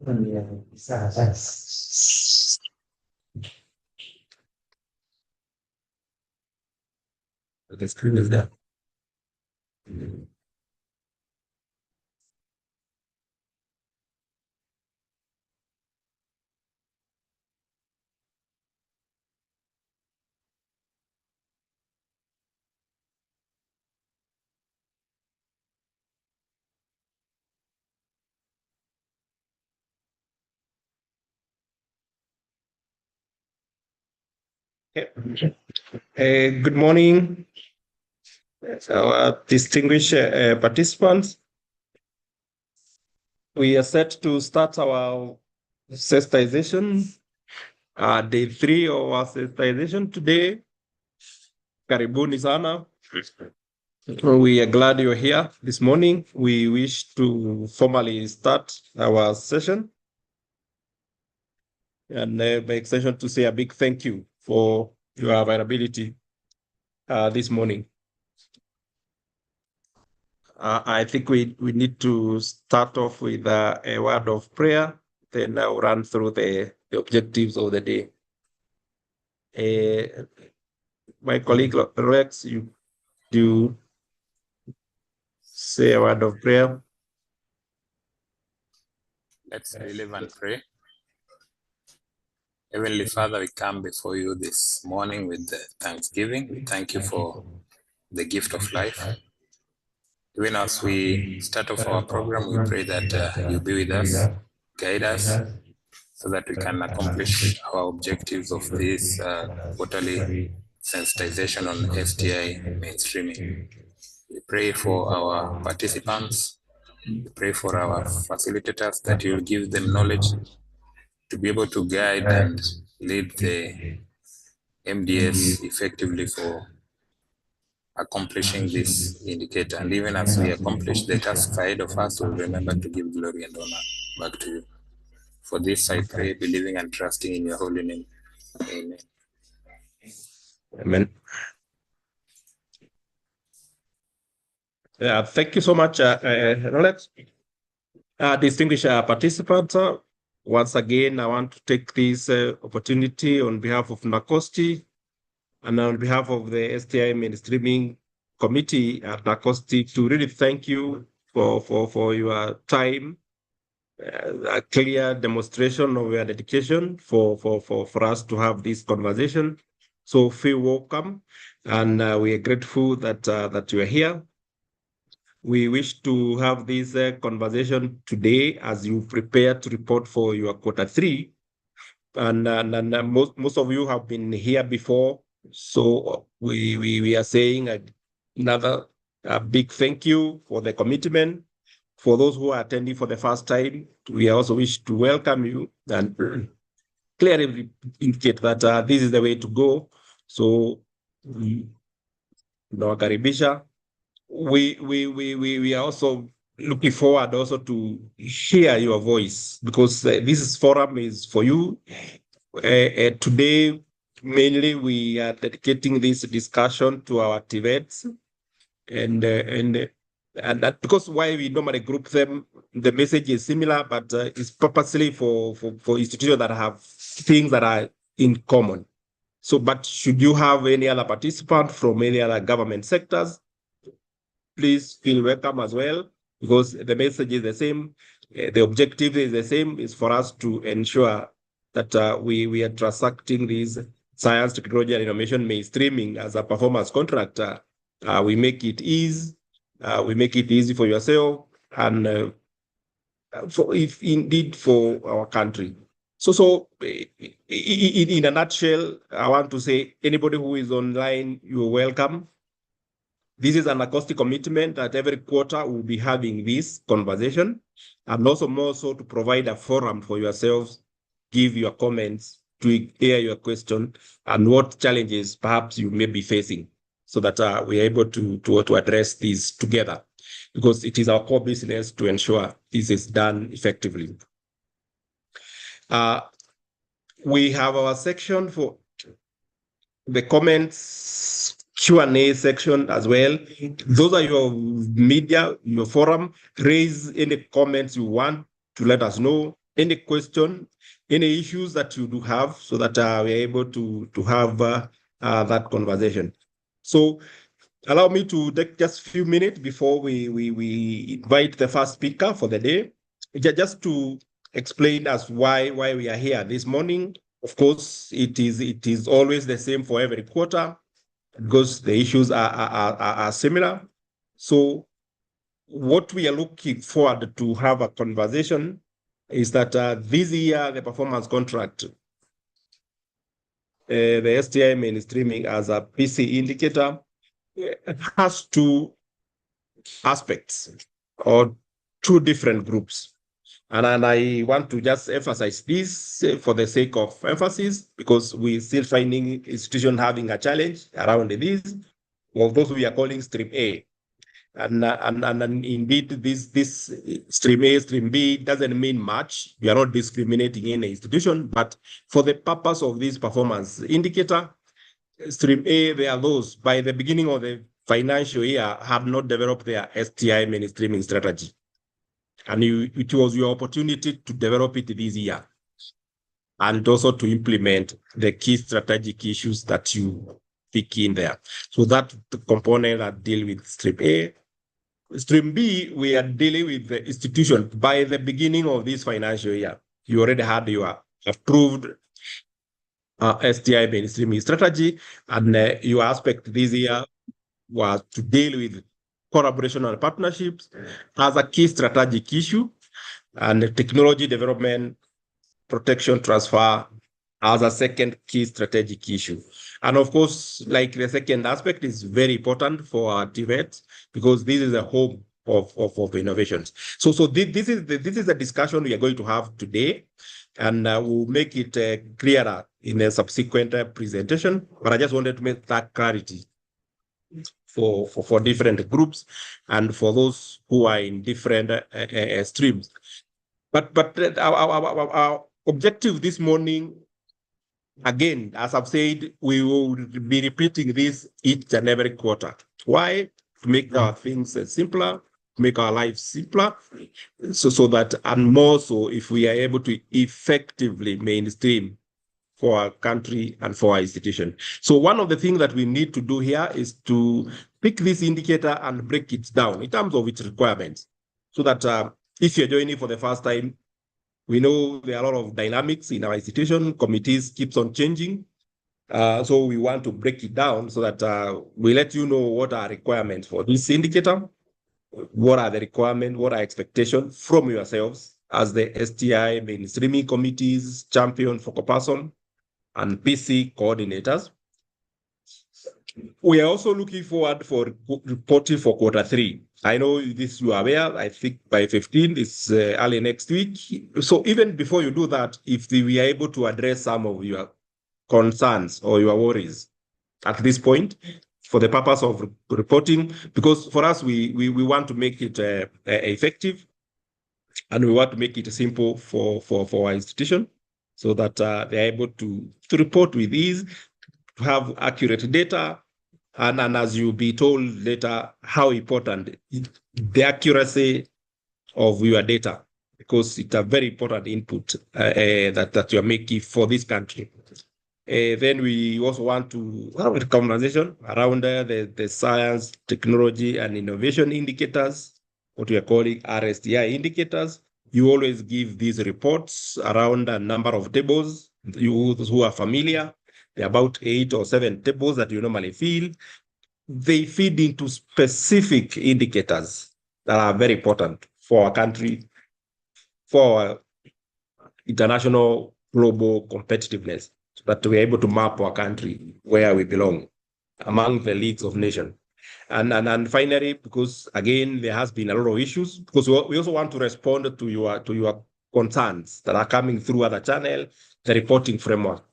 The screen is there. Good morning, our distinguished participants. We are set to start our sensitization, day 3 of our sensitization today. Karibuni sana. We are glad you're here this morning. We wish to formally start our session and my extension to say a big thank you for your availability this morning. I think we need to start off with a word of prayer, then I'll run through the objectives of the day. My colleague Rex, you do say a word of prayer. Let's believe and pray. Heavenly Father, we come before you this morning with thanksgiving. We thank you for the gift of life. Even as we start off our program, we pray that you be with us, guide us, so that we can accomplish our objectives of this quarterly sensitization on STI mainstreaming. We pray for our participants. We pray for our facilitators that you'll give them knowledge to be able to guide and lead the MDS effectively for accomplishing this indicator. And even as we accomplish the task ahead of us, we'll remember to give glory and honor back to you. For this I pray, believing and trusting in your holy name. Amen. Amen. Thank you so much, Rolex. Distinguished participants, once again, I want to take this opportunity on behalf of NACOSTI and on behalf of the STI Mainstreaming Committee at NACOSTI to really thank you for your time, a clear demonstration of your dedication for us to have this conversation. So feel welcome, and we are grateful that you are here. We wish to have this conversation today as you prepare to report for your quarter 3. And most of you have been here before. So we are saying another big thank you for the commitment. For those who are attending for the first time, we also wish to welcome you and clearly indicate that this is the way to go. So, nawakaribisha. We are also looking forward also to hear your voice, because this forum is for you. Today, mainly we are dedicating this discussion to our Tvets, and that because why we normally group them, the message is similar, but it's purposely for institutions that have things that are in common. So, but should you have any other participant from any other government sectors, please feel welcome as well, because the message is the same. The objective is the same, is for us to ensure that we are transacting these science, technology, and innovation mainstreaming as a performance contractor. We make it easy. We make it easy for yourself and if indeed for our country. So in a nutshell, I want to say anybody who is online, you're welcome. This is an acoustic commitment that every quarter we'll be having this conversation, and also more so to provide a forum for yourselves, give your comments, to hear your question, and what challenges perhaps you may be facing, so that we are able to address these together, because it is our core business to ensure this is done effectively. We have our section for the comments Q&A section as well. Those are your media, your forum. Raise any comments you want to let us know. any question, any issues that you do have, so that we're able to have that conversation. So allow me to take just a few minutes before we invite the first speaker for the day, just to explain us why we are here this morning. Of course, it is always the same for every quarter because the issues are similar. So what we are looking forward to have a conversation is that this year the performance contract, the STI mainstreaming as a PC indicator, has two aspects or two different groups. And I want to just emphasize this for the sake of emphasis, because we're still finding institutions having a challenge around this, of those we are calling stream A. And indeed, this stream A, stream B doesn't mean much. We are not discriminating in an institution, but for the purpose of this performance indicator, stream A, they are those by the beginning of the financial year have not developed their STI mainstreaming strategy. And it was your opportunity to develop it this year and also to implement the key strategic issues that you pick in there. So that's the component that deal with stream A. Stream B, we are dealing with the institution by the beginning of this financial year. You already had your approved STI mainstreaming strategy, and your aspect this year was to deal with collaboration and partnerships as a key strategic issue, and technology development, protection transfer as a second key strategic issue. And of course, like the second aspect is very important for Tvets, because this is a home of innovations. So this is the discussion we are going to have today, and we'll make it clearer in a subsequent presentation. But I just wanted to make that clarity for different groups and for those who are in different streams. But our objective this morning, again, as I've said, we will be repeating this each and every quarter. Why? To make our things simpler, make our lives simpler, so that, and more so, if we are able to effectively mainstream for our country and for our institution. So one of the things that we need to do here is to pick this indicator and break it down in terms of its requirements, so that if you're joining for the first time, we know there are a lot of dynamics in our institution. Committees keeps on changing. So we want to break it down so that we let you know what are requirements for this indicator, what are the requirements, what are expectations from yourselves as the STI mainstreaming committees, champion, focal person, and PC coordinators. We are also looking forward for reporting for quarter 3. I know this you are aware. I think by 15, it's early next week. So even before you do that, if we are able to address some of your concerns or your worries at this point, for the purpose of reporting, because for us, we want to make it effective, and we want to make it simple for our institution, so that they're able to report with ease, to have accurate data, and as you'll be told later, how important the accuracy of your data, because it's a very important input that you're making for this country. Then we also want to have a conversation around the science, technology, and innovation indicators, what we are calling RSTI indicators. You always give these reports around a number of tables. You who are familiar, there are about 8 or 7 tables that you normally fill. They feed into specific indicators that are very important for our country, for our international global competitiveness, so that we're able to map our country where we belong among the leagues of nations. And finally, because again, there has been a lot of issues, because we also want to respond to your concerns that are coming through other channel, the reporting framework,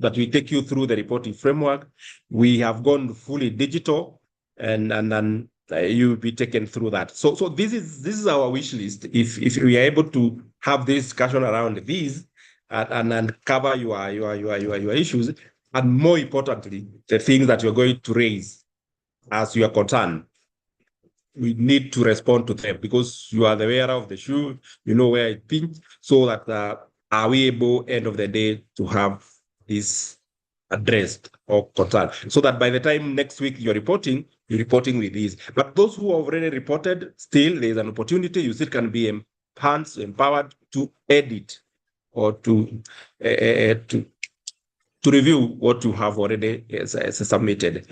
that we take you through the reporting framework. We have gone fully digital, and you'll be taken through that. So this is our wish list. If we are able to have this discussion around these and cover your issues, and more importantly, the things that you're going to raise as your concern, we need to respond to them because you are the wearer of the shoe, you know where it pinch, so that are we able, end of the day, to have this addressed or concerned, so that by the time next week you're reporting with these. But those who have already reported, still there's an opportunity. You still can be empowered to edit or to review what you have already submitted.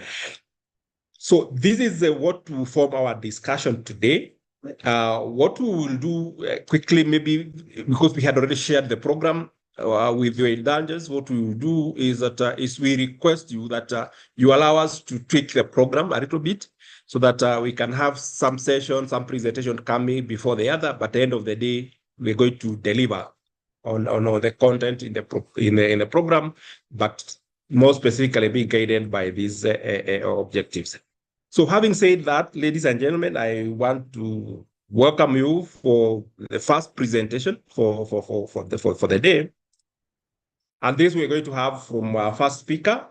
So this is what will form our discussion today. What we will do quickly, maybe because we had already shared the program with your indulgence, what we will do is that we request you that you allow us to tweak the program a little bit so that we can have some session, some presentation coming before the other. But at the end of the day, we're going to deliver on the content in the program, but more specifically be guided by these objectives. So having said that, ladies and gentlemen, I want to welcome you for the first presentation for the day. And this we're going to have from our first speaker,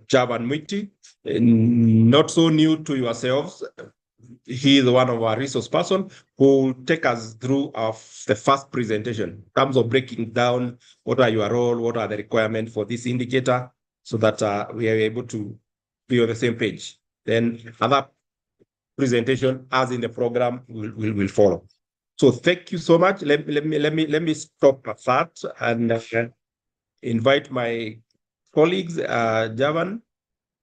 Javan Mwiti, not so new to yourselves. He is one of our resource person who will take us through the first presentation in terms of breaking down what are your role, what are the requirements for this indicator, so that we are able to be on the same page. Then other presentation as in the program will follow. So thank you so much. Let me stop at that and invite my colleagues, Javan,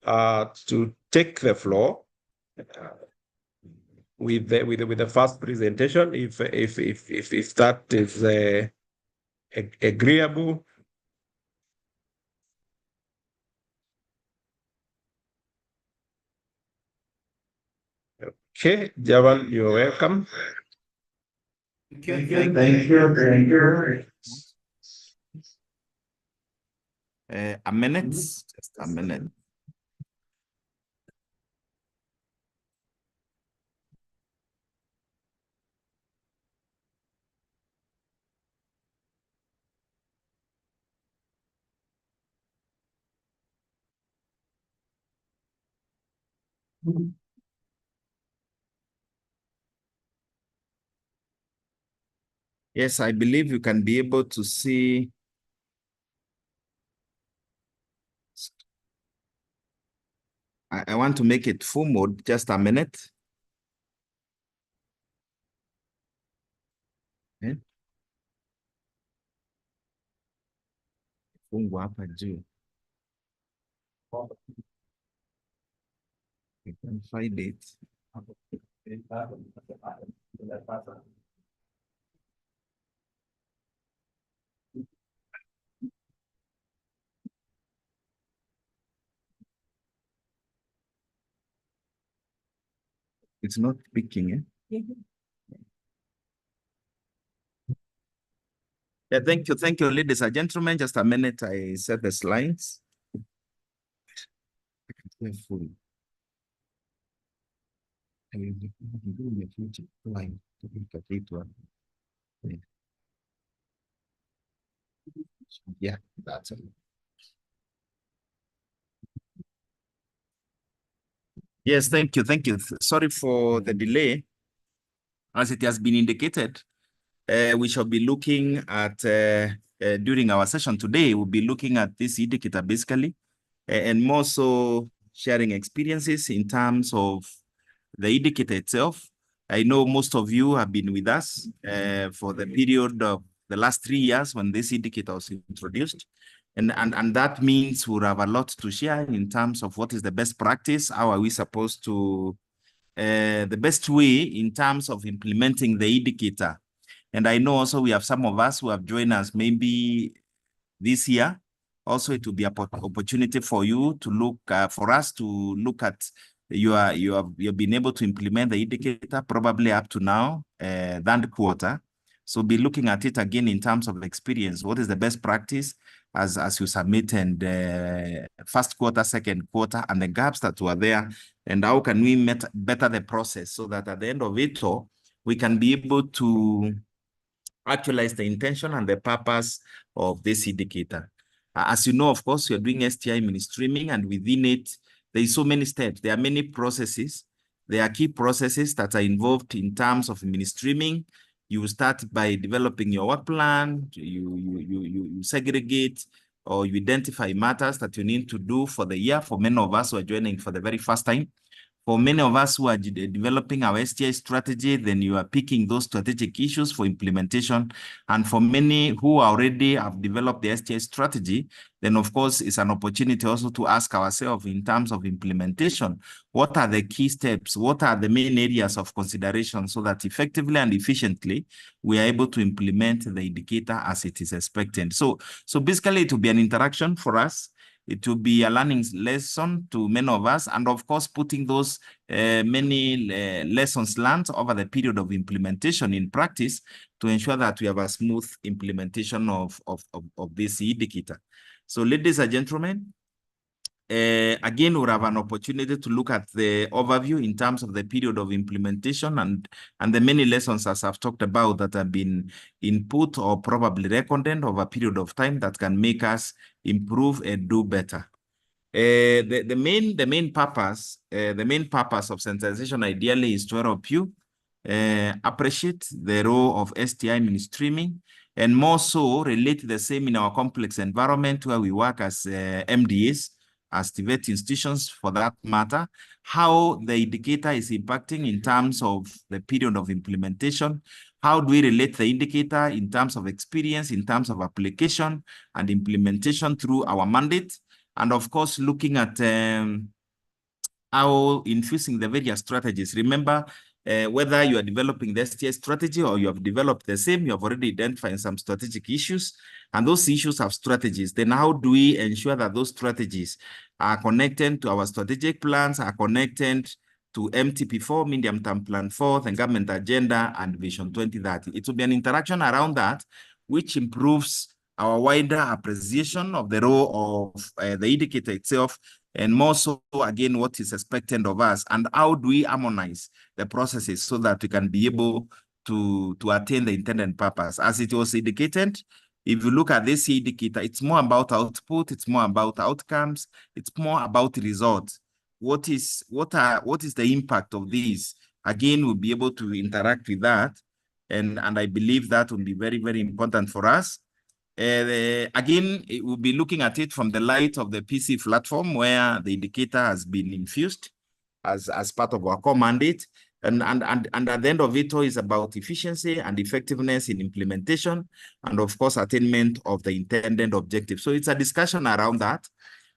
to take the floor with the first presentation, if that is agreeable. Okay, Javan, you're welcome. Thank you. A minute, just a minute. Yes, I believe you can be able to see. I want to make it full mode, just a minute. Okay. Fungu hapa juu. You can find it. It's not picking, eh? Yeah, thank you, ladies and gentlemen. Just a minute, I set the slides. Full. I will do the future line to indicate one. Yeah, that's it. Yes, thank you. Sorry for the delay. As it has been indicated, we shall be looking at, during our session today, we'll be looking at this indicator basically, and more so sharing experiences in terms of the indicator itself. I know most of you have been with us for the period of the last 3 years when this indicator was introduced. And that means we'll have a lot to share in terms of what is the best practice, how are we supposed to, the best way in terms of implementing the indicator. And I know also we have some of us who have joined us maybe this year. Also, it will be an opportunity for you to look, for us to look at, you've been able to implement the indicator probably up to now, that quarter. So be looking at it again in terms of experience. What is the best practice as you submit, and first quarter, second quarter, and the gaps that were there, and how can we better the process so that at the end of it all, we can be able to actualize the intention and the purpose of this indicator. As you know, of course, you're doing STI mainstreaming, and within it, there is so many steps. There are many processes There are key processes that are involved in terms of mainstreaming. You start by developing your work plan, you segregate or you identify matters that you need to do for the year. For many of us who are joining for the very first time, for many of us who are developing our STI strategy, then you are picking those strategic issues for implementation. And for many who already have developed the STI strategy, then of course it's an opportunity also to ask ourselves in terms of implementation, what are the key steps? What are the main areas of consideration so that effectively and efficiently we are able to implement the indicator as it is expected? So basically it will be an interaction for us. It will be a learning lesson to many of us, and of course, putting those many lessons learned over the period of implementation in practice to ensure that we have a smooth implementation of this indicator. So, ladies and gentlemen, again, we'll have an opportunity to look at the overview in terms of the period of implementation and the many lessons, as I've talked about, that have been input or probably recorded over a period of time that can make us improve and do better. The main purpose of sensitization ideally is to help you appreciate the role of STI mainstreaming, and more so relate the same in our complex environment where we work as MDAs, as Tvets institutions for that matter, how the indicator is impacting in terms of the period of implementation. How do we relate the indicator in terms of experience, in terms of application and implementation through our mandate? And of course, looking at how infusing the various strategies. Remember, whether you are developing the STI strategy or you have developed the same, you have already identified some strategic issues, and those issues have strategies. Then how do we ensure that those strategies are connected to our strategic plans, are connected to MTP4, Medium Term Plan 4, the government agenda, and Vision 2030? It will be an interaction around that, which improves our wider appreciation of the role of the indicator itself, and more so, again, what is expected of us, and how do we harmonize the processes so that we can be able to attain the intended purpose. As it was indicated, if you look at this indicator, it's more about output, it's more about outcomes, it's more about results. What is the impact of these? Again, we'll be able to interact with that, and I believe that will be very, very important for us. Again, it will be looking at it from the light of the PC platform where the indicator has been infused as part of our core mandate. And at the end of it all is about efficiency and effectiveness in implementation, and of course, attainment of the intended objective. So it's a discussion around that.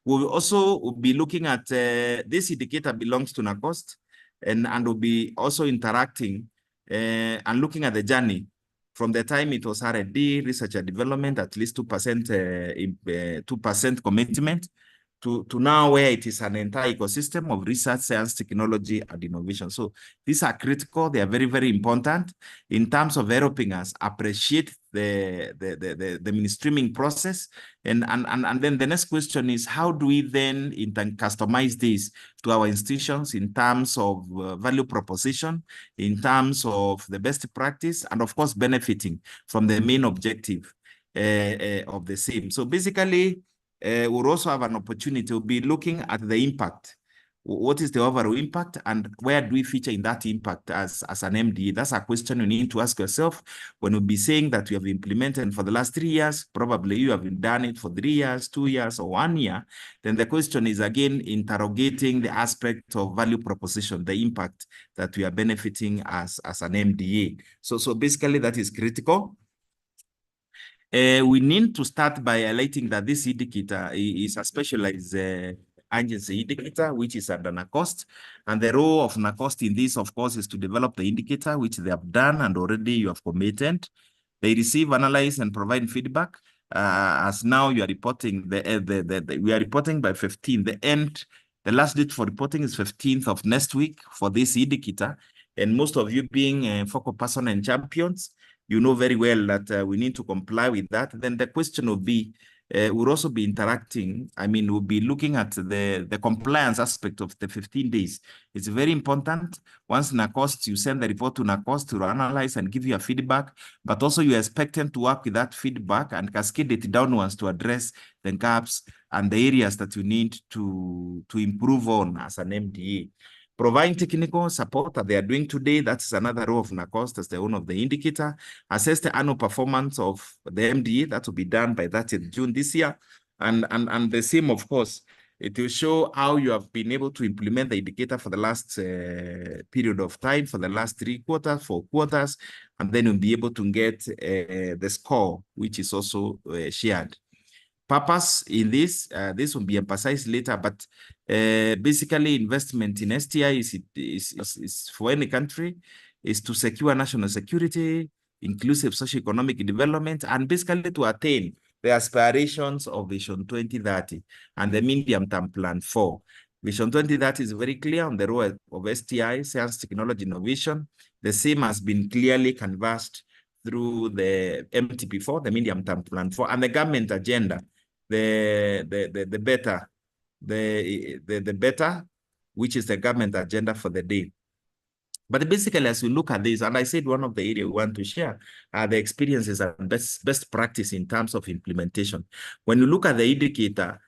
We'll also be looking at this indicator belongs to NACOST, and we'll be also interacting and looking at the journey from the time it was R&D, research and development, at least 2% commitment, to now where it is an entire ecosystem of research, science, technology, and innovation. So these are critical. They are very, very important in terms of helping us appreciate the mainstreaming process. And then the next question is, how do we then customize this to our institutions in terms of value proposition, in terms of the best practice, and of course, benefiting from the main objective of the same. So basically, we'll also have an opportunity to be looking at the impact. What is the overall impact, and where do we feature in that impact as an MDA? That's a question you need to ask yourself when you'll be saying that you have implemented for the last 3 years. Probably you have done it for 3 years, 2 years, or 1 year. Then the question is again interrogating the aspect of value proposition, the impact that we are benefiting as an MDA. So basically that is critical. We need to start by highlighting that this indicator is a specialized agency indicator, which is under NACOST. And the role of NACOST in this, of course, is to develop the indicator, which they have done and already you have committed. They receive, analyze, and provide feedback. As now you are reporting, we are reporting by 15. The last date for reporting is 15th of next week for this indicator. And most of you being focal person and champions, you know very well that we need to comply with that. Then the question will be, we'll also be interacting. I mean, we'll be looking at the compliance aspect of the 15 days. It's very important. Once NACOST, you send the report to NACOST to analyze and give you a feedback, but also you're expected to work with that feedback and cascade it downwards to address the gaps and the areas that you need to improve on as an MDA. Providing technical support that they are doing today, that's another role of NACOS, that's the one of the indicator. Assess the annual performance of the MDA, that will be done by 30th June this year. And the same, of course, it will show how you have been able to implement the indicator for the last period of time, for the last 3 quarters, 4 quarters, and then you'll be able to get the score, which is also shared. Purpose in this will be emphasized later, but basically investment in STI is for any country is to secure national security, inclusive socio-economic development, and basically to attain the aspirations of Vision 2030 and the medium-term plan 4. Vision 2030 is very clear on the role of STI, science, technology, innovation. The same has been clearly canvassed through the MTP4, the medium-term plan 4, and the government agenda. The better, which is the government agenda for the day. But basically, as we look at this, and I said one of the areas we want to share are the experiences and best practice in terms of implementation. When you look at the indicator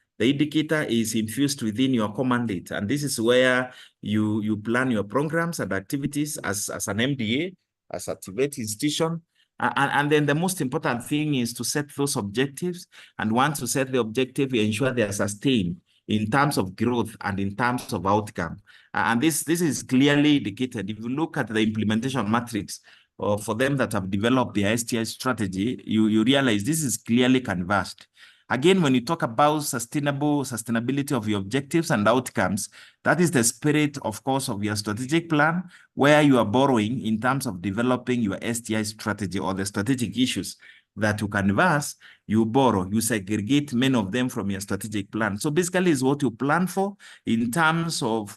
is infused within your core mandate, and this is where you plan your programs and activities as an MDA, as a Tvets institution. And then the most important thing is to set those objectives. And once you set the objective, you ensure they are sustained in terms of growth and in terms of outcome. And this is clearly indicated. If you look at the implementation matrix for them that have developed the STI strategy, you realize this is clearly canvassed. Again, when you talk about sustainability of your objectives and outcomes, that is the spirit, of course, of your strategic plan, where you are borrowing in terms of developing your STI strategy or the strategic issues that you canvas, you borrow, you segregate many of them from your strategic plan. So basically it's what you plan for in terms of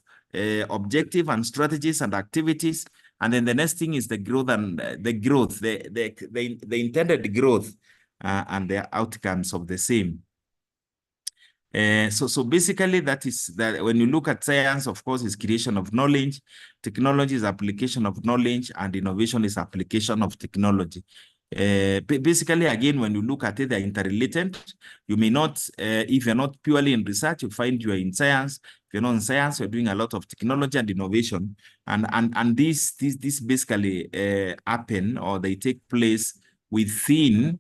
objective and strategies and activities. And then the next thing is the growth and the intended growth and the outcomes of the same. So basically that is that when you look at science, of course, is creation of knowledge, technology is application of knowledge, and innovation is application of technology. Basically, again, when you look at it, they're interrelated. You may not, if you're not purely in research, you find you're in science. If you're not in science, you're doing a lot of technology and innovation. And these basically happen, or they take place within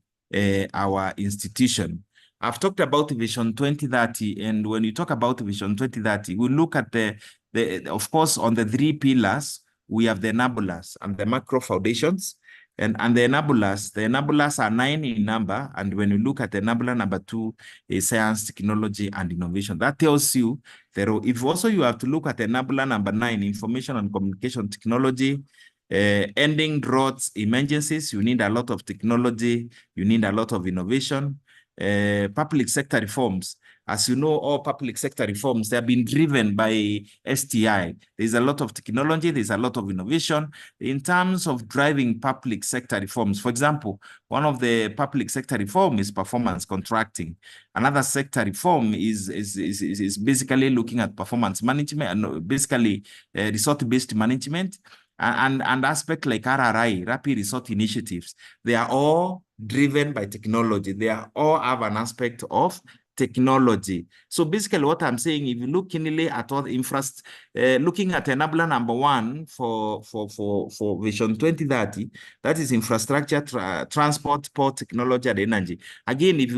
our institution. I've talked about Vision 2030, and when you talk about Vision 2030, we look at of course, on the 3 pillars, we have the enablers and the macro foundations. And the enablers are 9 in number. And when you look at enabler number 2 is science, technology, and innovation. That tells you that if also you have to look at enabler number 9, information and communication technology, ending droughts, emergencies, you need a lot of technology, you need a lot of innovation. Public sector reforms. As you know, all public sector reforms, they have been driven by STI. There's a lot of technology, there's a lot of innovation in terms of driving public sector reforms. For example, one of the public sector reform is performance contracting. Another sector reform is basically looking at performance management and basically resort-based management. And aspects like RRI, rapid resort initiatives, they are all driven by technology. They are all have an aspect of technology. So basically what I'm saying, if you look keenly at all the infrastructure, looking at enabler number 1 for Vision 2030, that is infrastructure, transport, port, technology, and energy. Again, if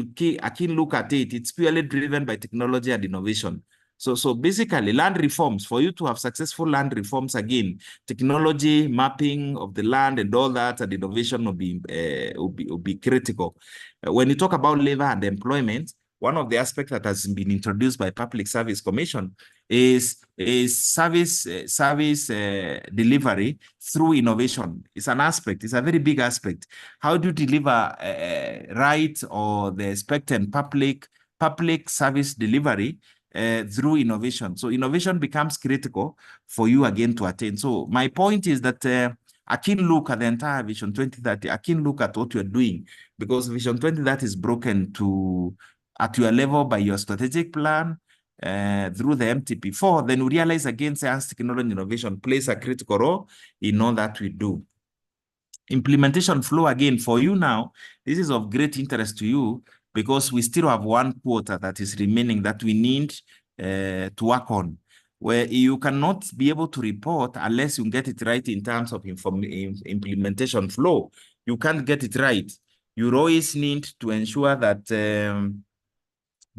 you look at it, it's purely driven by technology and innovation. So basically land reforms, for you to have successful land reforms, again, technology, mapping of the land and all that, and innovation will be critical. When you talk about labor and employment, one of the aspects that has been introduced by Public Service Commission is service delivery through innovation. It's an aspect, it's a very big aspect. How do you deliver right or the expected public service delivery through innovation? So innovation becomes critical for you again to attain. So my point is that I can look at the entire Vision 2030. I can look at what you're doing, because Vision 2030 is broken at your level by your strategic plan through the MTP4. Then we realize again science, technology, and innovation plays a critical role in all that we do. Implementation flow, again, for you now, this is of great interest to you, because we still have 1 quarter that is remaining that we need to work on. where you cannot be able to report unless you get it right in terms of implementation flow. You can't get it right. You always need to ensure that the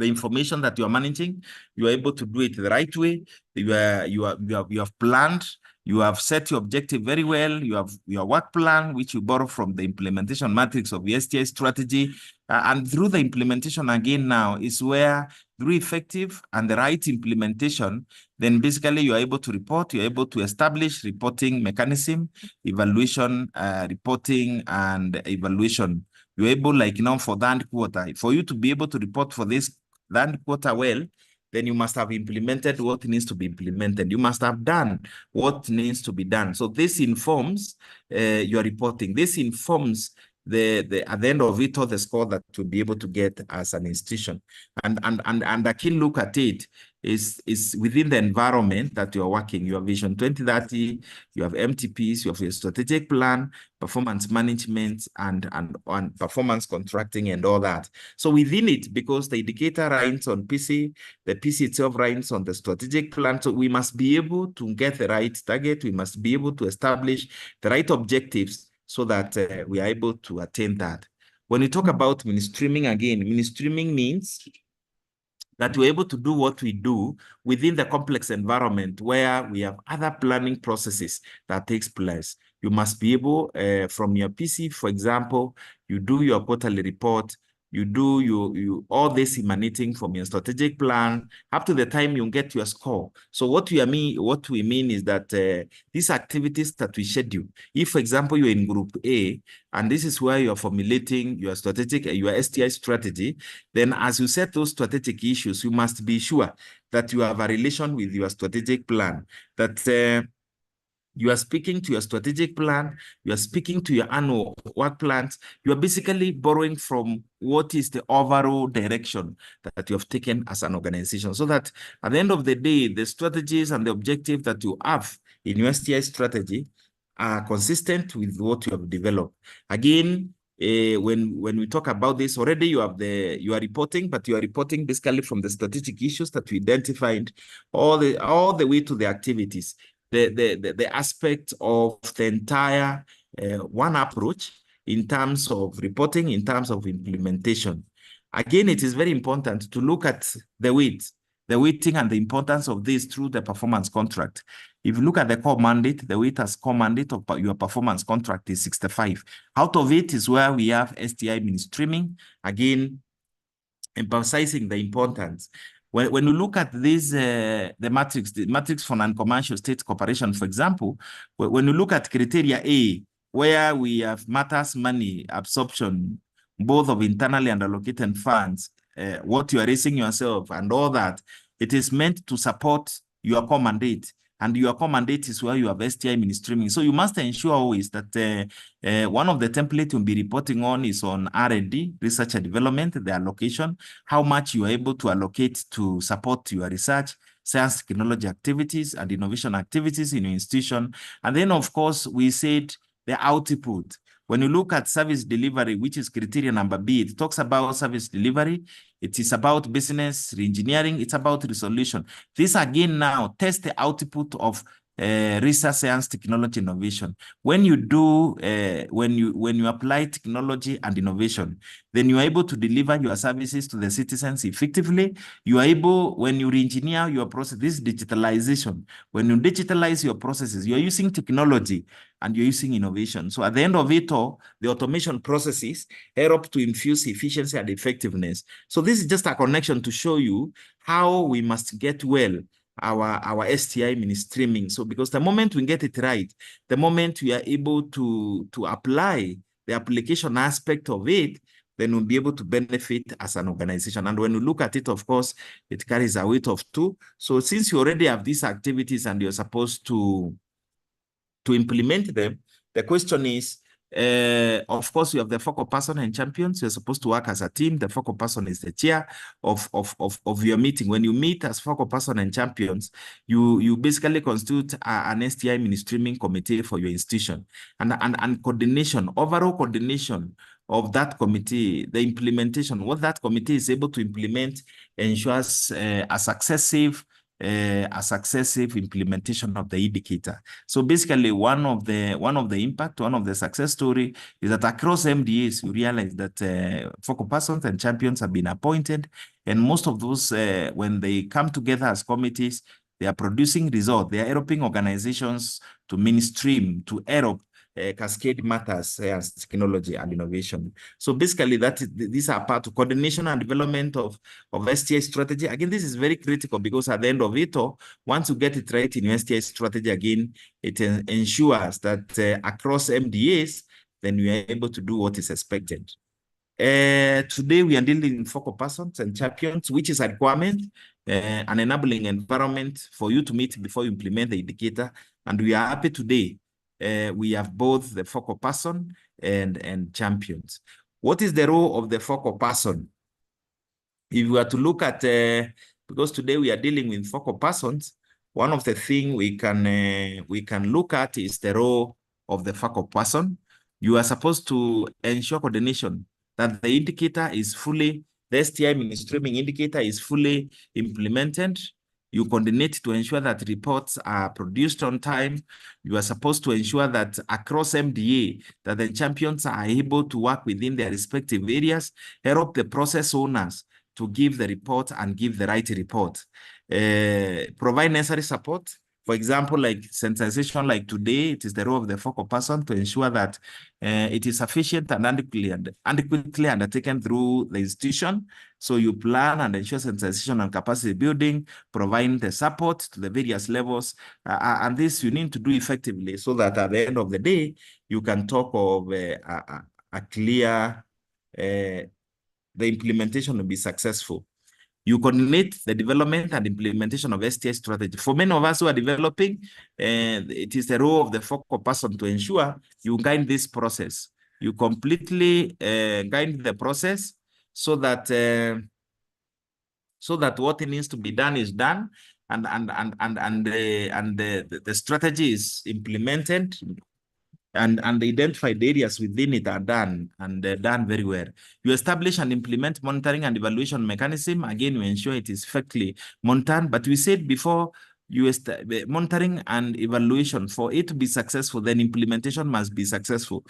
information that you are managing, you are able to do it the right way. You have planned. You have set your objective very well. You have your work plan, which you borrow from the implementation matrix of the STI strategy. And through the implementation again now is where through effective and the right implementation, then basically you are able to report, you're able to establish reporting mechanism, evaluation, reporting and evaluation. You're able, like, for that quarter, for you to be able to report for that quarter well, then you must have implemented what needs to be implemented. You must have done what needs to be done. So this informs your reporting. This informs at the end of it all the score that you'll be able to get as an institution. And a key look at it is within the environment that you're working. You have Vision 2030, you have MTPs, you have your strategic plan, performance management, and performance contracting and all that. So within it, because the indicator runs on PC, the PC itself runs on the strategic plan. So we must be able to get the right target. We must be able to establish the right objectives so that we are able to attain that. When you talk about mainstreaming again, mainstreaming means that we're able to do what we do within the complex environment where we have other planning processes that takes place. You must be able, from your PC, for example, you do your quarterly report, you do all this emanating from your strategic plan up to the time you get your score. So what we mean is that these activities that we schedule, if, for example, you're in group A, and this is where you're formulating your your STI strategy, then as you set those strategic issues, you must be sure that you have a relation with your strategic plan, that you are speaking to your strategic plan, you are speaking to your annual work plans, you are basically borrowing from what is the overall direction that you have taken as an organization, so that at the end of the day, the strategies and the objective that you have in your STI strategy are consistent with what you have developed. Again, when we talk about this, already you are reporting, but you are reporting basically from the strategic issues that we identified all the way to the activities. The aspect of the entire one approach in terms of reporting, in terms of implementation. Again, it is very important to look at the weighting and the importance of this through the performance contract. If you look at the core mandate, the weight as core mandate of your performance contract is 65. Out of it is where we have STI mainstreaming, again, emphasizing the importance. When you look at this, the matrix for non-commercial state cooperation, for example, when you look at criteria A, where we have matters money absorption, both of internally and allocated funds, what you are raising yourself and all that, it is meant to support your core mandate. And your core mandate is where you have STI mainstreaming. So you must ensure always that one of the templates you'll be reporting on is on R&D, research and development, the allocation, how much you are able to allocate to support your research, science, technology activities, and innovation activities in your institution. And then, of course, we said the output. When you look at service delivery, which is criteria number B, it talks about service delivery. It is about business reengineering. It's about resolution. This again now test the output of research, science, technology, innovation. When you do, when you apply technology and innovation, then you are able to deliver your services to the citizens effectively. You are able, when you re-engineer your process, this is digitalization. When you digitalize your processes, you are using technology and you're using innovation. So at the end of it all, the automation processes help to infuse efficiency and effectiveness. So this is just a connection to show you how we must get well our STI mainstreaming. So because the moment we get it right, the moment we are able to apply the application aspect of it, then we'll be able to benefit as an organization. And when you look at it, of course, it carries a weight of 2. So since you already have these activities and you're supposed to implement them, the question is, of course, you have the focal person and champions. You're supposed to work as a team. The focal person is the chair of your meeting. When you meet as focal person and champions, you basically constitute an STI mainstreaming committee for your institution, and coordination, overall coordination of that committee, the implementation, what that committee is able to implement ensures a successive a successive implementation of the indicator. So basically, one of the success story is that across MDAs, you realize that focal persons and champions have been appointed, and most of those, when they come together as committees, they are producing results. They are helping organizations to mainstream, to help cascade matters as technology and innovation. So basically, these are part of coordination and development of STI strategy. Again, this is very critical because at the end of it all, once you get it right in your STI strategy, again, it ensures that across MDAs, then you are able to do what is expected. Today, we are dealing with focal persons and champions, which is a requirement, an enabling environment for you to meet before you implement the indicator. And we are happy today. We have both the focal person and champions. What is the role of the focal person? If we were to look at, because today we are dealing with focal persons, one of the things we can look at is the role of the focal person. You are supposed to ensure coordination, that the indicator is fully, the STI mainstreaming indicator is fully implemented. You coordinate to ensure that reports are produced on time. You are supposed to ensure that across MDA, that the champions are able to work within their respective areas, help the process owners to give the report and give the right report. Provide necessary support. For example, like sensitization, like today, it is the role of the focal person to ensure that it is sufficient and adequately undertaken through the institution. So you plan and ensure sensitization and capacity building, providing the support to the various levels. And this you need to do effectively so that at the end of the day, you can talk of a clear, the implementation will be successful. You coordinate the development and implementation of STI strategy. For many of us who are developing, it is the role of the focal person to ensure you guide this process. You completely guide the process so that what needs to be done is done, and the strategy is implemented, and the identified areas within it are done, and done very well. You establish and implement monitoring and evaluation mechanism. Again, you ensure it is effectively monitored. But we said before, monitoring and evaluation, for it to be successful, then implementation must be successful.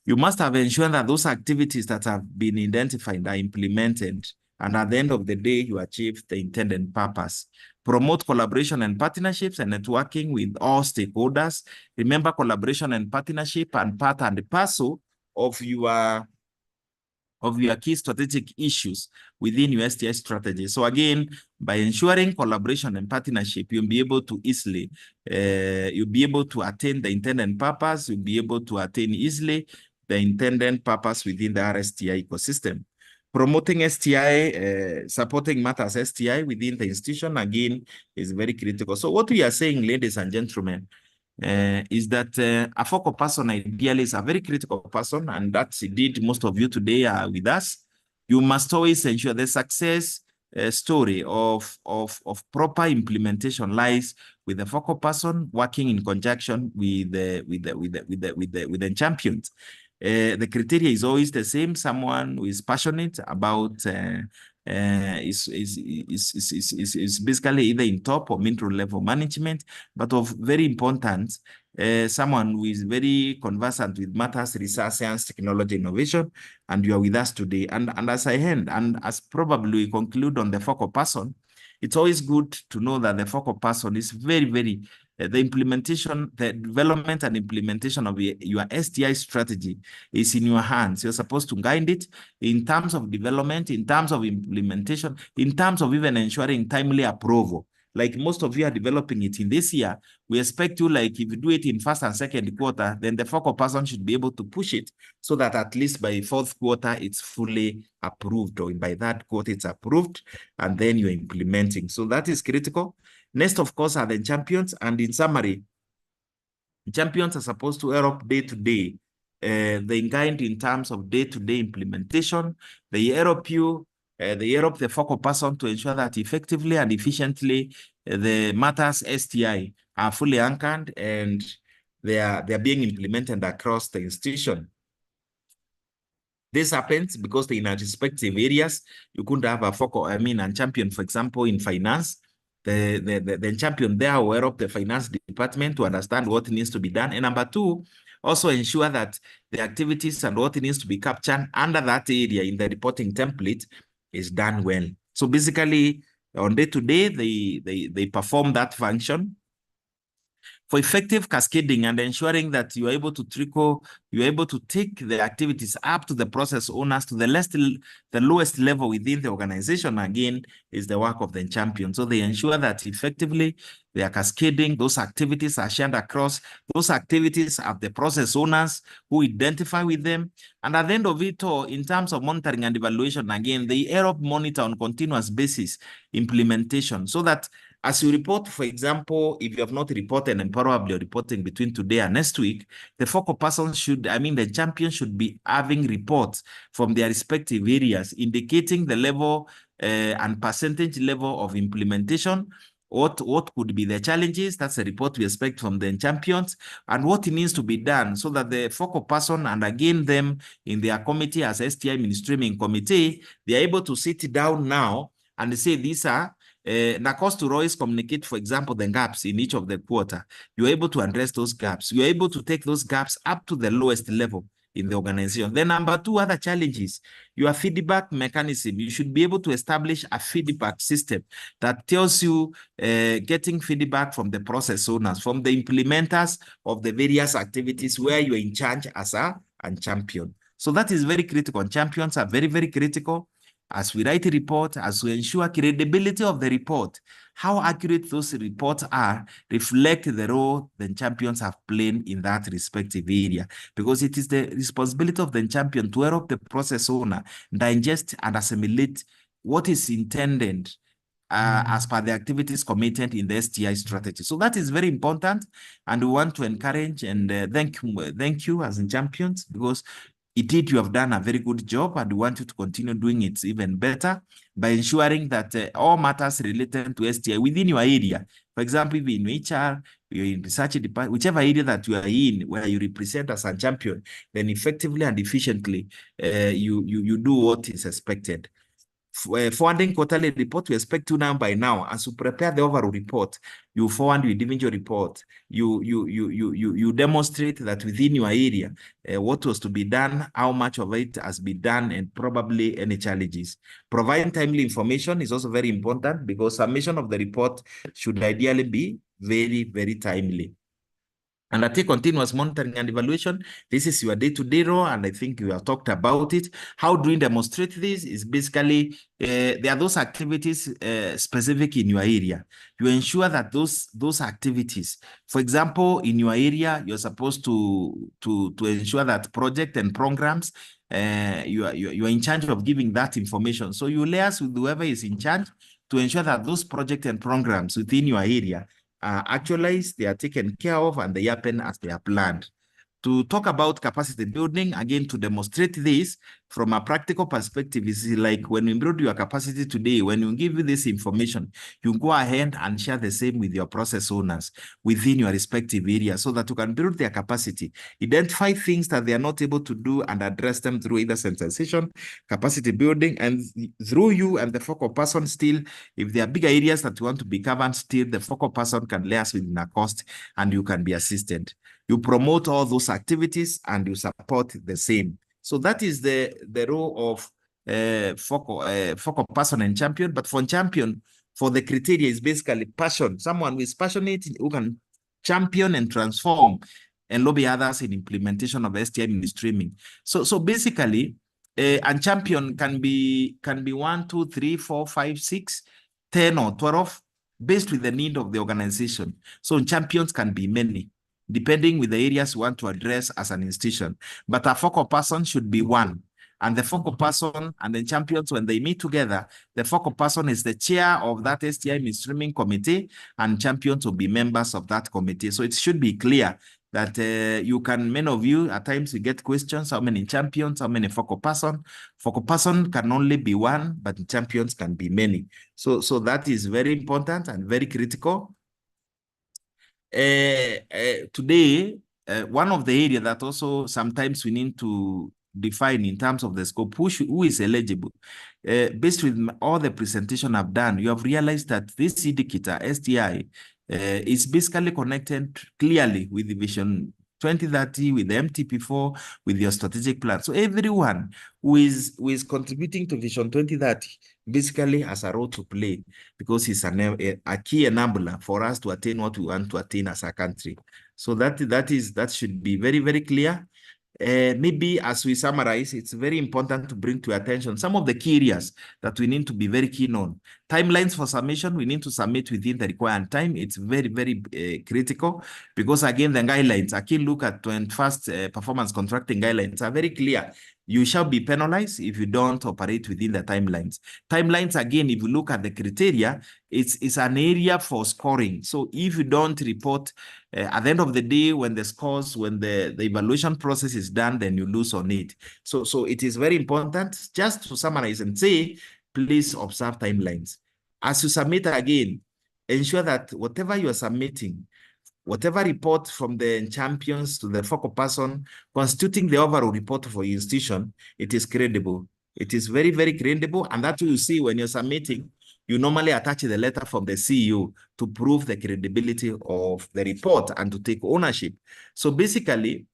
You must have ensured that those activities that have been identified are implemented, and at the end of the day, you achieve the intended purpose. Promote collaboration and partnerships and networking with all stakeholders. Remember, collaboration and partnership and part and parcel of your key strategic issues within your STI strategy. So again, by ensuring collaboration and partnership, you'll be able to easily, you'll be able to attain the intended purpose. You'll be able to attain easily the intended purpose within the RSTI ecosystem. Promoting STI, supporting matters STI within the institution, again, is very critical. So what we are saying, ladies and gentlemen, is that a focal person ideally is a very critical person, and that's indeed most of you today are with us. You must always ensure the success story of proper implementation lies with the focal person working in conjunction with the champions. The criteria is always the same. Someone who is passionate about is basically either in top or mid level management, but of very important, someone who is very conversant with matters, research, science, technology, innovation, and you are with us today. And as I end, and as probably we conclude on the focal person, it's always good to know that the focal person is very, very, the implementation, the development and implementation of your STI strategy is in your hands. You're supposed to guide it in terms of development, in terms of implementation, in terms of even ensuring timely approval. Like most of you are developing it in this year, we expect you, like if you do it in first and second quarter, then the focal person should be able to push it so that at least by fourth quarter, it's fully approved, or by that quarter, it's approved, and then you're implementing. So that is critical. Next, of course, are the champions. And in summary, champions are supposed to help day-to-day. They guide in terms of day-to-day implementation. They help you. They help the focal person to ensure that effectively and efficiently the matters STI are fully anchored and they are being implemented across the institution. This happens because in our respective areas, you couldn't have a focal, and champion, for example, in finance. the champion, they are aware of the finance department to understand what needs to be done. And number two, also ensure that the activities and what needs to be captured under that area in the reporting template is done well. So basically, on day-to-day, they perform that function. For effective cascading and ensuring that you're able to take the activities up to the process owners to the lowest level within the organization, again, is the work of the champion. So they ensure that effectively they are cascading, those activities are shared across, those activities of the process owners who identify with them. And at the end of it all, in terms of monitoring and evaluation, again, they help monitor on continuous basis implementation so that as you report, for example, if you have not reported and probably reporting between today and next week, the focal person the champion should be having reports from their respective areas, indicating the level and percentage level of implementation, what could be the challenges. That's a report we expect from the champions, and what needs to be done so that the focal person and again them in their committee as STI mainstreaming committee, they are able to sit down now and say these are Nakos to Royce communicate, for example, the gaps in each of the quarter. You're able to address those gaps. You're able to take those gaps up to the lowest level in the organization. Then number two, other challenges, your feedback mechanism. You should be able to establish a feedback system that tells you getting feedback from the process owners, from the implementers of the various activities where you're in charge as a champion. So that is very critical. Champions are very, very critical. As we write a report, as we ensure credibility of the report, how accurate those reports are reflect the role the champions have played in that respective area. Because it is the responsibility of the champion to help the process owner digest and assimilate what is intended as per the activities committed in the STI strategy. So that is very important. And we want to encourage and thank you as in champions, because indeed, you have done a very good job, and we want you to continue doing it even better by ensuring that all matters related to STI within your area, for example, if in HR, you're in research department, whichever area that you are in, where you represent as a champion, then effectively and efficiently, you do what is expected. Forwarding quarterly report, we expect to now by now. As you prepare the overall report, you forward your individual report. You demonstrate that within your area, what was to be done, how much of it has been done, and probably any challenges. Providing timely information is also very important, because submission of the report should ideally be very, very timely. And I take continuous monitoring and evaluation. This is your day-to-day role, and I think we have talked about it. How do we demonstrate this? Is basically there are those activities specific in your area. You ensure that those activities, for example, in your area, you're supposed to ensure that project and programs, you are in charge of giving that information. So you liaise with whoever is in charge to ensure that those projects and programs within your area actualized, they are taken care of, and they happen as they are planned. To talk about capacity building, again, to demonstrate this from a practical perspective, is like when we build your capacity today, when you give you this information, you go ahead and share the same with your process owners within your respective area so that you can build their capacity, identify things that they are not able to do, and address them through either sensitization, capacity building, and through you and the focal person still, if there are bigger areas that you want to be covered, still the focal person can liaise within a cost and you can be assisted. You promote all those activities and you support the same. So that is the role of focal person and champion. But for champion, for the criteria is basically passion. Someone who is passionate, who can champion and transform and lobby others in implementation of STI mainstreaming. So basically, and champion can be 1, 2, 3, 4, 5, 6, 10, or 12, based with the need of the organization. So champions can be many, depending with the areas you want to address as an institution. But a focal person should be one. And the focal person and the champions, when they meet together, the focal person is the chair of that STI mainstreaming committee, and champions will be members of that committee. So it should be clear that you can, many of you, at times you get questions, how many champions, how many focal person? Focal person can only be one, but champions can be many. So that is very important and very critical. Today, one of the areas that also sometimes we need to define in terms of the scope who is eligible. Based with all the presentation I've done, you have realized that this indicator, STI, is basically connected clearly with the Vision 2030, with the MTP4, with your strategic plan. So everyone who is contributing to Vision 2030 basically has a role to play, because it's a key enabler for us to attain what we want to attain as a country. So that should be very, very clear. Maybe as we summarize, it's very important to bring to your attention some of the key areas that we need to be very keen on. Timelines for submission, we need to submit within the required time. It's very, very critical, because again, the guidelines, a key look at 21st performance contracting guidelines are very clear. You shall be penalized if you don't operate within the timelines. Timelines, again, if you look at the criteria, it's an area for scoring. So if you don't report at the end of the day, when the scores, when the evaluation process is done, then you lose on it. So it is very important, just to summarize and say, please observe timelines. As you submit again, ensure that whatever you are submitting, whatever report from the champions to the focal person constituting the overall report for your institution, it is credible. It is very, very credible. And that you see when you're submitting, you normally attach the letter from the CEO to prove the credibility of the report and to take ownership. So basically,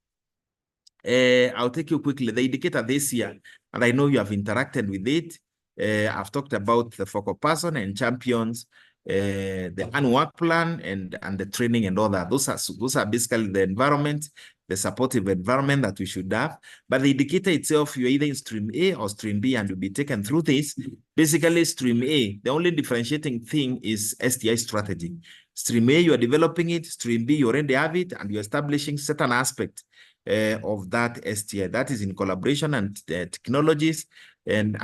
I'll take you quickly. The indicator this year, and I know you have interacted with it. I've talked about the focal person and champions, the annual work plan and the training and all that. Those are basically the environment, the supportive environment that we should have. But the indicator itself, you're either in stream A or stream B, and you'll be taken through this. Basically, stream A, the only differentiating thing is STI strategy. Stream A, you are developing it. Stream B, you already have it, and you're establishing certain aspects of that STI. That is in collaboration and technologies. And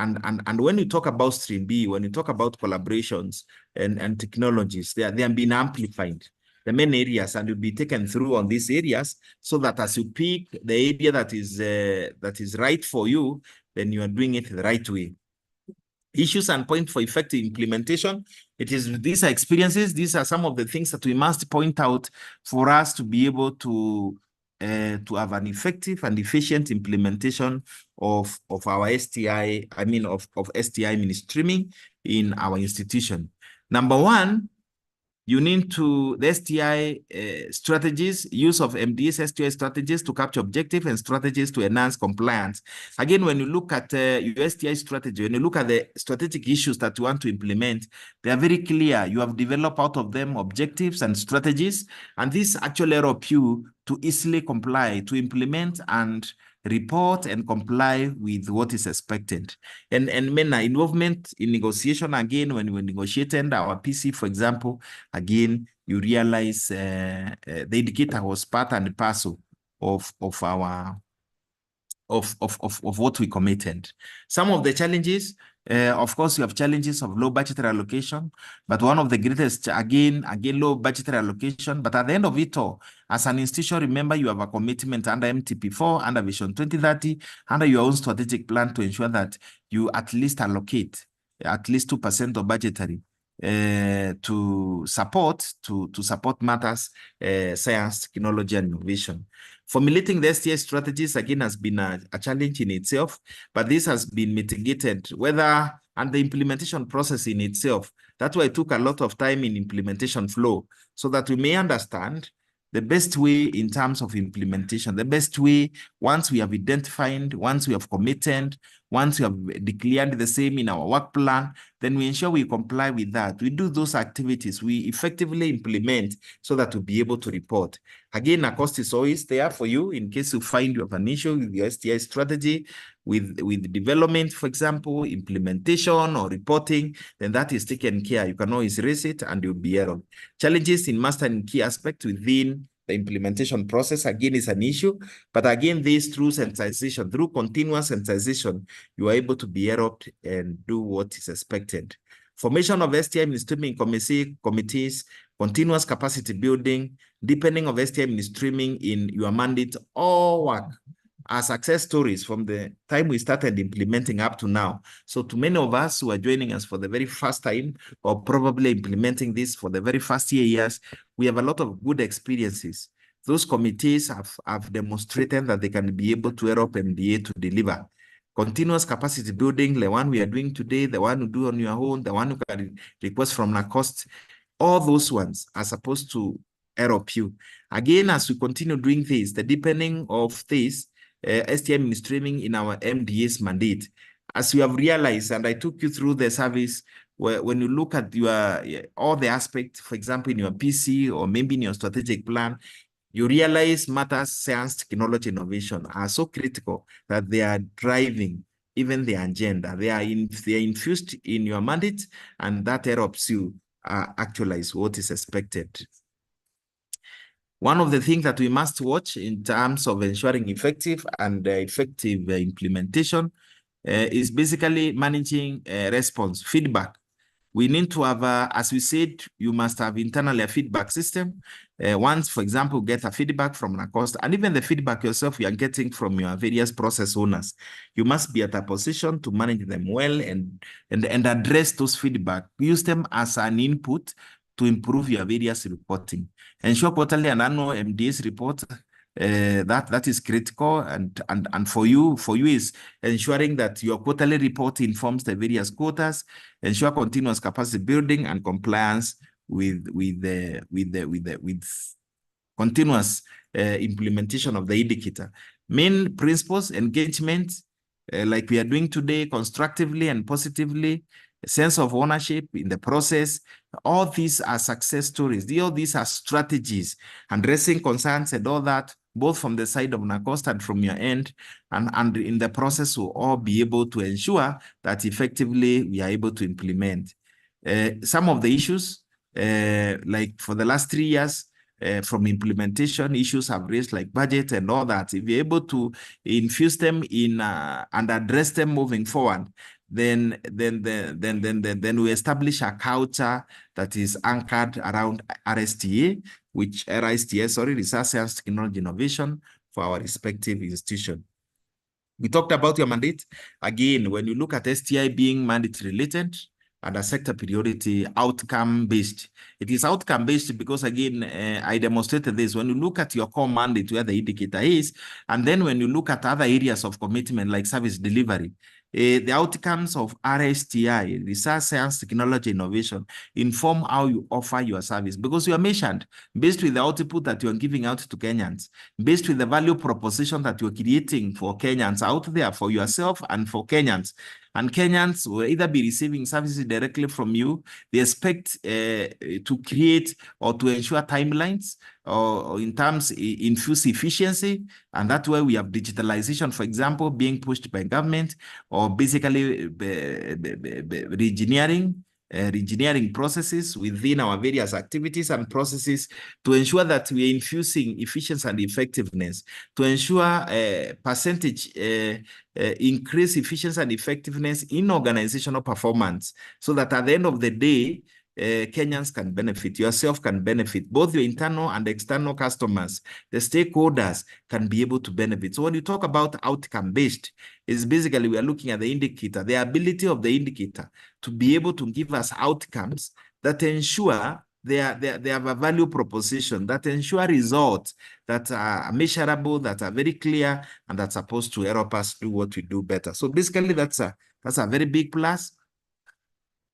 when you talk about stream B, when you talk about collaborations and technologies, they are being amplified, the main areas, and you'll be taken through on these areas, so that as you pick the area that is right for you, then you are doing it the right way. Issues and points for effective implementation. These are experiences. These are some of the things that we must point out for us to be able to have an effective and efficient implementation of our STI, of STI mainstreaming in our institution. Number one, you need the STI strategies, use of MDS STI strategies to capture objective and strategies to enhance compliance. Again, when you look at your STI strategy, when you look at the strategic issues that you want to implement, they are very clear. You have developed out of them objectives and strategies, and this actually help you to easily comply, to implement and report and comply with what is expected. And involvement in negotiation, again, when we negotiated our PC, for example, again, you realize the indicator was part and parcel of what we committed. Some of the challenges, of course, you have challenges of low budgetary allocation, but one of the greatest, again, low budgetary allocation. But at the end of it all, as an institution, remember you have a commitment under MTP4, under Vision 2030, under your own strategic plan to ensure that you at least allocate at least 2% of budgetary to support matters, science, technology, and innovation. Formulating the STI strategies, again, has been a challenge in itself, but this has been mitigated, and the implementation process in itself. That's why it took a lot of time in implementation flow, so that we may understand the best way in terms of implementation, the best way once we have identified, once we have committed, once we have declared the same in our work plan, then we ensure we comply with that. We do those activities, we effectively implement so that we'll be able to report. Again, a cost is always there for you in case you find you have an issue with your STI strategy, with development, for example, implementation or reporting, then that is taken care. You can always raise it and you'll be error. Challenges in mastering key aspects within the implementation process, again, is an issue. But again, this through sensitization, through continuous sensitization, you are able to be erupted and do what is expected. Formation of STI mainstreaming committees, continuous capacity building, deepening of STI mainstreaming in your mandate, all work are success stories from the time we started implementing up to now. So to many of us who are joining us for the very first time, or probably implementing this for the very first years, we have a lot of good experiences. those committees have demonstrated that they can be able to help MDA to deliver. Continuous capacity building, the one we are doing today, the one you do on your own, the one you can request from NACOST, all those ones are supposed to help you. Again, as we continue doing this, the deepening of this STI mainstreaming in our MDA's mandate, as you have realized, and I took you through the service, when you look at your all the aspects, for example, in your PC or maybe in your strategic plan, you realize matters, science, technology, innovation are so critical that they are driving even the agenda. They are infused in your mandate, and that helps you actualize what is expected. One of the things that we must watch in terms of ensuring effective and effective implementation is basically managing response, feedback. We need to have, as we said, you must have internally a feedback system. Once, for example, get a feedback from NACOST, and even the feedback yourself you are getting from your various process owners, you must be at a position to manage them well and address those feedback. Use them as an input to improve your various reporting. Ensure quarterly and annual MDS report. That is critical, and for you is ensuring that your quarterly report informs the various quotas, ensure continuous capacity building and compliance with continuous implementation of the indicator. Main principles: engagement, like we are doing today, constructively and positively, a sense of ownership in the process. All these are success stories. All these are strategies, addressing concerns and all that, both from the side of NACOST and from your end, and in the process we'll all be able to ensure that effectively we are able to implement. Some of the issues, like for the last 3 years, from implementation, issues have raised like budget and all that. If you're able to infuse them in and address them moving forward, then we establish a culture that is anchored around RSTA, Research, Science, Technology, Innovation for our respective institution. We talked about your mandate. Again, when you look at STI being mandate related and a sector priority, outcome-based. It is outcome-based because, again, I demonstrated this. When you look at your core mandate, where the indicator is, and then when you look at other areas of commitment like service delivery, the outcomes of RSTI, Research, Science, Technology, Innovation, inform how you offer your service, because you are measured based with the output that you are giving out to Kenyans, based with the value proposition that you're creating for Kenyans out there, for yourself and for Kenyans. And Kenyans will either be receiving services directly from you. They expect to create or to ensure timelines or in terms infuse efficiency. And that's where we have digitalization, for example, being pushed by government, or basically reengineering processes within our various activities and processes to ensure that we are infusing efficiency and effectiveness, to ensure percentage increase efficiency and effectiveness in organizational performance, so that at the end of the day, Kenyans can benefit, yourself can benefit, both your internal and external customers, the stakeholders can be able to benefit. So when you talk about outcome-based, is basically we are looking at the indicator, the ability of the indicator to be able to give us outcomes that ensure they have a value proposition, that ensure results that are measurable, that are very clear, and that's supposed to help us do what we do better. So basically that's a very big plus.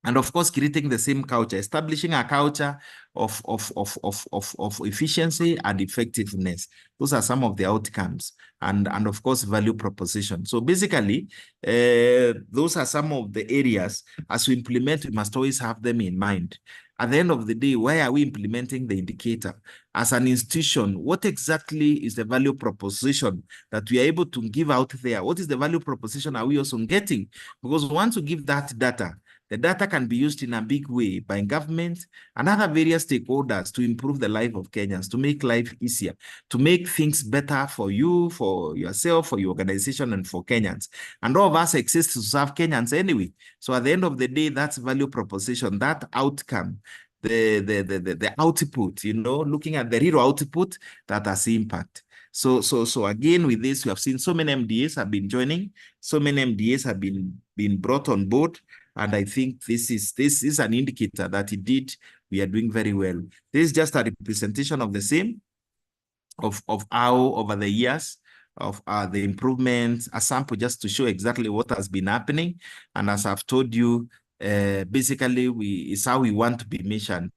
And of course, creating the same culture, establishing a culture of efficiency and effectiveness. Those are some of the outcomes, and of course, value proposition. So basically, those are some of the areas as we implement, we must always have them in mind. At the end of the day, why are we implementing the indicator? As an institution, what exactly is the value proposition that we are able to give out there? What is the value proposition are we also getting? Because once we give that data, the data can be used in a big way by government and other various stakeholders to improve the life of Kenyans, to make life easier, to make things better for you, for yourself, for your organization, and for Kenyans. And all of us exist to serve Kenyans anyway. So at the end of the day, that's value proposition, that outcome, the output, looking at the real output that has impact. So again, with this, we have seen so many MDAs have been joining, so many MDAs have been brought on board. And I think this is an indicator that indeed we are doing very well. This is just a representation of the same. of how over the years of the improvements, a sample just to show exactly what has been happening. And as I've told you, basically it's how we want to be measured.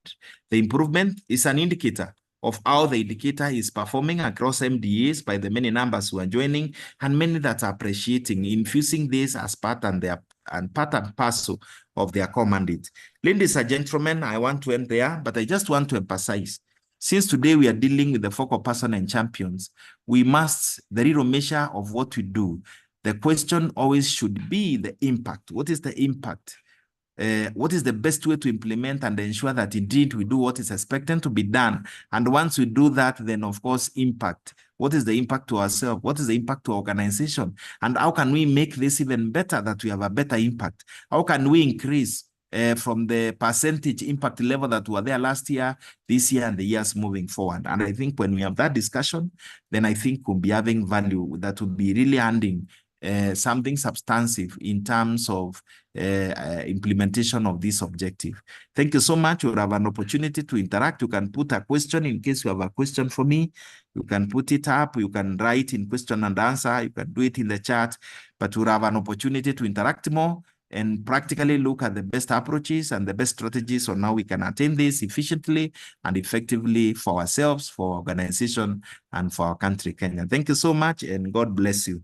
The improvement is an indicator of how the indicator is performing across MDAs by the many numbers who are joining and many that are appreciating, infusing this as part and parcel of their core mandate. Ladies and gentlemen, I want to end there, but I just want to emphasize, since today we are dealing with the focal person and champions, we must, the real measure of what we do, the question always should be the impact. What is the impact? What is the best way to implement and ensure that indeed we do what is expected to be done? And once we do that, then of course, impact. What is the impact to ourselves? What is the impact to our organization? And how can we make this even better, that we have a better impact? How can we increase from the percentage impact level that were there last year, this year, and the years moving forward? And I think when we have that discussion, then I think we'll be having value that will be really handing something substantive in terms of implementation of this objective. Thank you so much. You'll have an opportunity to interact. You can put a question in case you have a question for me. You can put it up. You can write in question and answer. You can do it in the chat, but you'll have an opportunity to interact more and practically look at the best approaches and the best strategies on how we can attain this efficiently and effectively for ourselves, for our organization, and for our country, Kenya. Thank you so much, and God bless you.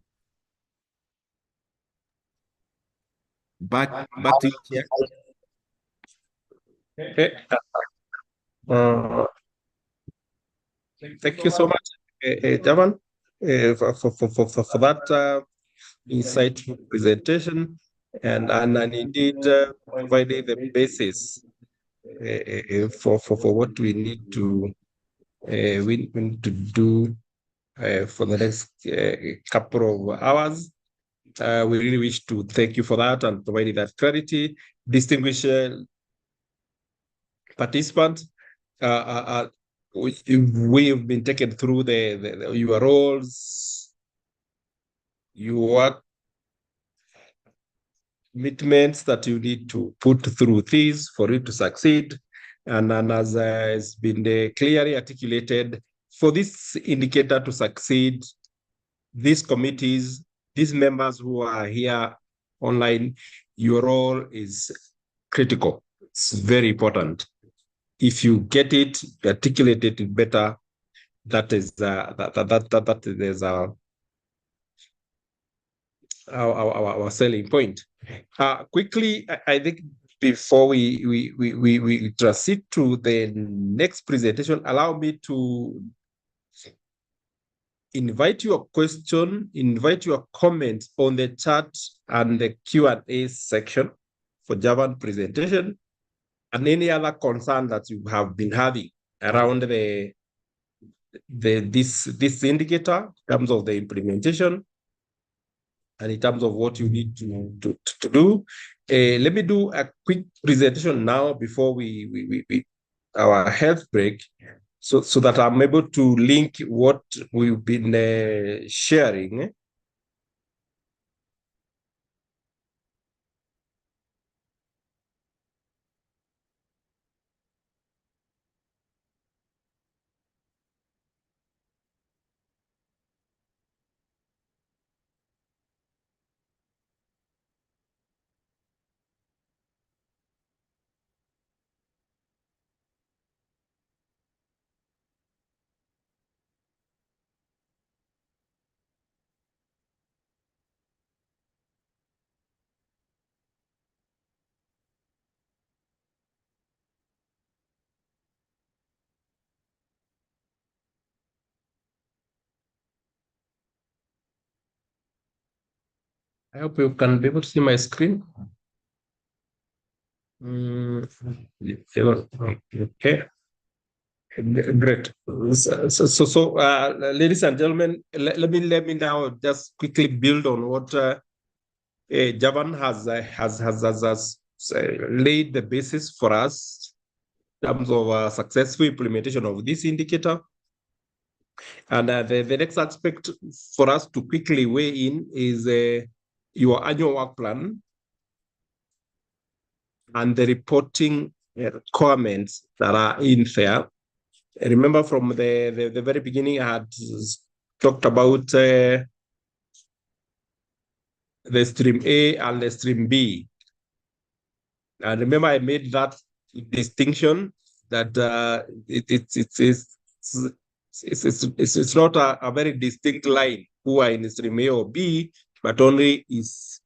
Back to you, Chair. Okay. Thank you so much, Javan, for that insightful presentation and indeed providing the basis for what we need to do for the next couple of hours. We really wish to thank you for that and providing that clarity. Distinguished participants, we've been taken through your roles, your work, commitments that you need to put through these for it to succeed. And as has been clearly articulated, for this indicator to succeed, these committees, these members who are here online, your role is critical. It's very important. If you get it, articulate it better, that is our selling point. Quickly, I think before we proceed to the next presentation, allow me to invite your question, invite your comments on the chat and the Q&A section for Javan presentation, and any other concern that you have been having around this indicator in terms of the implementation and in terms of what you need to do. Let me do a quick presentation now before our health break, so that I'm able to link what we've been sharing. I hope you can be able to see my screen. Okay. Great. So ladies and gentlemen, let me now just quickly build on what Javan has laid the basis for us in terms of successful implementation of this indicator. And the next aspect for us to quickly weigh in is your annual work plan and the reporting requirements that are in there. Remember from the very beginning, I had talked about the stream A and the stream B. And remember, I made that distinction that it's not a very distinct line who are in stream A or B, but only is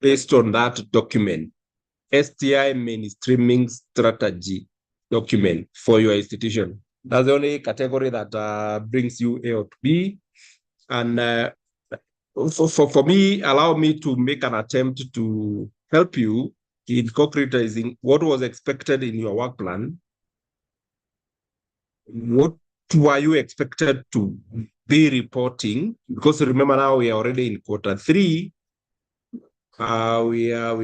based on that document, STI mainstreaming strategy document for your institution. That's the only category that brings you A or B. And for me, allow me to make an attempt to help you in concretizing what was expected in your work plan. What were you expected to be reporting? Because remember now we are already in Q3. We are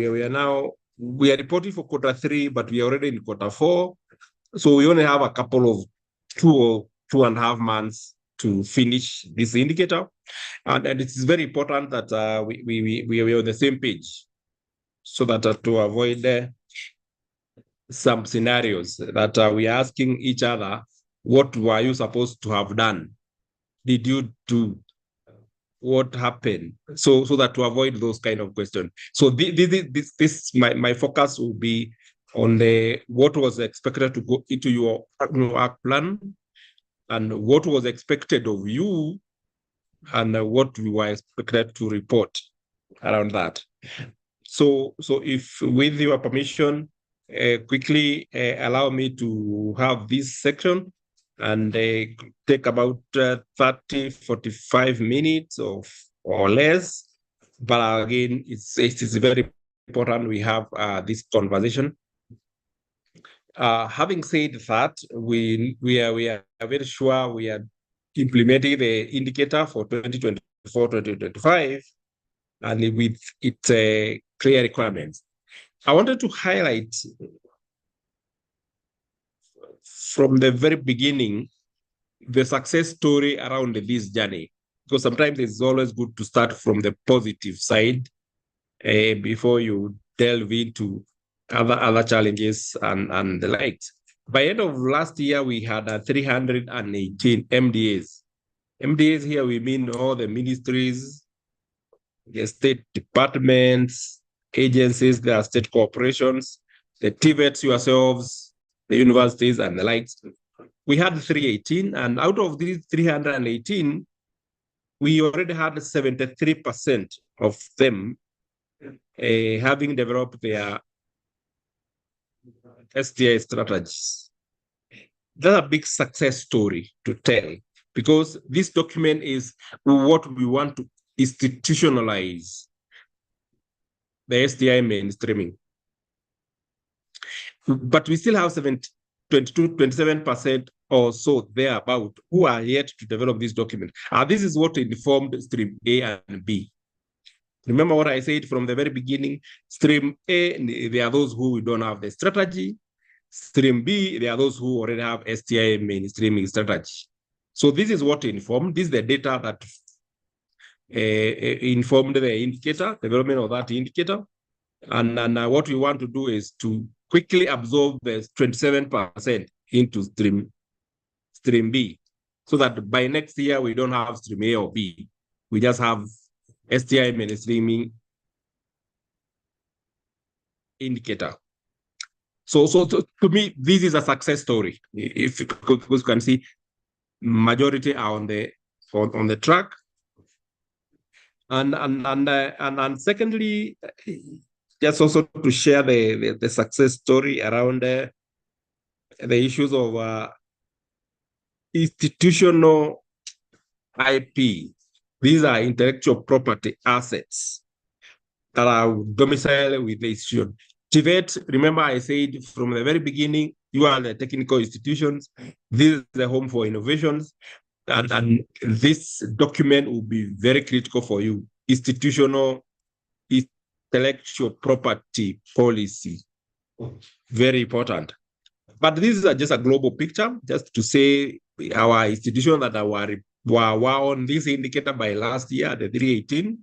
reporting for Q3, but we are already in Q4. So we only have a couple of 2.5 months to finish this indicator. And it is very important that we are on the same page so that to avoid some scenarios that we are asking each other, what were you supposed to have done? Did you do? What happened? So that to avoid those kind of questions. So this my focus will be on the what was expected to go into your work plan and what was expected of you and what we were expected to report around that. So if with your permission, quickly allow me to have this section and take about 30, 45 minutes or less. But again, it's very important we have this conversation. Having said that, we are very sure we are implementing the indicator for 2024-2025 and with its clear requirements. I wanted to highlight from the very beginning the success story around this journey, because sometimes it's always good to start from the positive side before you delve into other challenges and the likes. By end of last year, we had 318 MDAs. MDAs here, we mean all the ministries, the state departments, agencies, the state corporations, the Tvets yourselves, the universities, and the likes. We had 318, and out of these 318, we already had 73% of them having developed their STI strategies. That's a big success story to tell, because this document is what we want to institutionalize the STI mainstreaming. But we still have 27% or so thereabout who are yet to develop this document. This is what informed stream A and B. Remember what I said from the very beginning, stream A, there are those who don't have the strategy. Stream B, there are those who already have STI mainstreaming strategy. So this is what informed. This is the data that informed the indicator, development of that indicator. And what we want to do is to quickly absorb the 27% into stream B, so that by next year we don't have stream A or B. We just have STI mainstreaming indicator. So to me, this is a success story. If you can see, majority are on the track. And secondly, just also to share the success story around the issues of institutional IP. These are intellectual property assets that are domiciled with the institution. Tvets, remember I said from the very beginning, you are the technical institutions. This is the home for innovations. And this document will be very critical for you. Institutional intellectual property policy, very important. But this is just a global picture, just to say our institution that were on this indicator by last year, the 318,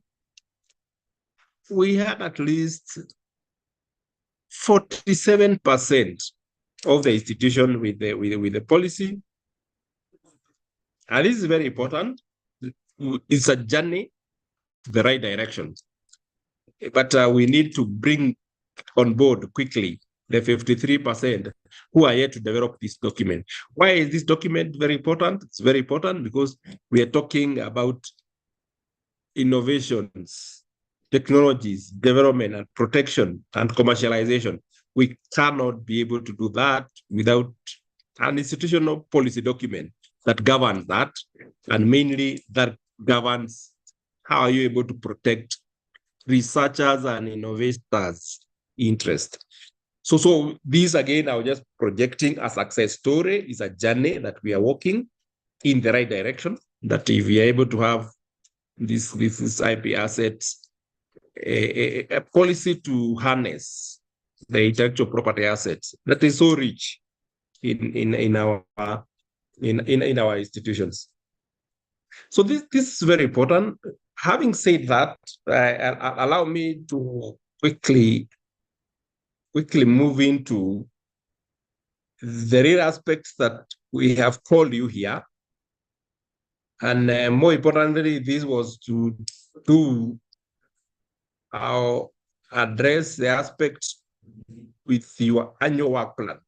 we had at least 47% of the institution with the policy, And this is very important. It's a journey to the right direction. But we need to bring on board quickly the 53% who are yet to develop this document. Why is this document very important? It's very important because we are talking about innovations, technologies, development and protection and commercialization. We cannot be able to do that without an institutional policy document that governs that, and mainly that governs how are you able to protect researchers and innovators' interest. So these again, I was just projecting a success story. Is a journey that we are walking in the right direction. That if we are able to have this IP assets, a policy to harness the intellectual property assets that is so rich in our institutions. So this is very important. Having said that, allow me to quickly move into the real aspects that we have called you here. And more importantly, this was to address the aspects with your annual work plan.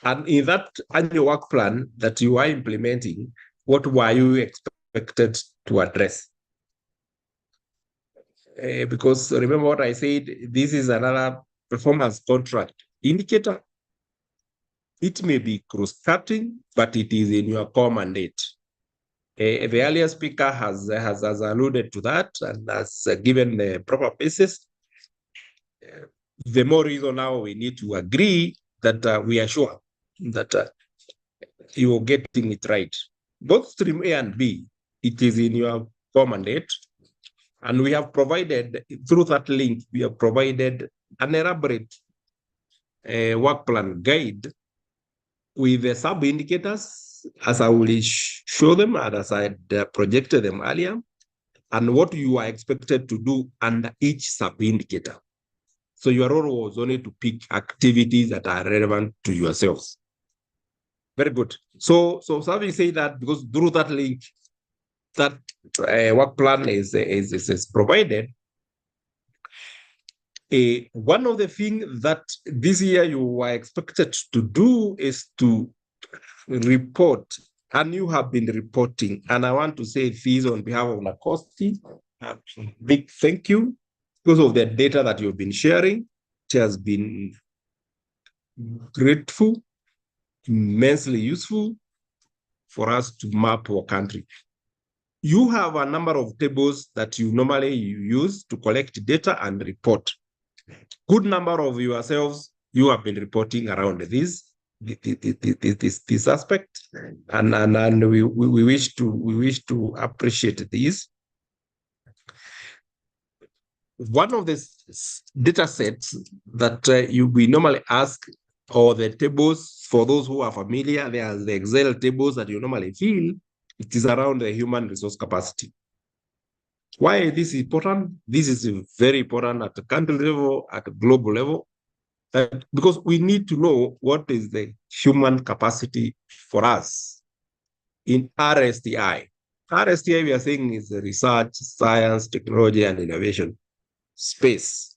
And in that annual work plan that you are implementing, what were you expected to address? Because remember what I said, this is another performance contract indicator. It may be cross-cutting, but it is in your core mandate. The earlier speaker has alluded to that and has given the proper basis. The more reason now we need to agree that we are sure that you are getting it right. Both stream A and B, it is in your core mandate. And we have provided, through that link, we have provided an elaborate work plan guide with the sub-indicators, as I will show them and as I projected them earlier, and what you are expected to do under each sub-indicator. So your role was only to pick activities that are relevant to yourselves. Very good. So having said that, because through that link, that work plan is provided. One of the things that this year you are expected to do is to report, and you have been reporting. And I want to say this on behalf of NACOSTI, a big thank you because of the data that you've been sharing. It has been grateful, immensely useful for us to map our country. You have a number of tables that you normally use to collect data and report. Good number of yourselves, you have been reporting around this aspect, and we wish to appreciate this. One of the data sets that we normally ask, or the tables, for those who are familiar, there are the Excel tables that you normally fill. It is around the human resource capacity. Why is this important? This is very important at the country level, at the global level, because we need to know what is the human capacity for us in RSTI. RSTI, we are saying, is the research, science, technology, and innovation space.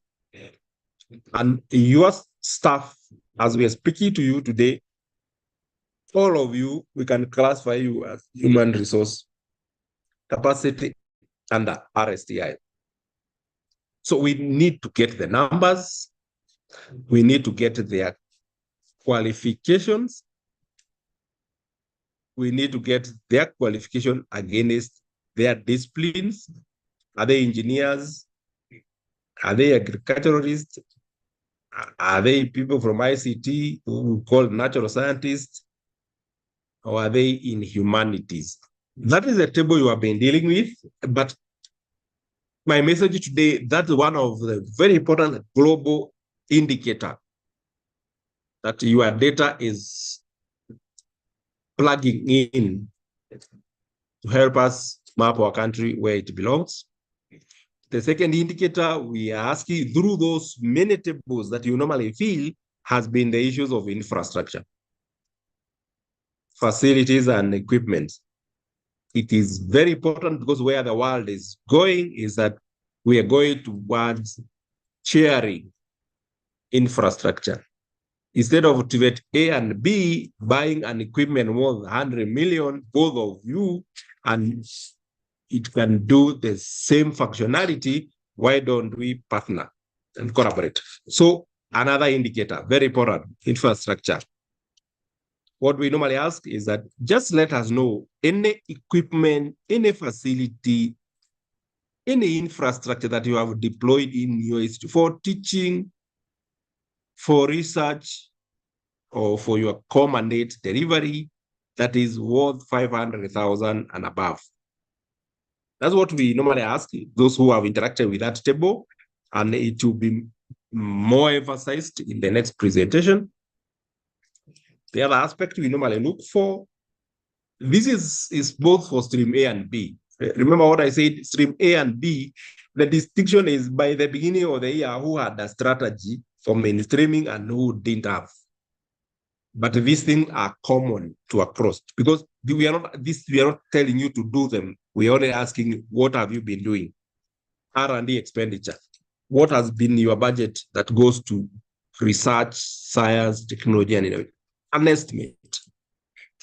And your staff, as we are speaking to you today, all of you, we can classify you as human resource capacity under RSTI. So we need to get the numbers, we need to get their qualifications, we need to get their qualification against their disciplines. Are they engineers? Are they agriculturalists? Are they people from ICT who we call natural scientists? Or are they in humanities? That is the table you have been dealing with, but my message today, that's one of the very important global indicator that your data is plugging in to help us map our country where it belongs. The second indicator we are asking through those many tables that you normally fill has been the issues of infrastructure, facilities and equipment. it is very important because where the world is going is that we are going towards sharing infrastructure. Instead of Tvet A and B buying an equipment worth 100 million, both of you, and it can do the same functionality, why don't we partner and collaborate? So another indicator, very important, infrastructure. What we normally ask is that just let us know any equipment, any facility, any infrastructure that you have deployed in your institute for teaching, for research, or for your core mandate delivery that is worth 500,000 and above. That's what we normally ask those who have interacted with that table, and it will be more emphasized in the next presentation. The other aspect we normally look for, this is both for stream A and B. Remember what I said, stream A and B, the distinction is by the beginning of the year who had a strategy for mainstreaming and who didn't have. But these things are common to across because we are not telling you to do them. We are only asking, what have you been doing? R&D expenditure. What has been your budget that goes to research, science, technology, and innovation? An estimate.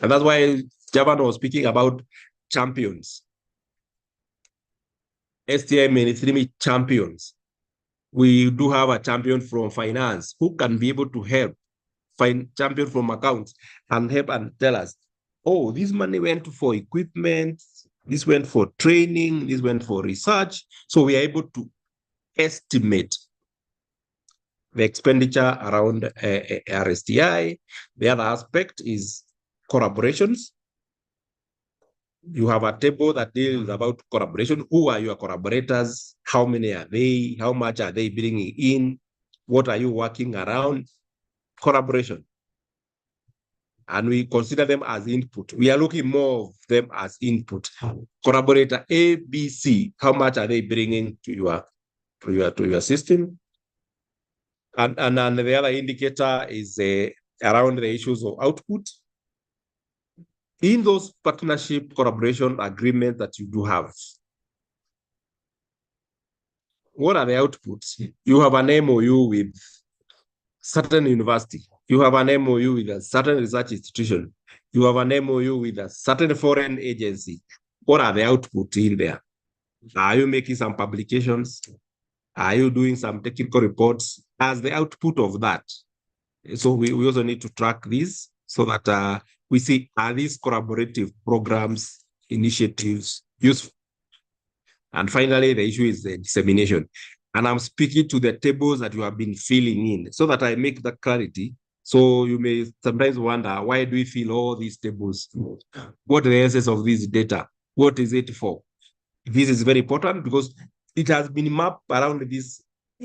And that's why Javan was speaking about champions. STI mainstream champions. We do have a champion from finance who can be able to help, find champion from accounts and help and tell us, oh, this money went for equipment, this went for training, this went for research. So we are able to estimate the expenditure around RSTI. The other aspect is collaborations. You have a table that deals about collaboration. Who are your collaborators? How many are they? How much are they bringing in? What are you working around? Collaboration. And we consider them as input. We are looking more of them as input. Collaborator A, B, C, how much are they bringing to your system? And the other indicator is around the issues of output. In those partnership collaboration agreements that you do have, what are the outputs? You have an MOU with certain university. You have an MOU with a certain research institution. You have an MOU with a certain foreign agency. What are the outputs in there? Are you making some publications? Are you doing some technical reports as the output of that? So we also need to track this so that we see, are these collaborative programs, initiatives useful? And finally, the issue is the dissemination. And I'm speaking to the tables that you have been filling in so that I make that clarity. So you may sometimes wonder, why do we fill all these tables? What is the essence of this data? What is it for? This is very important because it has been mapped around these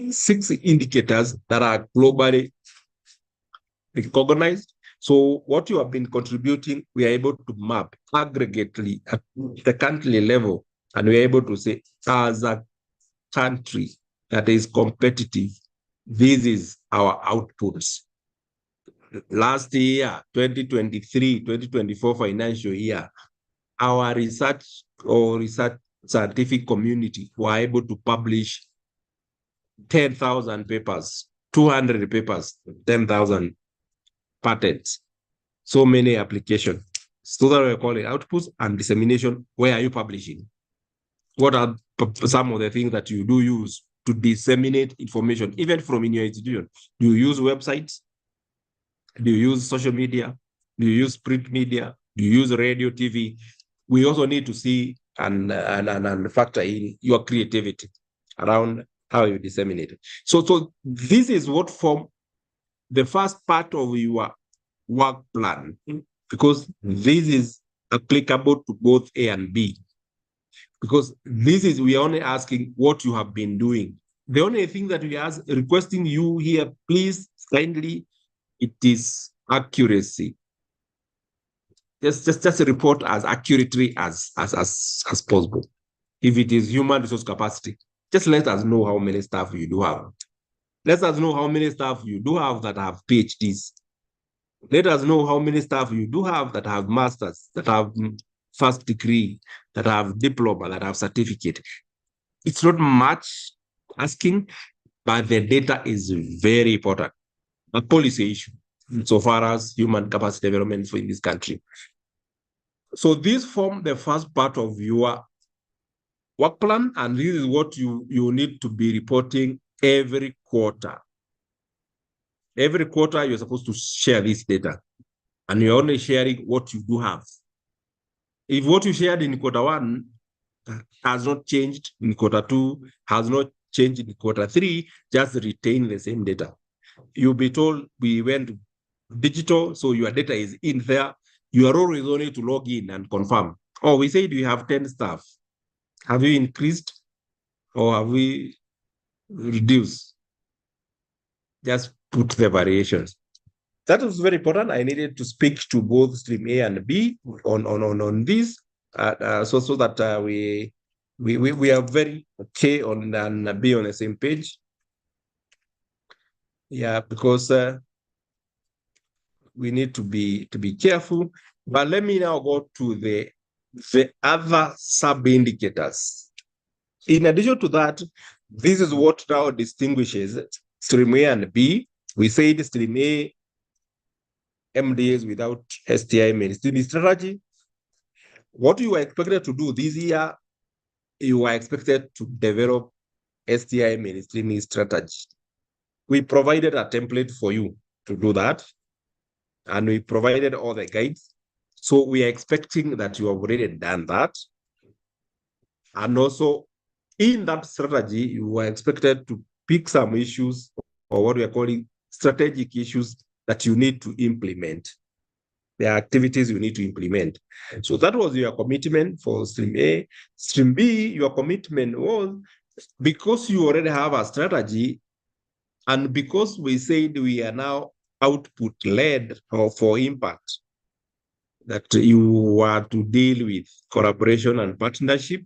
6 indicators that are globally recognized. So what you have been contributing, we are able to map aggregately at the country level, and we are able to say, as a country that is competitive, this is our outputs. Last year, 2023, 2024 financial year, our research scientific community were able to publish 10,000 papers, 200 papers, 10,000 patents, so many applications. So that we call it outputs and dissemination. Where are you publishing? What are some of the things that you do use to disseminate information, even from in your institution? Do you use websites? Do you use social media? Do you use print media? Do you use radio, TV? We also need to see and factor in your creativity around how you disseminate it. So this is what form the first part of your work plan, because this is applicable to both A and B. Because this is, we are only asking what you have been doing. The only thing that we are requesting you here, please, kindly, it is accuracy. Just report as accurately as possible. If it is human resource capacity, just let us know how many staff you do have. Let us know how many staff you do have that have PhDs. Let us know how many staff you do have that have masters, that have first degree, that have diploma, that have certificate. It's not much asking, but the data is very important. A policy issue so far as human capacity development for in this country. So this form the first part of your work plan, and this is what you need to be reporting every quarter. Every quarter, you're supposed to share this data, and you're only sharing what you do have. If what you shared in quarter one has not changed in quarter two, has not changed in quarter three, just retain the same data. You'll be told we went digital, so your data is in there. You are always only to log in and confirm. Oh, we said we have 10 staff. Have you increased or have we reduced? Just put the variations. That was very important. I needed to speak to both stream A and B on this, so that we are very okay on and be on the same page. Yeah, because we need to be careful. But let me now go to the other sub-indicators. In addition to that, this is what now distinguishes stream A and B. We said stream A, MDAs without STI mainstreaming strategy. What you are expected to do this year, you are expected to develop STI mainstreaming strategy. We provided a template for you to do that, and we provided all the guides. So we are expecting that you have already done that. And also, in that strategy, you are expected to pick some issues, or what we are calling strategic issues, that you need to implement. The activities you need to implement. So that was your commitment for stream A. Stream B, your commitment was, because you already have a strategy, and because we said we are now output-led or for impact, that you are to deal with collaboration and partnership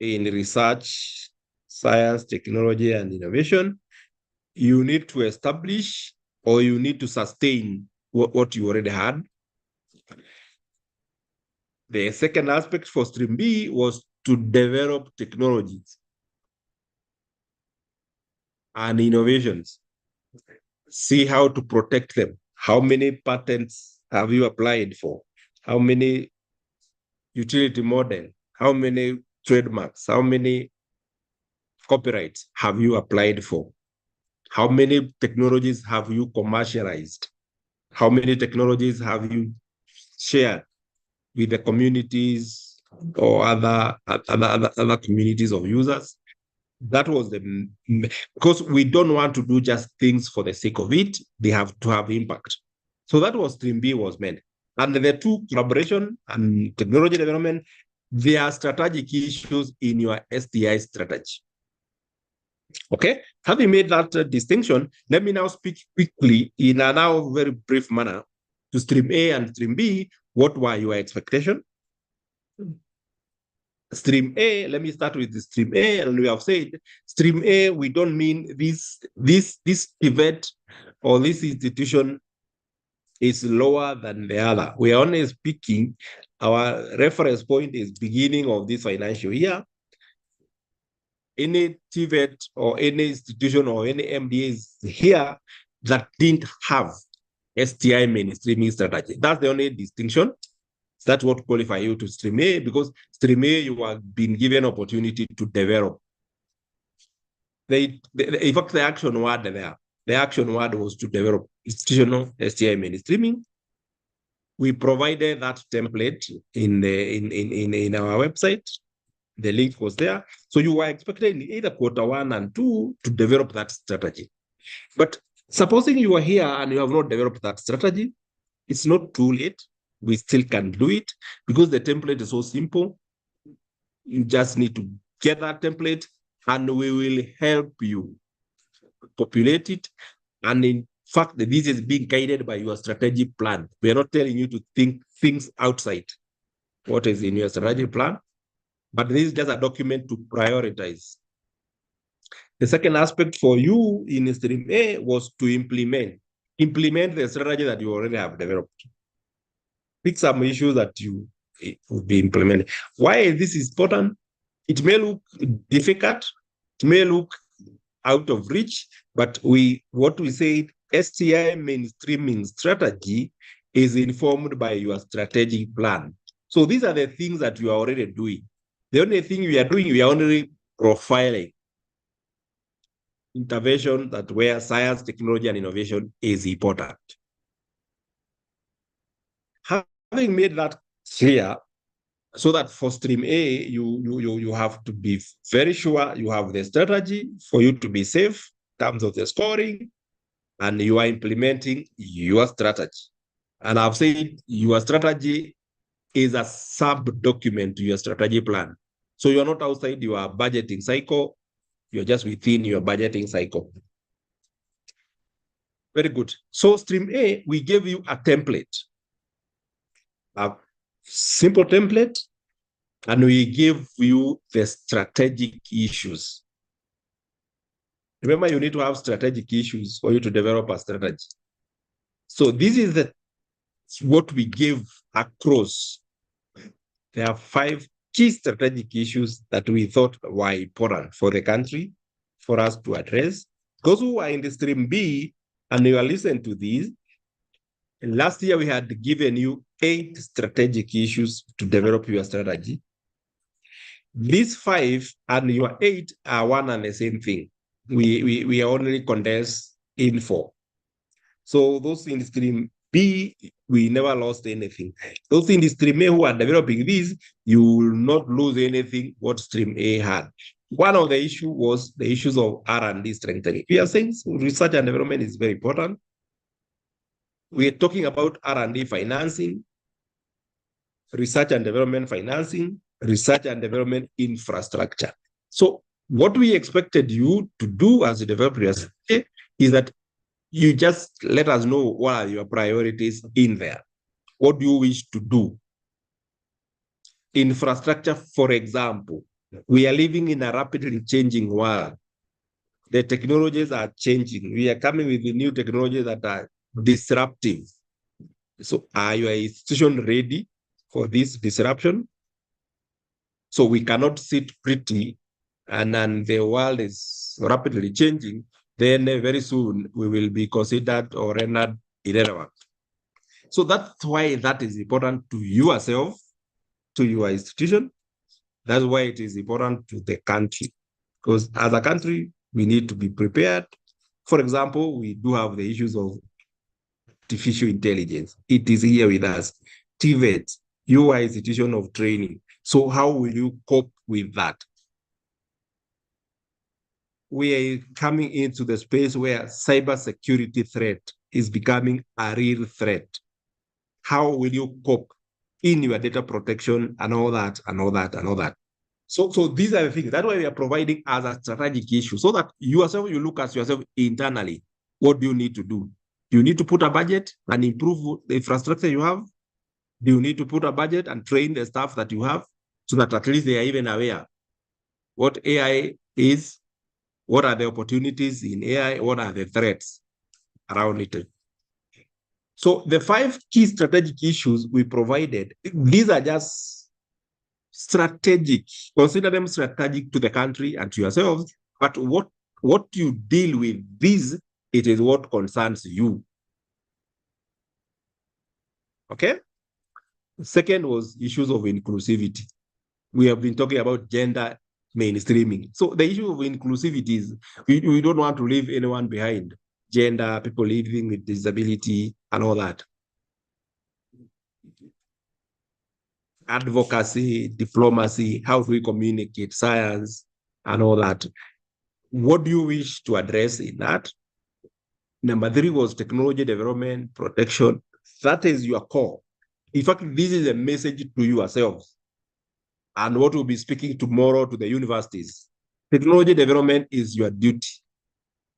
in research, science, technology, and innovation. You need to establish, or you need to sustain what you already had. The second aspect for stream B was to develop technologies and innovations. See how to protect them. How many patents have you applied for? How many utility model? How many trademarks? How many copyrights have you applied for? How many technologies have you commercialized? How many technologies have you shared with the communities or other communities of users? That was because we don't want to do just things for the sake of it. They have to have impact. So that was stream B was meant. And the two, collaboration and technology development, they are strategic issues in your STI strategy. Okay, having made that distinction, let me now speak quickly in a now very brief manner to stream A and stream B. What were your expectations? Stream A, let me start with the stream A, and we have said stream A, we don't mean this Tvet or this institution is lower than the other. We are only speaking, our reference point is beginning of this financial year. Any Tvet or any institution or any MDAs here that didn't have STI mainstreaming strategy. That's the only distinction. That's what qualify you to stream A, because stream A, you have been given opportunity to develop. In fact, the action word there, the action word was to develop institutional STI mainstreaming. We provided that template in our website. The link was there. So you were expected in either quarter 1 and 2 to develop that strategy. But supposing you are here and you have not developed that strategy, it's not too late. We still can do it because the template is so simple. You just need to get that template and we will help you populate it. And in fact, this is being guided by your strategic plan. We are not telling you to think things outside what is in your strategic plan, but this is just a document to prioritize. The second aspect for you in stream A was to implement the strategy that you already have developed. pick some issues that it will be implemented. Why this is important? It may look difficult, it may look out of reach, but what we say, STI mainstreaming strategy is informed by your strategic plan. So these are the things that you are already doing. The only thing we are doing, we are only profiling intervention that where science, technology, and innovation is important. Having made that clear, so that for stream A, you have to be very sure you have the strategy for you to be safe in terms of the scoring, and you are implementing your strategy. And I've said your strategy is a sub-document to your strategy plan. So you're not outside your budgeting cycle, you're just within your budgeting cycle. Very good. So stream A, we gave you a template, a simple template, and we give you the strategic issues. Remember, you need to have strategic issues for you to develop a strategy. So this is what we give across. There are 5 key strategic issues that we thought were important for the country, for us to address. Those who are in the stream B, and you are listening to these, last year we had given you 8 strategic issues to develop your strategy. These 5 and your 8 are one and the same thing. We only condense info. So those in stream B, we never lost anything. Those in the stream A who are developing these, you will not lose anything what stream A had. One of the issues was the issues of R&D strengthening. We are saying research and development is very important. We are talking about R&D financing, research and development financing, research and development infrastructure. So what we expected you to do as a developer is that you just let us know what are your priorities in there. What do you wish to do? Infrastructure, for example, we are living in a rapidly changing world. The technologies are changing. We are coming with the new technologies that are disruptive. So are your institution ready for this disruption? So we cannot sit pretty and then the world is rapidly changing, then very soon we will be considered or rendered irrelevant. So that's why that is important to yourself, to your institution. That's why it is important to the country. Because as a country, we need to be prepared. For example, we do have the issues of artificial intelligence. It is here with us. Tvets, you are institution of training. So how will you cope with that? We are coming into the space where cybersecurity threat is becoming a real threat. How will you cope in your data protection and all that, and all that, and all that? So these are the things. That's why we are providing as a strategic issue, so that yourself, you look at yourself internally. What do you need to do? Do you need to put a budget and improve the infrastructure you have? Do you need to put a budget and train the staff that you have so that at least they are even aware what AI is, what are the opportunities in AI, what are the threats around it? So the 5 key strategic issues we provided, these are just strategic. Consider them strategic to the country and to yourselves, but what you deal with these, it is what concerns you. Okay? Second was issues of inclusivity. We have been talking about gender mainstreaming. So the issue of inclusivity is we don't want to leave anyone behind. Gender, people living with disability, and all that. Advocacy, diplomacy, how do we communicate, science, and all that. What do you wish to address in that? Number 3 was technology development, protection. That is your core. In fact, this is a message to yourselves and what we'll be speaking tomorrow to the universities. Technology development is your duty,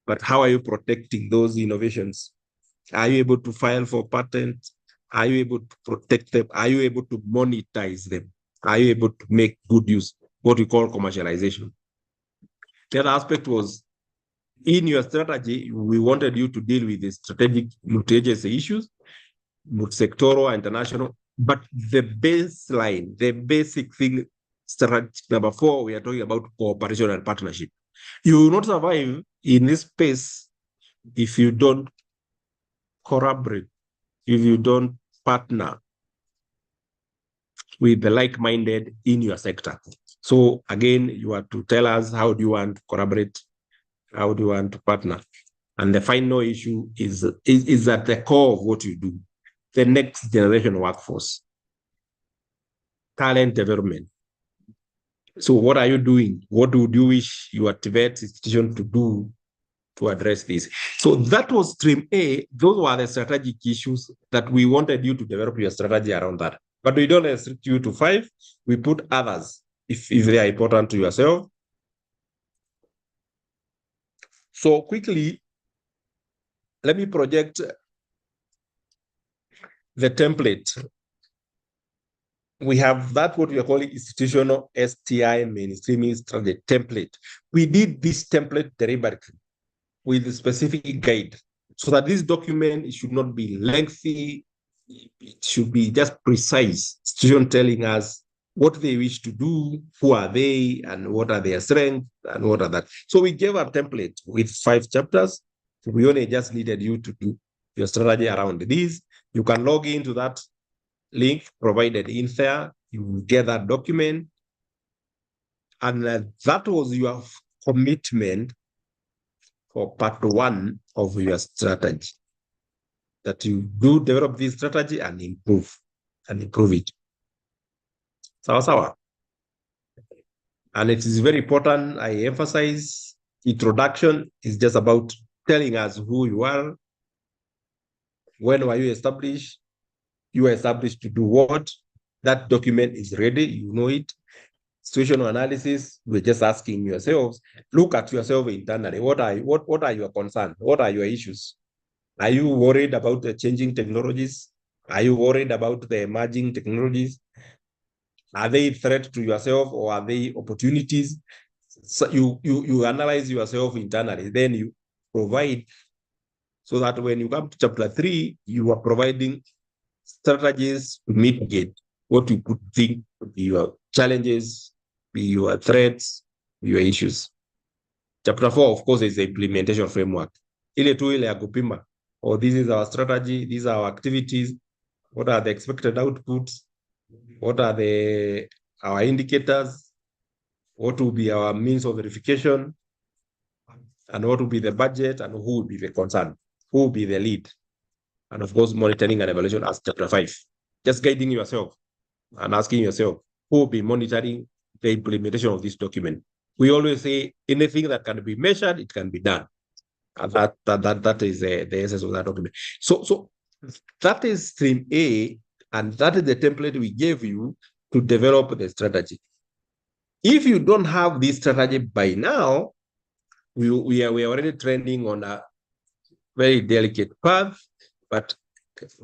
but how are you protecting those innovations? Are you able to file for patents? Are you able to protect them? Are you able to monetize them? Are you able to make good use, what we call commercialization? The other aspect was, in your strategy, we wanted you to deal with the strategic multi-agency issues, sectoral, international, But the baseline, the basic thing, strategy number 4, we are talking about cooperation and partnership. You will not survive in this space if you don't collaborate, if you don't partner with the like-minded in your sector. So again, you have to tell us, how do you want to collaborate? How do you want to partner? And the final issue is at the core of what you do. The next generation workforce, talent development. So what are you doing? What would you wish your Tvets institution to do to address this? So that was stream A. Those were the strategic issues that we wanted you to develop your strategy around that. But we don't restrict you to 5. We put others if they are important to yourself. So quickly, let me project the template. We have that what we are calling institutional STI mainstreaming strategy template. We did this template deliberately with a specific guide so that this document, it should not be lengthy. It should be just precise. Institution telling us what they wish to do, who are they, and what are their strengths, and what are that. So we gave a template with 5 chapters. We only just needed you to do your strategy around this. You can log into that link provided in there. You will get that document. And that was your commitment for part 1 of your strategy. That you do develop this strategy and improve it. Sawa. And it is very important, I emphasize, introduction is just about telling us who you are, when were you established, you were established to do what, that document is ready, you know it. Situational analysis, we're just asking yourselves, look at yourself internally. What are your concerns? What are your issues? Are you worried about the changing technologies? Are you worried about the emerging technologies? Are they a threat to yourself or are they opportunities? So you analyze yourself internally, then you provide so that when you come to chapter 3, you are providing strategies to mitigate what you could think would be your challenges, be your threats, your issues. Chapter 4, of course, is the implementation framework. Ile tu ile ya kupima. Oh, this is our strategy, these are our activities, what are the expected outputs, what are our indicators, what will be our means of verification, and what will be the budget, and who will be the concern, who will be the lead. And of course, monitoring and evaluation as chapter 5. Just guiding yourself and asking yourself, who will be monitoring the implementation of this document? We always say anything that can be measured, it can be done. And that is the essence of that document. So that is stream A, and that is the template we gave you to develop the strategy. If you don't have this strategy by now, we are already trending on a very delicate path, but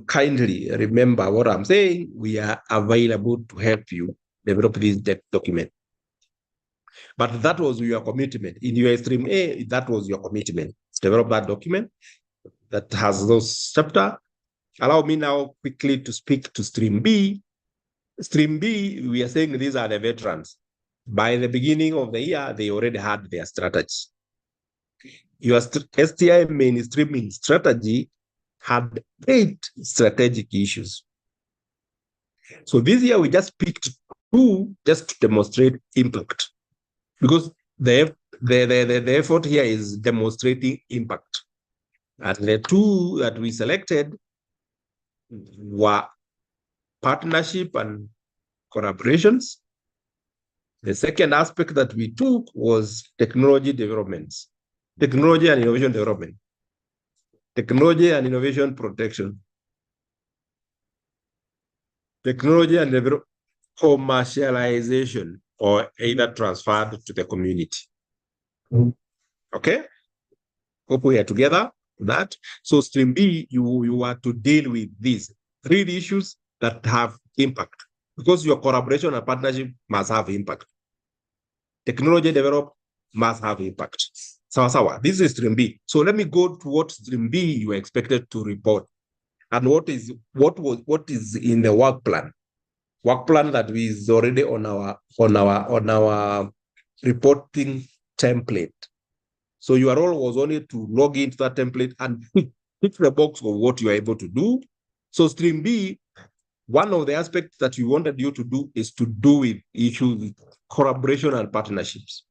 kindly remember what I'm saying. We are available to help you develop this document. But that was your commitment. In your stream A, that was your commitment. Develop that document that has those chapters. Allow me now quickly to speak to stream B. Stream B, we are saying these are the veterans. By the beginning of the year, they already had their strategy. Your STI mainstreaming strategy had 8 strategic issues. So this year we just picked 2 just to demonstrate impact, because the effort here is demonstrating impact. And the 2 that we selected were partnership and collaborations. The second aspect that we took was technology developments, technology and innovation development, technology and innovation protection, technology and commercialization, or either transferred to the community. Okay? Hope we are together on that. So stream B, you are to deal with these 3 issues that have impact, because your collaboration and partnership must have impact. Technology developed must have impact. Sawa. This is stream B. So let me go to what stream B you are expected to report. and what is in the work plan. Work plan that is already on our reporting template. So your role was only to log into that template and tick the box of what you are able to do. So stream B, one of the aspects that we wanted you to do is to do with issues with collaboration and partnerships.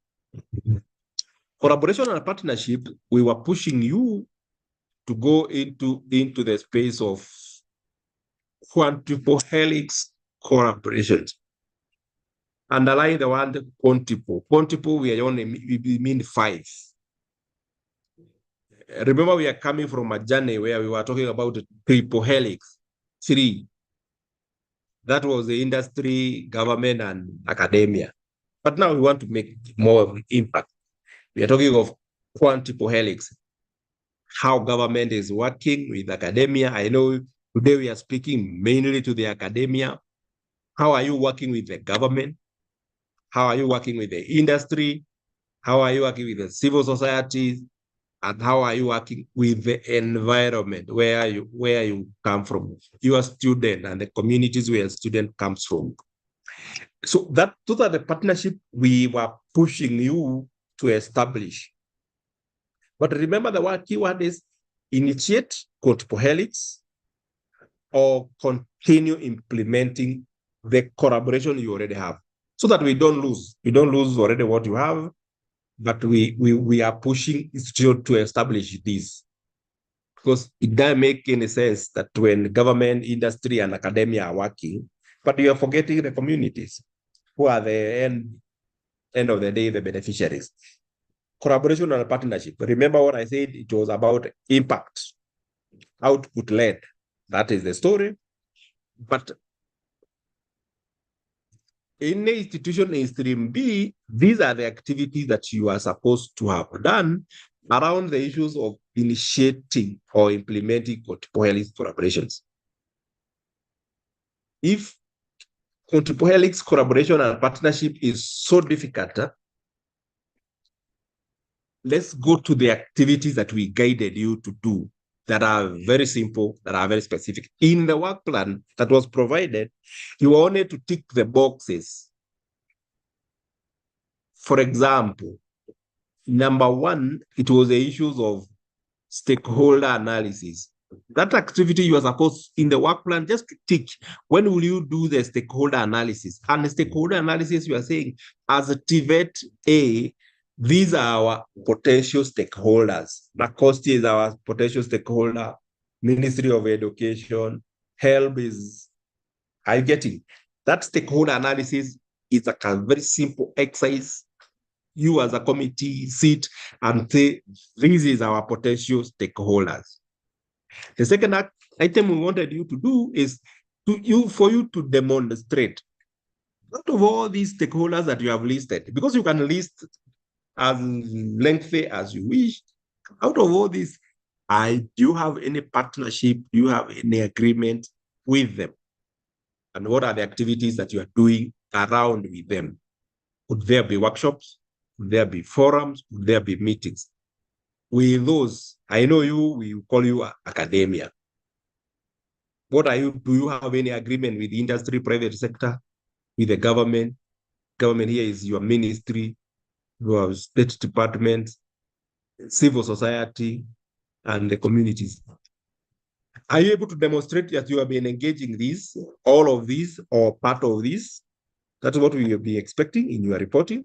Collaboration and partnership, we were pushing you to go into the space of quadruple helix collaborations. Underline the word quadruple. Quadruple, we mean 5. Remember, we are coming from a journey where we were talking about triple helix, 3. That was the industry, government, and academia. But now we want to make more of an impact. We are talking of quadruple helix, how government is working with academia. I know today we are speaking mainly to the academia. How are you working with the government? How are you working with the industry? How are you working with the civil society? And how are you working with the environment where you come from, your student and the communities where a student comes from? So those are the partnership we were pushing you to establish. But remember, the keyword is initiate quadruple helix or continue implementing the collaboration you already have, so that we don't lose. We don't lose already what you have, but we are pushing institute to establish this, because it doesn't make any sense that when government, industry, and academia are working, but you are forgetting the communities who are the end of the day, the beneficiaries. Collaboration and partnership. Remember what I said? It was about impact, output led. That is the story. But in the institution in stream B, these are the activities that you are supposed to have done around the issues of initiating or implementing quadruple helix collaborations. If quadruple helix collaboration and partnership is so difficult, let's go to the activities that we guided you to do that are very simple, that are very specific. In the work plan that was provided, you wanted to tick the boxes. For example, number 1, it was the issues of stakeholder analysis. That activity you are supposed in the work plan just to tick. When will you do the stakeholder analysis? And the stakeholder analysis, you are saying, as a Tvet A, these are our potential stakeholders. NACOST is our potential stakeholder. Ministry of Education, HELB is, are you getting? That stakeholder analysis is a very simple exercise. You as a committee sit and say, this is our potential stakeholders. The second item we wanted you to do is for you to demonstrate out of all these stakeholders that you have listed, because you can list as lengthy as you wish. Out of all these, do you have any partnership? Do you have any agreement with them? And what are the activities that you are doing around with them? Would there be workshops? Would there be forums? Would there be meetings? With those, I know we call you academia. What are you? Do you have any agreement with the industry, private sector, with the government? Government here is your ministry, your state department, civil society, and the communities. Are you able to demonstrate that you have been engaging these, all of these, or part of this? That's what we will be expecting in your reporting.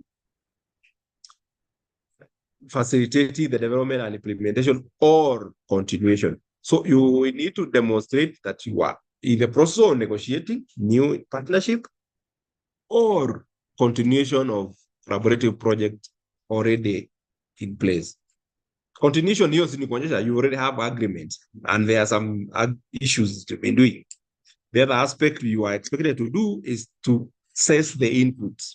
Facilitating the development and implementation or continuation. So you need to demonstrate that you are in the process of negotiating new partnership or continuation of collaborative project already in place. Continuation, you already have agreements and there are some issues to be doing. The other aspect you are expected to do is to assess the inputs.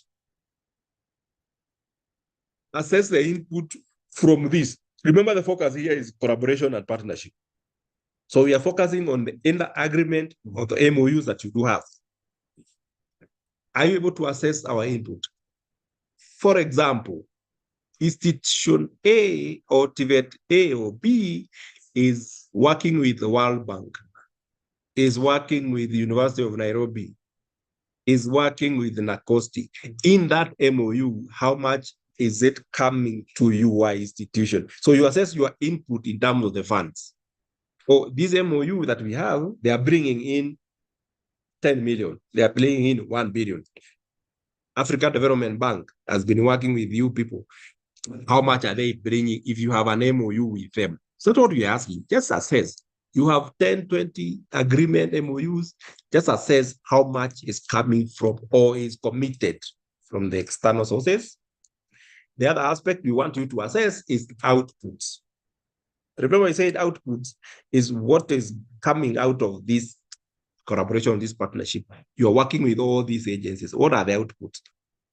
Assess the input from this. Remember, the focus here is collaboration and partnership. So we are focusing on the inner agreement of the MOUs that you do have. Are you able to assess our input? For example, institution A or Tvet A or B is working with the World Bank. is working with the University of Nairobi, is working with NACOSTI. In that MOU, how much is it coming to your institution? So you assess your input in terms of the funds. So this MOU that we have, they are bringing in 10 million. They are bringing in 1 billion. Africa Development Bank has been working with you people. How much are they bringing if you have an MOU with them? So that's what we're asking. Just assess. You have 10, 20 agreement MOUs. Just assess how much is coming from or is committed from the external sources. The other aspect we want you to assess is outputs. Remember I said outputs is what is coming out of this collaboration, this partnership. You're working with all these agencies. What are the outputs?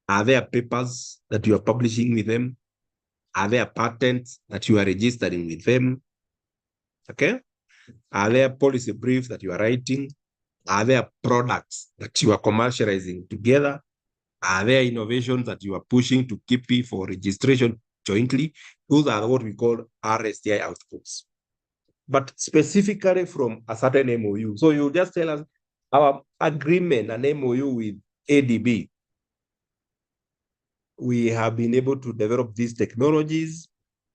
Are there papers that you are publishing with them? Are there patents that you are registering with them? Okay. Are there policy briefs that you are writing? Are there products that you are commercializing together? Are there innovations that you are pushing to KIPI for registration jointly? Those are what we call RSTI outputs. But specifically from a certain MOU. So you just tell us our agreement, an MOU with ADB. We have been able to develop these technologies.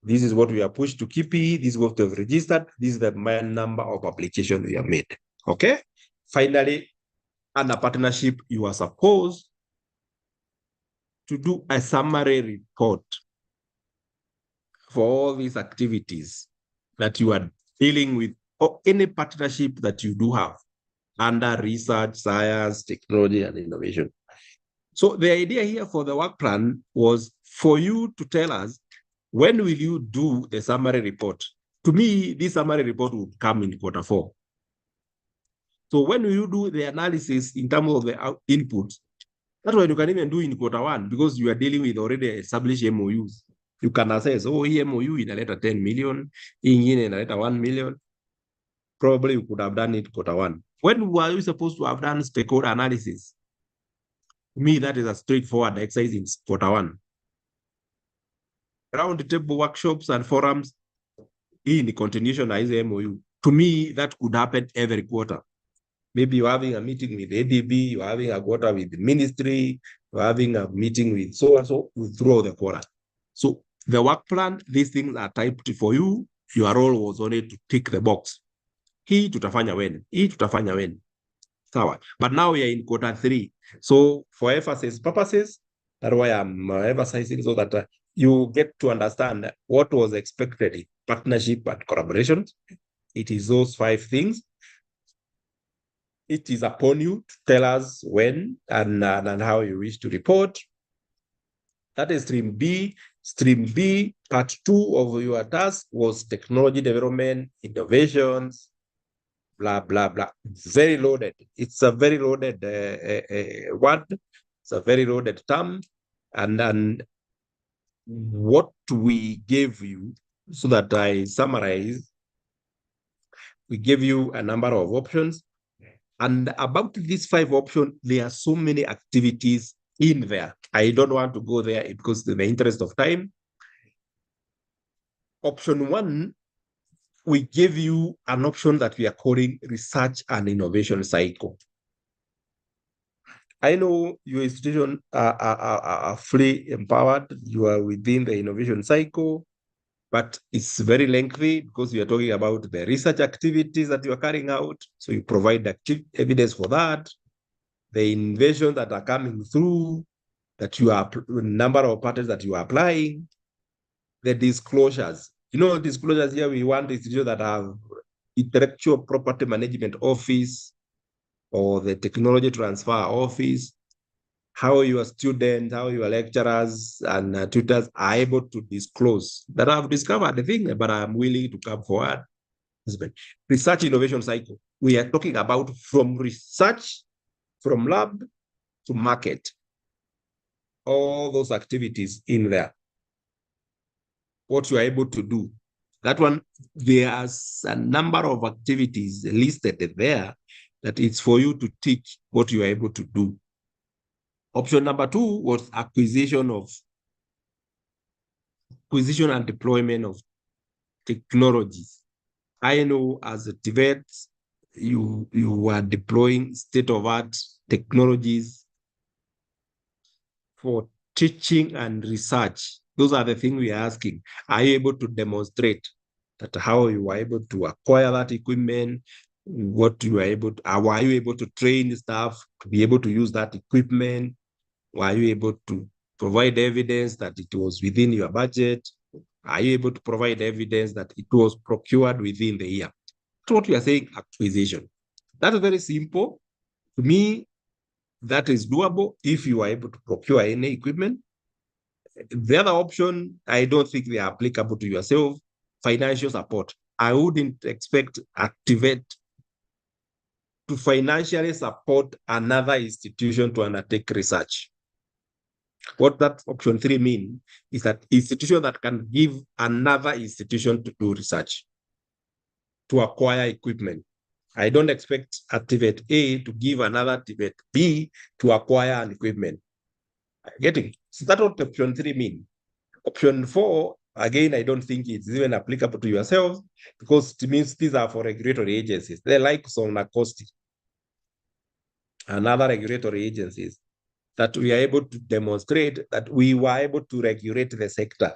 This is what we are pushed to KIPI. This is what we have registered. This is the number of applications we have made. Okay. Finally, under partnership, you are supposed to do a summary report for all these activities that you are dealing with, or any partnership that you do have under research, science, technology, and innovation. So the idea here for the work plan was for you to tell us, when will you do the summary report? To me, this summary report would come in Q4. So when will you do the analysis in terms of the inputs? That's why you can even do in Q1, because you are dealing with already established MOUs. You can assess, oh, hii MOU inaleta 10 million, hii ingine inaleta 1 million. Probably you could have done it Q1. When were you supposed to have done stakeholder analysis? To me, that is a straightforward exercise in Q1. Round table workshops and forums in the continuation of the MOU. To me, that could happen every quarter. Maybe you're having a meeting with ADB, you're having a quarter with the ministry, you're having a meeting with so and so, throughout the quarter. So the work plan, these things are typed for you. Your role was only to tick the box. Hii tutafanya when, hii tutafanya when. Sawa. But now we are in Q3. So for emphasis purposes, that's why I'm emphasizing, so that you get to understand what was expected in partnership and collaboration. It is those 5 things. It is upon you to tell us when and how you wish to report. That is stream B. Stream B, part 2 of your task was technology development, innovations, blah, blah, blah. Very loaded. It's a very loaded word. It's a very loaded term. And then what we gave you, so that I summarize, we gave you a number of options. And about these 5 options, there are so many activities in there. I don't want to go there because in the interest of time. Option 1, we gave you an option that we are calling research and innovation cycle. I know your institution are fully empowered. You are within the innovation cycle, but it's very lengthy because we are talking about the research activities that you are carrying out. So you provide evidence for that, the innovations that are coming through, that you are, number of patents that you are applying, the disclosures. You know, disclosures here, we want institutions that have intellectual property management office or the technology transfer office, how your students, how your lecturers and tutors are able to disclose that I've discovered the thing, but I'm willing to come forward. Research innovation cycle. We are talking about from research, from lab to market, all those activities in there. What you are able to do. That one, there's a number of activities listed there that it's for you to teach what you are able to do. Option number 2 was acquisition and deployment of technologies. I know as a Tvets, you are deploying state-of-art technologies for teaching and research. Those are the things we are asking. Are you able to demonstrate that how you are able to acquire that equipment, what you are able to, are you able to train staff to be able to use that equipment? Were you able to provide evidence that it was within your budget? Are you able to provide evidence that it was procured within the year? That's what we are saying, acquisition. That is very simple. To me, that is doable if you are able to procure any equipment. The other option, I don't think they are applicable to yourself. Financial support. I wouldn't expect Activate to financially support another institution to undertake research. What that option 3 means is that institution that can give another institution to do research, to acquire equipment. I don't expect Activate A to give another Activate B to acquire an equipment. Getting? So that's what option 3 means. Option 4, again, I don't think it's even applicable to yourselves because it means these are for regulatory agencies. They're like Costi and other regulatory agencies that we are able to demonstrate that we were able to regulate the sector.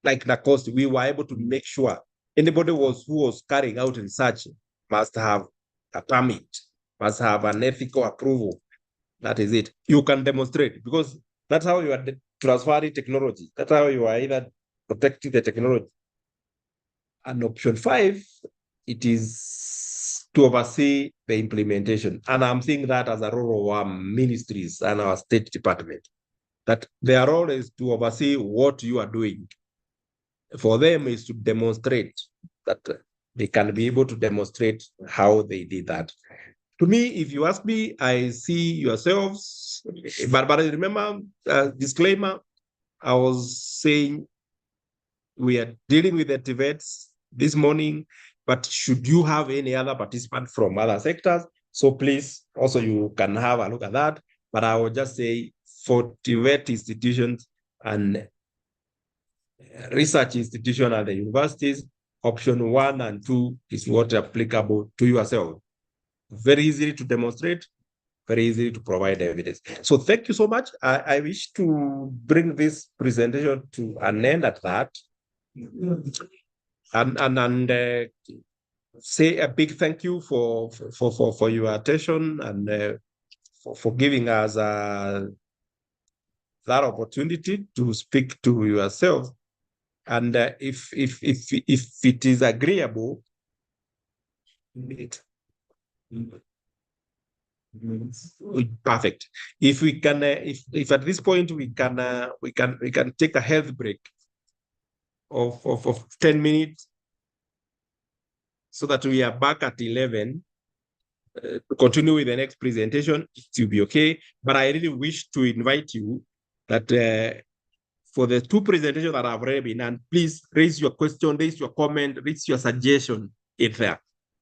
Like NACOST, we were able to make sure anybody who was carrying out research must have a permit, must have an ethical approval. That is it. You can demonstrate because that's how you are transferring technology. That's how you are either protecting the technology. And option 5, it is to oversee the implementation. And I'm seeing that as a role of our ministries and our State Department, that their role is to oversee what you are doing. For them is to demonstrate that they can be able to demonstrate how they did that. To me, if you ask me, I see yourselves, but remember, disclaimer, I was saying we are dealing with the Tvets this morning, but should you have any other participant from other sectors, so please, also you can have a look at that. But I will just say for Tvet institutions and research institutions at the universities, option 1 and 2 is what applicable to yourself. Very easy to demonstrate, very easy to provide evidence. So thank you so much. I wish to bring this presentation to an end at that. And say a big thank you for your attention and for giving us that opportunity to speak to yourself. And if it is agreeable, perfect. If we can, if at this point we can take a health break of 10 minutes, so that we are back at 11 to continue with the next presentation, it will be okay. But I really wish to invite you that for the 2 presentations that have already been done, please raise your question, raise your comment, raise your suggestion in there.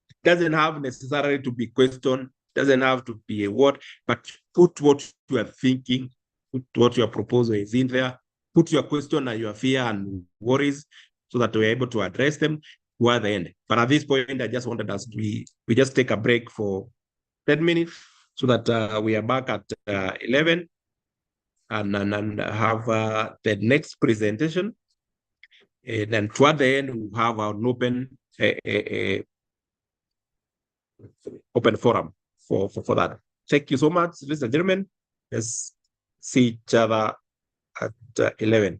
It doesn't have necessarily to be question, doesn't have to be a word, but put what you are thinking, put what your proposal is in there, put your question and your fear and worries so that we're able to address them toward the end. But at this point, I just wanted us to we just take a break for 10 minutes so that we are back at 11 and have the next presentation. And then toward the end, we'll have an open forum for that. Thank you so much, ladies and gentlemen. Let's see each other at 11.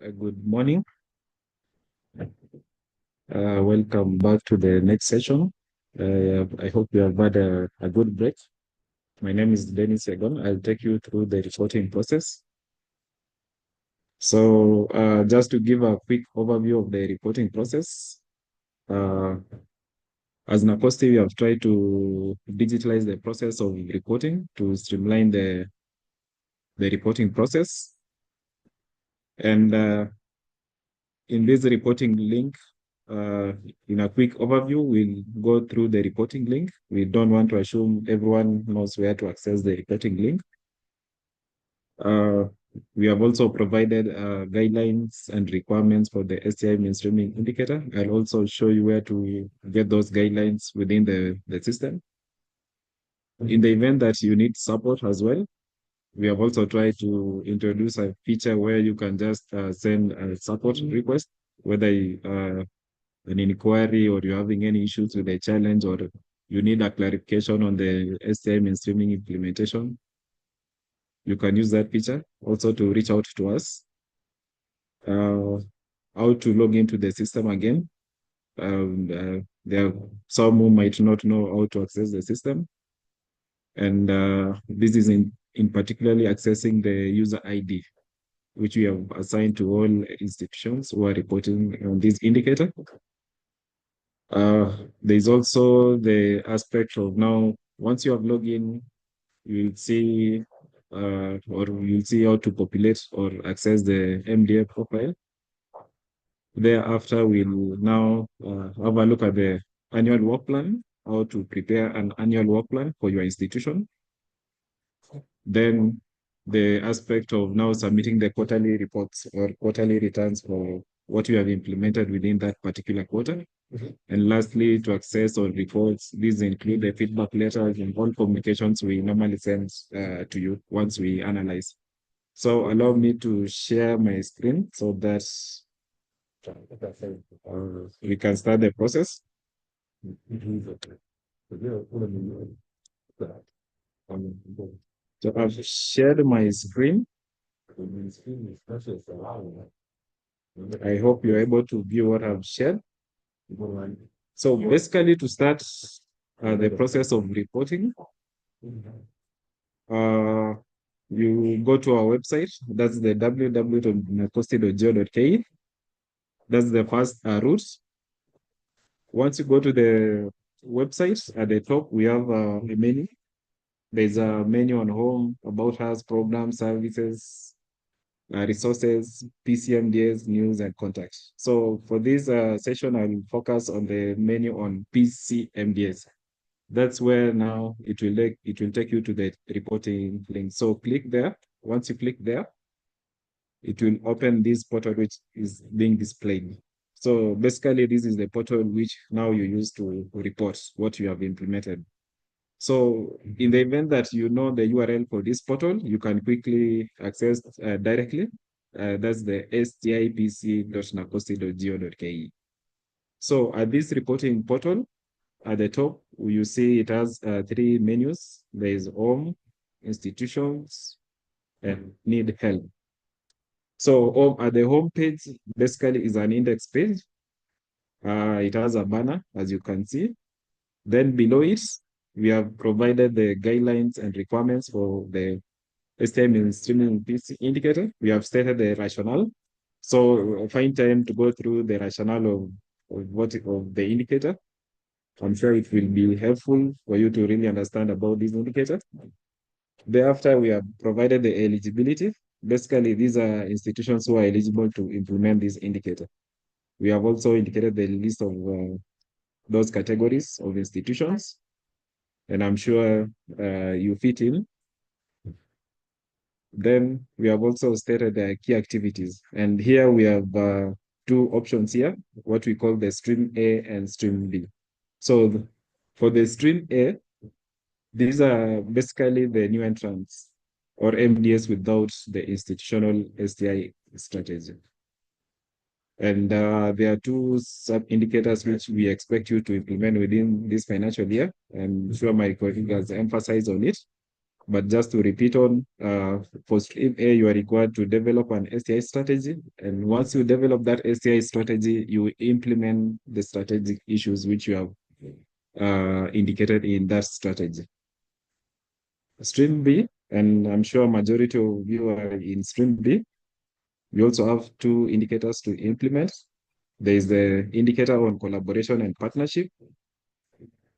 Good morning. Welcome back to the next session. I hope you have had a good break. My name is Dennis Egon. I'll take you through the reporting process. So just to give a quick overview of the reporting process, as NACOSTI, we have tried to digitalize the process of reporting to streamline the reporting process. And in this reporting link, in a quick overview, we'll go through the reporting link. We don't want to assume everyone knows where to access the reporting link. We have also provided guidelines and requirements for the STI mainstreaming indicator. I'll also show you where to get those guidelines within the system. In the event that you need support as well, we have also tried to introduce a feature where you can just send a support request, whether an inquiry or you're having any issues with the challenge or you need a clarification on the STI mainstreaming implementation. You can use that feature also to reach out to us. How to log into the system again. There are some who might not know how to access the system. And this is in particularly accessing the user ID, which we have assigned to all institutions who are reporting on this indicator. There's also the aspect of now, once you have logged in, you'll see or you'll see how to populate or access the MDA profile. Thereafter, we'll now have a look at the annual work plan, how to prepare an annual work plan for your institution. Then the aspect of now submitting the quarterly reports or quarterly returns for what you have implemented within that particular quarter. And lastly, to access all reports, these include the feedback letters and all communications we normally send to you once we analyze. So allow me to share my screen so that we can start the process. So I've shared my screen. I hope you're able to view what I've shared. So basically, to start the process of reporting, you go to our website. That's the www.nacosti.go.ke. That's the first route. Once you go to the website, at the top, we have a menu. There's a menu on home, about us, programs, services, resources, PCMDS, news, and contacts. So for this session, I'll focus on the menu on PCMDS. That's where now it will take you to the reporting link. So click there. Once you click there, it will open this portal which is being displayed. So basically, this is the portal which now you use to report what you have implemented. So in the event that you know the URL for this portal, you can quickly access directly. That's the stipc.nacosti.go.ke. So at this reporting portal, at the top, you see it has three menus. There is home, institutions, and need help. So at the home page, basically is an index page. It has a banner, as you can see. Then below it, we have provided the guidelines and requirements for the STI mainstreaming PC indicator. We have stated the rationale. So find time to go through the rationale of the indicator. I'm sure it will be helpful for you to really understand about this indicator. Thereafter, we have provided the eligibility. Basically, these are institutions who are eligible to implement this indicator. We have also indicated the list of those categories of institutions, and I'm sure you fit in. Then we have also stated the key activities. And here we have two options here, what we call the stream A and stream B. So for the stream A, these are basically the new entrants or MDS without the institutional STI strategy. And there are two sub-indicators which we expect you to implement within this financial year. I'm sure my colleague has emphasized on it. But just to repeat on, for stream A, you are required to develop an STI strategy. And once you develop that STI strategy, you implement the strategic issues which you have indicated in that strategy. Stream B, and I'm sure majority of you are in stream B, we also have two indicators to implement. There is the indicator on collaboration and partnership.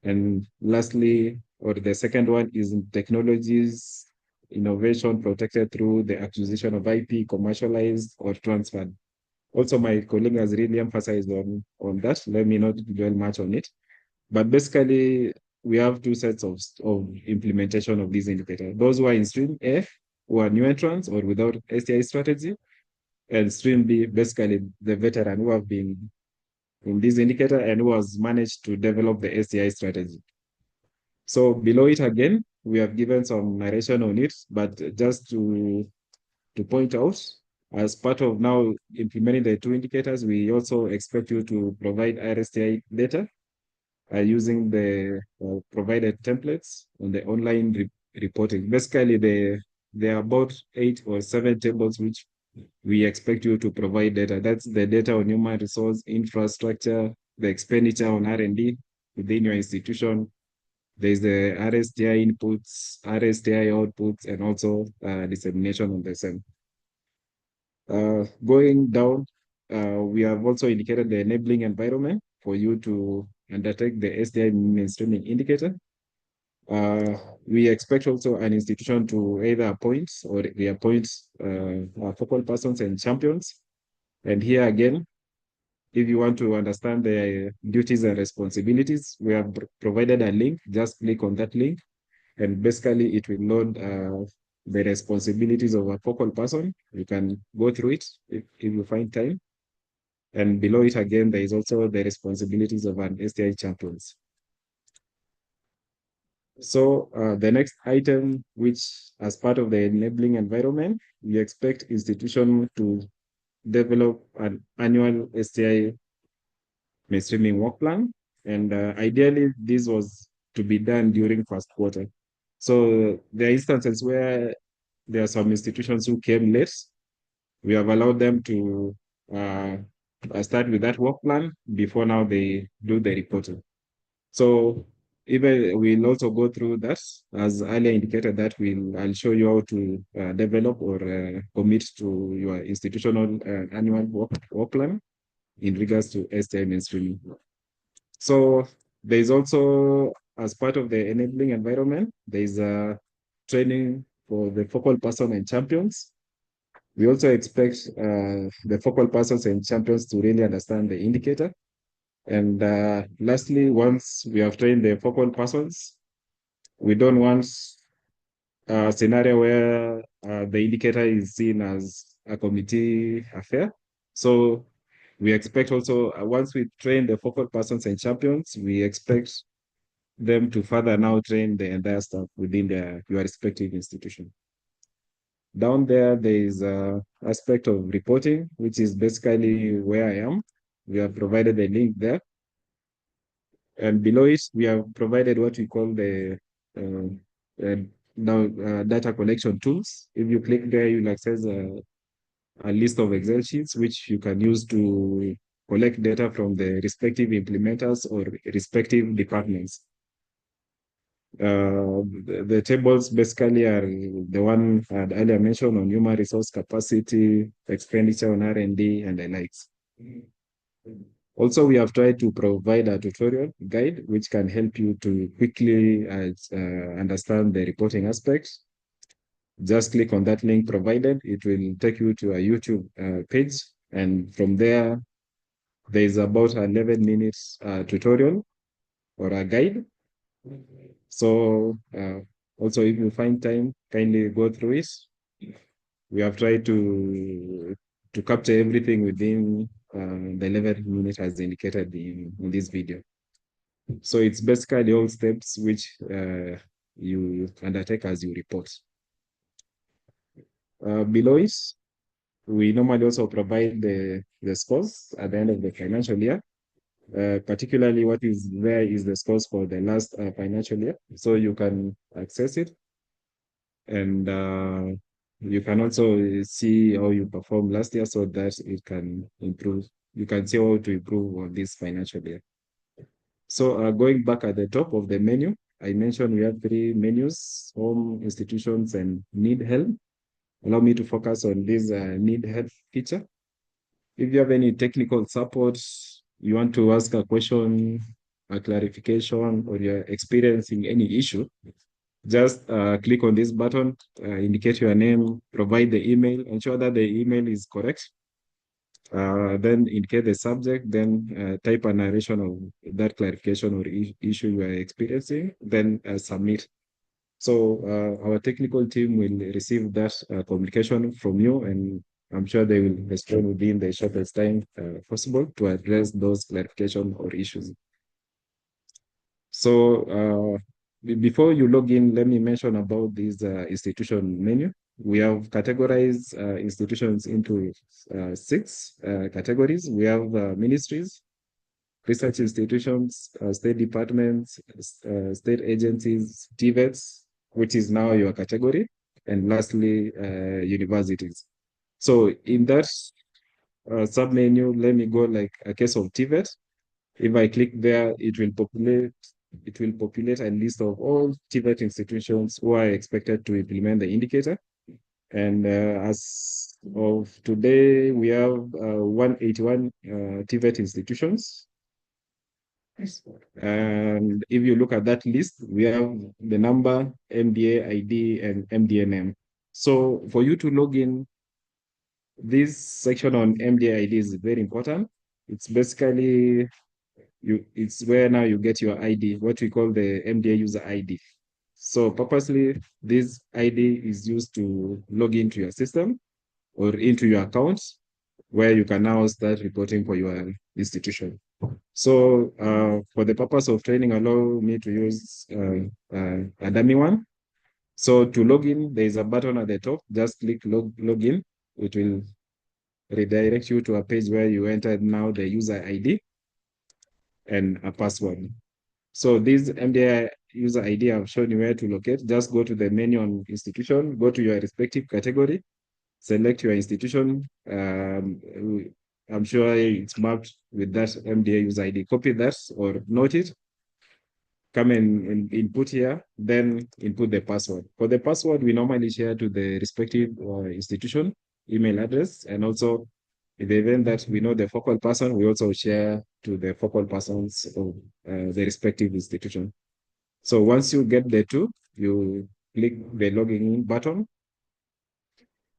And lastly, or the second one is technologies, innovation protected through the acquisition of IP, commercialized or transferred. Also, my colleague has really emphasized on that. Let me not dwell much on it. But basically, we have two sets of implementation of these indicators. Those who are in stream A, who are new entrants or without STI strategy, and stream B, basically the veteran who have been in this indicator and who has managed to develop the STI strategy. So below it again, we have given some narration on it, but just to point out, as part of now implementing the two indicators, we also expect you to provide RSTI data using the provided templates on the online reporting. Basically, there are about 8 or 7 tables which we expect you to provide data. That's the data on human resource, infrastructure, the expenditure on R&D within your institution. There's the RSTI inputs, RSTI outputs, and also dissemination of the same. Going down, we have also indicated the enabling environment for you to undertake the STI mainstreaming indicator. We expect also an institution to either appoint or reappoint focal persons and champions. And here again, if you want to understand the duties and responsibilities, we have provided a link. Just click on that link, and basically it will load the responsibilities of a focal person. You can go through it if you find time. And below it again, there is also the responsibilities of an STI champions. So the next item, which as part of the enabling environment, we expect institution to develop an annual STI mainstreaming work plan. And ideally, this was to be done during first quarter. So there are instances where there are some institutions who came late. We have allowed them to start with that work plan before now they do the reporting. So even we'll also go through that, as earlier indicated, that I'll show you how to develop or commit to your institutional annual work plan in regards to STI mainstreaming. So there's also, as part of the enabling environment, there's a training for the focal person and champions. We also expect the focal persons and champions to really understand the indicator. And lastly, once we have trained the focal persons, we don't want a scenario where the indicator is seen as a committee affair. So we expect also, once we train the focal persons and champions, we expect them to further now train the entire staff within your respective institution. Down there is an aspect of reporting, which is basically where I am. We have provided a link there. And below it, we have provided what we call the data collection tools. If you click there, you'll access a list of Excel sheets, which you can use to collect data from the respective implementers or respective departments. The tables basically are the one I had earlier mentioned on human resource capacity, expenditure on R&D, and the likes. Also, we have tried to provide a tutorial guide which can help you to quickly understand the reporting aspects. Just click on that link provided. It will take you to a YouTube page. And from there is about 11 minutes tutorial or a guide. So also, if you find time, kindly go through it. We have tried to capture everything within the 11 minutes as indicated in this video. So it's basically all steps which you undertake as you report. Below it, we normally also provide the scores at the end of the financial year. Particularly what is there is the scores for the last financial year. So you can access it. And you can also see how you performed last year so that it can improve. You can see how to improve on this financial year. So going back at the top of the menu, I mentioned we have three menus: home, institutions, and need help. Allow me to focus on this need help feature. If you have any technical support, you want to ask a question, a clarification, or you're experiencing any issue, just click on this button, indicate your name, provide the email, ensure that the email is correct. Then indicate the subject, then type a narration of that clarification or issue you are experiencing, then submit. So our technical team will receive that communication from you, and I'm sure they will respond within the shortest time possible to address those clarification or issues. So before you log in, let me mention about this institution menu. We have categorized institutions into 6 categories. We have ministries, research institutions, state departments, state agencies, Tvets, which is now your category, and lastly, universities. So in that sub-menu, let me go like a case of Tvet. If I click there, it will populate a list of all Tvet institutions who are expected to implement the indicator. And as of today, we have 181 Tvet institutions. And if you look at that list, we have the number, MDA ID, and MDNM. So for you to log in, this section on MDA ID is very important. It's basically it's where now you get your ID, what we call the MDA user ID. So purposely, this ID is used to log into your system or into your account, where you can now start reporting for your institution. So for the purpose of training, allow me to use a dummy one. So to log in, there is a button at the top. Just click login. It will redirect you to a page where you entered now the user ID and a password. So this MDI user ID I've shown you where to locate. Just go to the menu on institution, go to your respective category, select your institution. I'm sure it's mapped with that MDA user ID. Copy that or note it. Come and input here, then input the password. For the password, we normally share to the respective institution email address, and also in the event that we know the focal person, we also share to the focal persons of the respective institution. So once you get the two, you click the logging in button.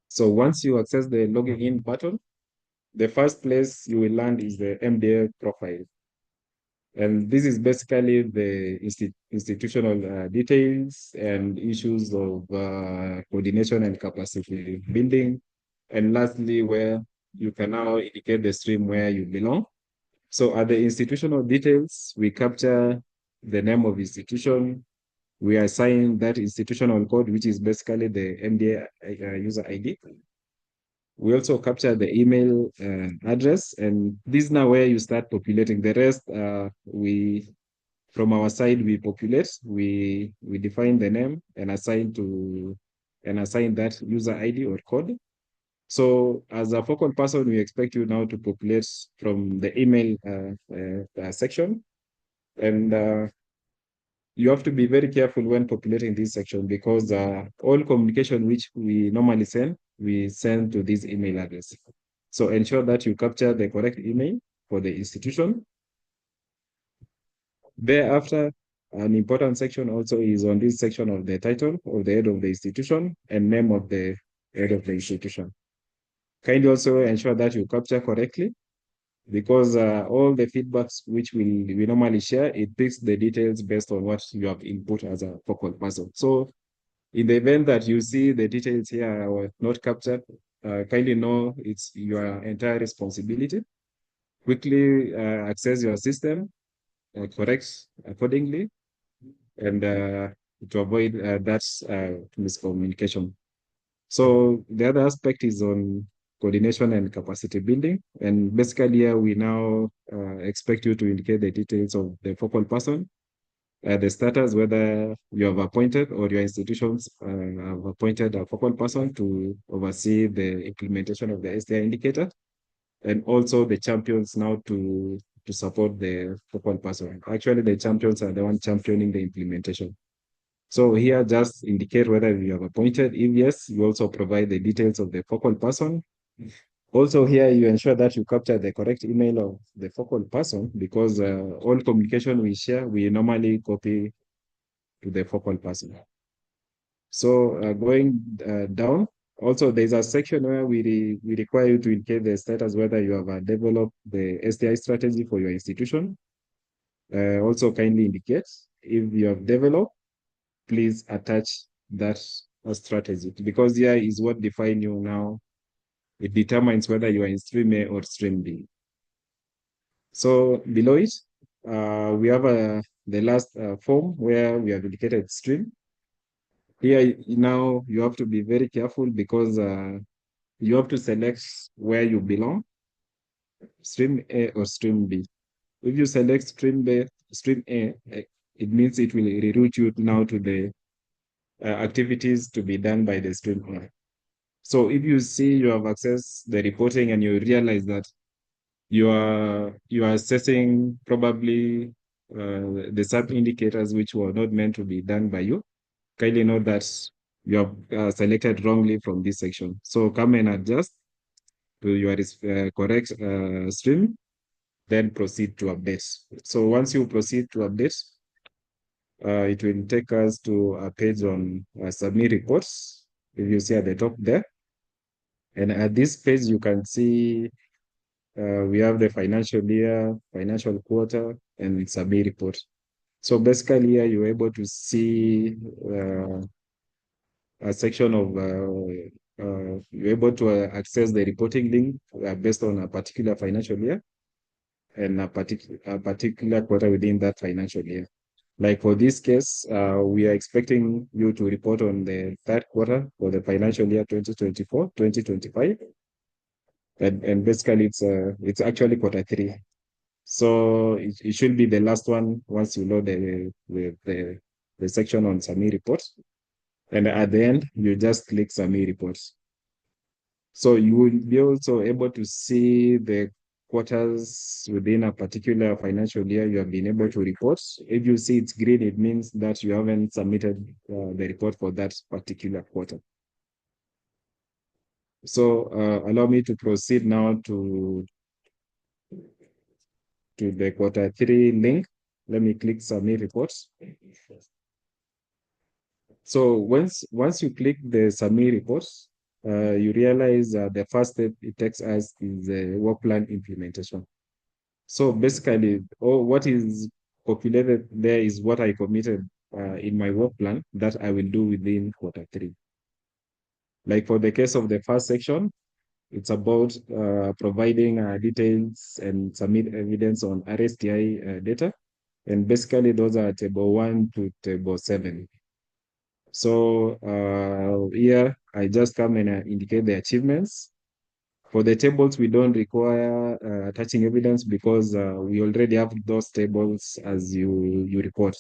So once you access the logging in button, the first place you will land is the MDA profile. And this is basically the institutional details and issues of coordination and capacity building. And lastly, where you can now indicate the stream where you belong. So at the institutional details, we capture the name of institution. We assign that institutional code, which is basically the MDA user ID. We also capture the email address, and this is now where you start populating. The rest, from our side, we populate, we define the name and assign that user ID or code. So as a focal person, we expect you now to populate from the email section. And you have to be very careful when populating this section, because all communication which we normally send, we send to this email address. So ensure that you capture the correct email for the institution. Thereafter, an important section also is on this section of the title of the head of the institution and name of the head of the institution. Kindly also ensure that you capture correctly, because all the feedbacks which we normally share, it picks the details based on what you have input as a focal person. So in the event that you see the details here are not captured, kindly know it's your entire responsibility. Quickly access your system, correct accordingly, and to avoid that miscommunication. So the other aspect is on coordination and capacity building. And basically here we now expect you to indicate the details of the focal person, the status, whether you have appointed or your institutions have appointed a focal person to oversee the implementation of the STI indicator, and also the champions now to support the focal person. Actually, the champions are the one championing the implementation. So here, just indicate whether you have appointed. If yes, you also provide the details of the focal person. Also here, you ensure that you capture the correct email of the focal person, because all communication we share, we normally copy to the focal person. So going down, also there's a section where we require you to indicate the status, whether you have developed the STI strategy for your institution. Also kindly indicate if you have developed, please attach that strategy, because here is what define you now. It determines whether you are in stream A or stream B. So below it, we have the last form where we have indicated stream. Here now you have to be very careful, because you have to select where you belong, stream A or stream B. If you select stream A, it means it will reroute you now to the activities to be done by the stream A. So if you see you have accessed the reporting and you realize that you are assessing probably the sub indicators which were not meant to be done by you, kindly note that you have selected wrongly from this section. So come and adjust to your correct stream, then proceed to update. So once you proceed to update, it will take us to a page on submit reports. If you see at the top there, and at this page you can see we have the financial year, financial quarter, and submit report. So basically here you're able to see a section of you're able to access the reporting link based on a particular financial year and a particular quarter within that financial year. Like for this case, we are expecting you to report on the third quarter for the financial year 2024-2025. And basically it's actually quarter 3. So it should be the last one once you load the section on submit reports. And at the end, you just click submit reports. So you will be also able to see the quarters within a particular financial year you have been able to report. If you see it's green, it means that you haven't submitted the report for that particular quarter. So allow me to proceed now to the quarter 3 link. Let me click submit reports. So once you click the submit reports, you realize the first step it takes us is the work plan implementation. So basically, what is populated there is what I committed in my work plan that I will do within quarter 3. Like for the case of the first section, it's about providing details and submit evidence on RSTI data. And basically, those are table 1 to table 7. So here, I just come and indicate the achievements. For the tables, we don't require attaching evidence, because we already have those tables as you report.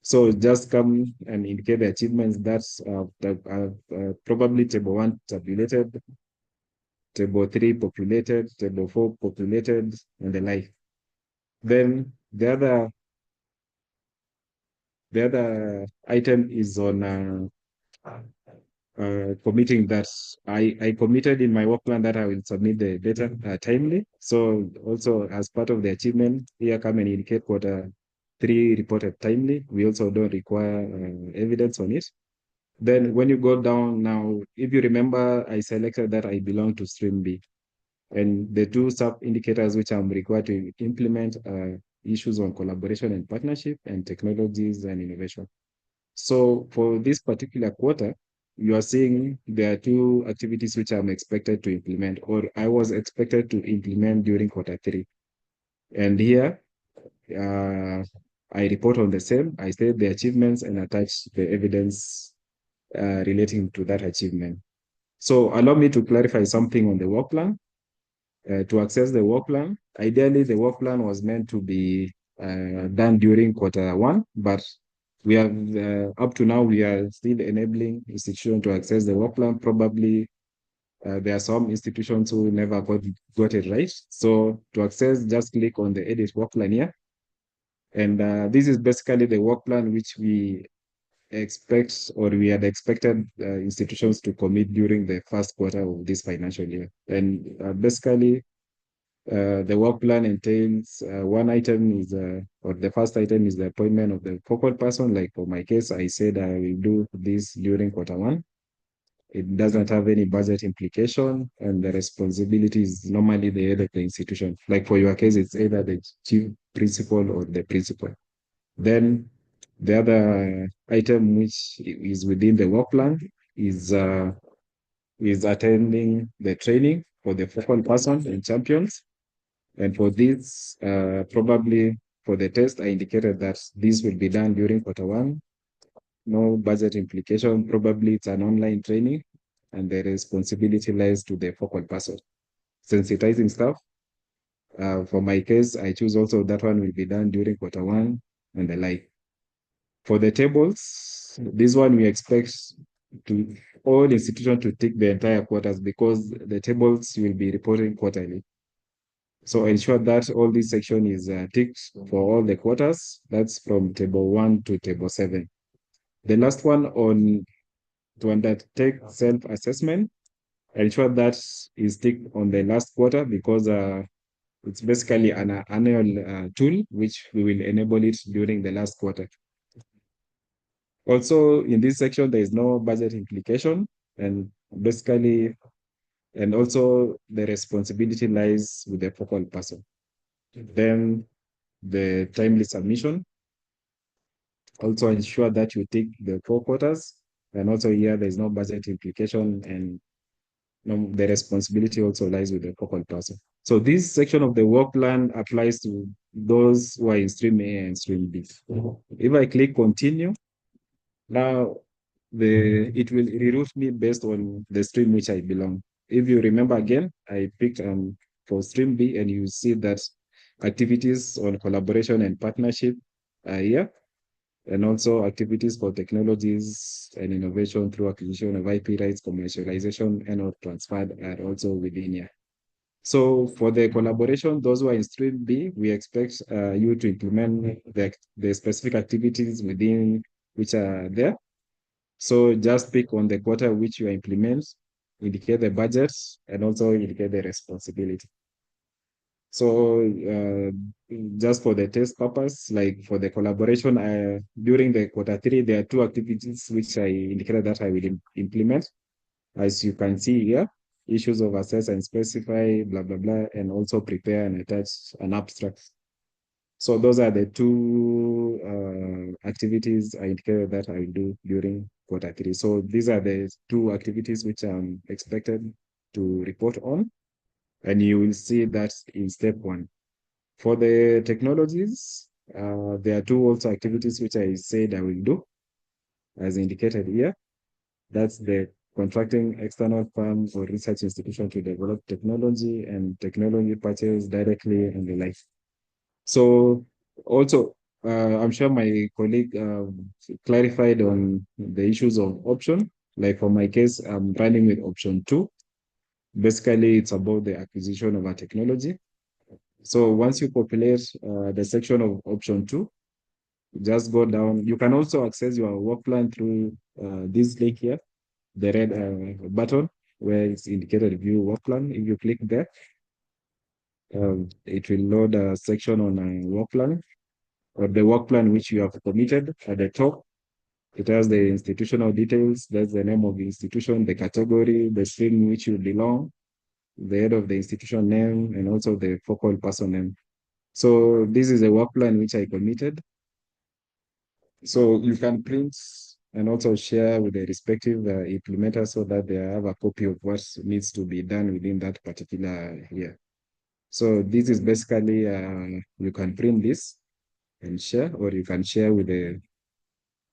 So just come and indicate the achievements that's probably table 1 tabulated, table 3 populated, table 4 populated, and the like. Then the other item is on committing that I committed in my work plan that I will submit the data timely. So also as part of the achievement, here come and indicate quarter 3 reported timely. We also don't require evidence on it. Then when you go down now, if you remember, I selected that I belong to stream B. And the 2 sub-indicators which I'm required to implement are issues on collaboration and partnership, and technologies and innovation. So for this particular quarter, you are seeing there are 2 activities which I'm expected to implement, or I was expected to implement during quarter 3. And here, I report on the same. I state the achievements and attach the evidence relating to that achievement. So allow me to clarify something on the work plan. To access the work plan, ideally the work plan was meant to be done during Q1, but we have up to now we are still enabling institutions to access the work plan. Probably there are some institutions who never got it right. So to access, just click on the edit work plan here. And this is basically the work plan which we expect, or we had expected institutions to commit during the first quarter of this financial year. And basically, the work plan entails one item is, or the first item is the appointment of the focal person. Like for my case, I said I will do this during Q1. It doesn't have any budget implication, and the responsibility is normally the head of the institution. Like for your case, it's either the chief principal or the principal. Then the other item which is within the work plan is attending the training for the focal person and champions. And for this, probably for the test, I indicated that this will be done during Q1. No budget implication. Probably it's an online training, and the responsibility lies to the focal person. Sensitizing stuff. For my case, I choose also that one will be done during Q1 and the like. For the tables, this one we expect to all institutions to take the entire quarters, because the tables will be reporting quarterly. So ensure that all this section is ticked for all the quarters. That's from table 1 to table 7. The last one on to undertake self-assessment, ensure that is ticked on the last quarter, because it's basically an annual tool which we will enable it during the last quarter. Also, in this section, there is no budget implication, and basically, and also the responsibility lies with the focal person. Then the timely submission. Also ensure that you take the 4 quarters, and also here there is no budget implication, and the responsibility also lies with the focal person. So this section of the work plan applies to those who are in stream A and stream B. If I click continue, now it will reroute me based on the stream which I belong. If you remember again, I picked for stream B, and you see that activities on collaboration and partnership are here, and also activities for technologies and innovation through acquisition of IP rights, commercialization, and or transfer are also within here. So for the collaboration, those who are in stream B, we expect you to implement the specific activities within which are there. So just pick on the quarter which you implement, indicate the budget, and also indicate the responsibility. So just for the test purpose, like for the collaboration, during the Q3, there are 2 activities which I indicated that I will implement. As you can see here, issues of assess and specify, blah, blah, blah, and also prepare and attach an abstract. So those are the 2 activities I indicated that I will do during Q3. So these are the 2 activities which I'm expected to report on. And you will see that in step 1. For the technologies, there are 2 also activities which I said I will do, as indicated here. That's the contracting external firms or research institution to develop technology, and technology purchase directly, and the like. So also, I'm sure my colleague clarified on the issues of option. Like for my case, I'm running with option 2. Basically, it's about the acquisition of a technology. So once you populate the section of option 2, just go down. You can also access your work plan through this link here, the red button where it's indicated view work plan. If you click there, it will load a section on a work plan, or the work plan which you have committed. At the top, it has the institutional details. That's the name of the institution, the category, the stream which you belong, the head of the institution name, and also the focal person name. So this is a work plan which I committed. So you can print and also share with the respective implementer, so that they have a copy of what needs to be done within that particular year. So this is basically, you can print this and share, or you can share with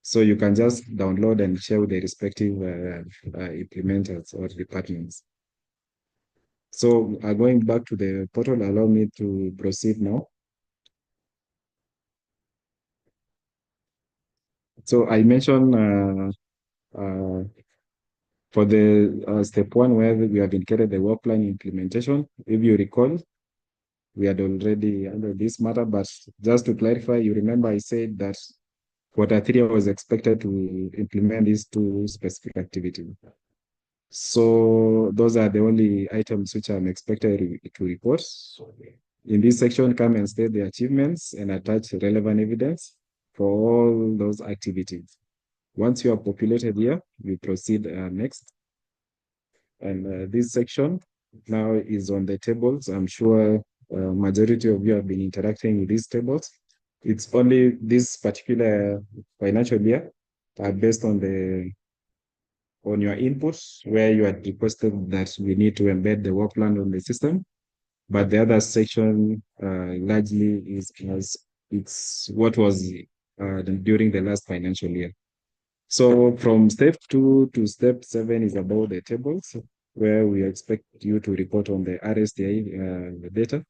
so you can just download and share with the respective implementers or departments. So going back to the portal, allow me to proceed now. So I mentioned for the step one where we have indicated the work plan implementation. If you recall, we had already handled this matter, but just to clarify, you remember I said that Q3 was expected to implement these two specific activities. So those are the only items which I'm expected to report. In this section, come and state the achievements and attach relevant evidence for all those activities. Once you have populated here, we proceed next. And this section now is on the tables. I'm sure majority of you have been interacting with these tables. It's only this particular financial year based on your inputs where you had requested that we need to embed the work plan on the system. But the other section largely is it's what was during the last financial year. So from step 2 to step 7 is about the tables, where we expect you to report on the RSTI data.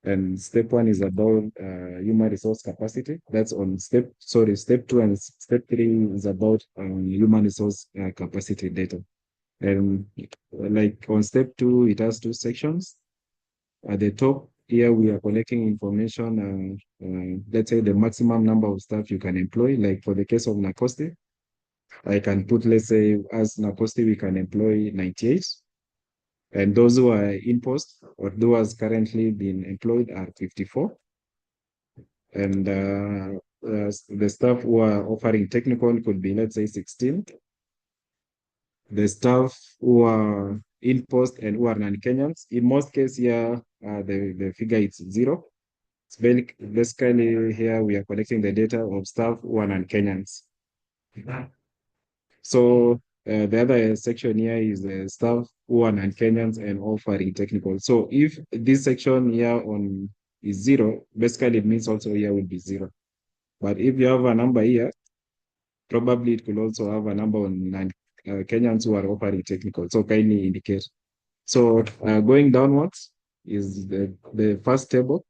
And step 1 is about human resource capacity. That's on step 2 and step 3 is about human resource capacity data. And like on step 2, it has 2 sections. At the top here, we are collecting information, let's say the maximum number of staff you can employ, like for the case of Nacoste, I can put, let's say, as Nacoste, we can employ 98. And those who are in post or those currently being employed are 54. And the staff who are offering technical could be, let's say, 16. The staff who are in post and who are non-Kenyans, in most cases here, the figure is 0. It's basically here we are collecting the data of staff who are non-Kenyans. So the other section here is the staff who are non-Kenyans and offering technical. So if this section here on is 0, basically it means also here will be 0. But if you have a number here, probably it could also have a number on non-Kenyans who are offering technical. So kindly indicate. So going downwards is the first table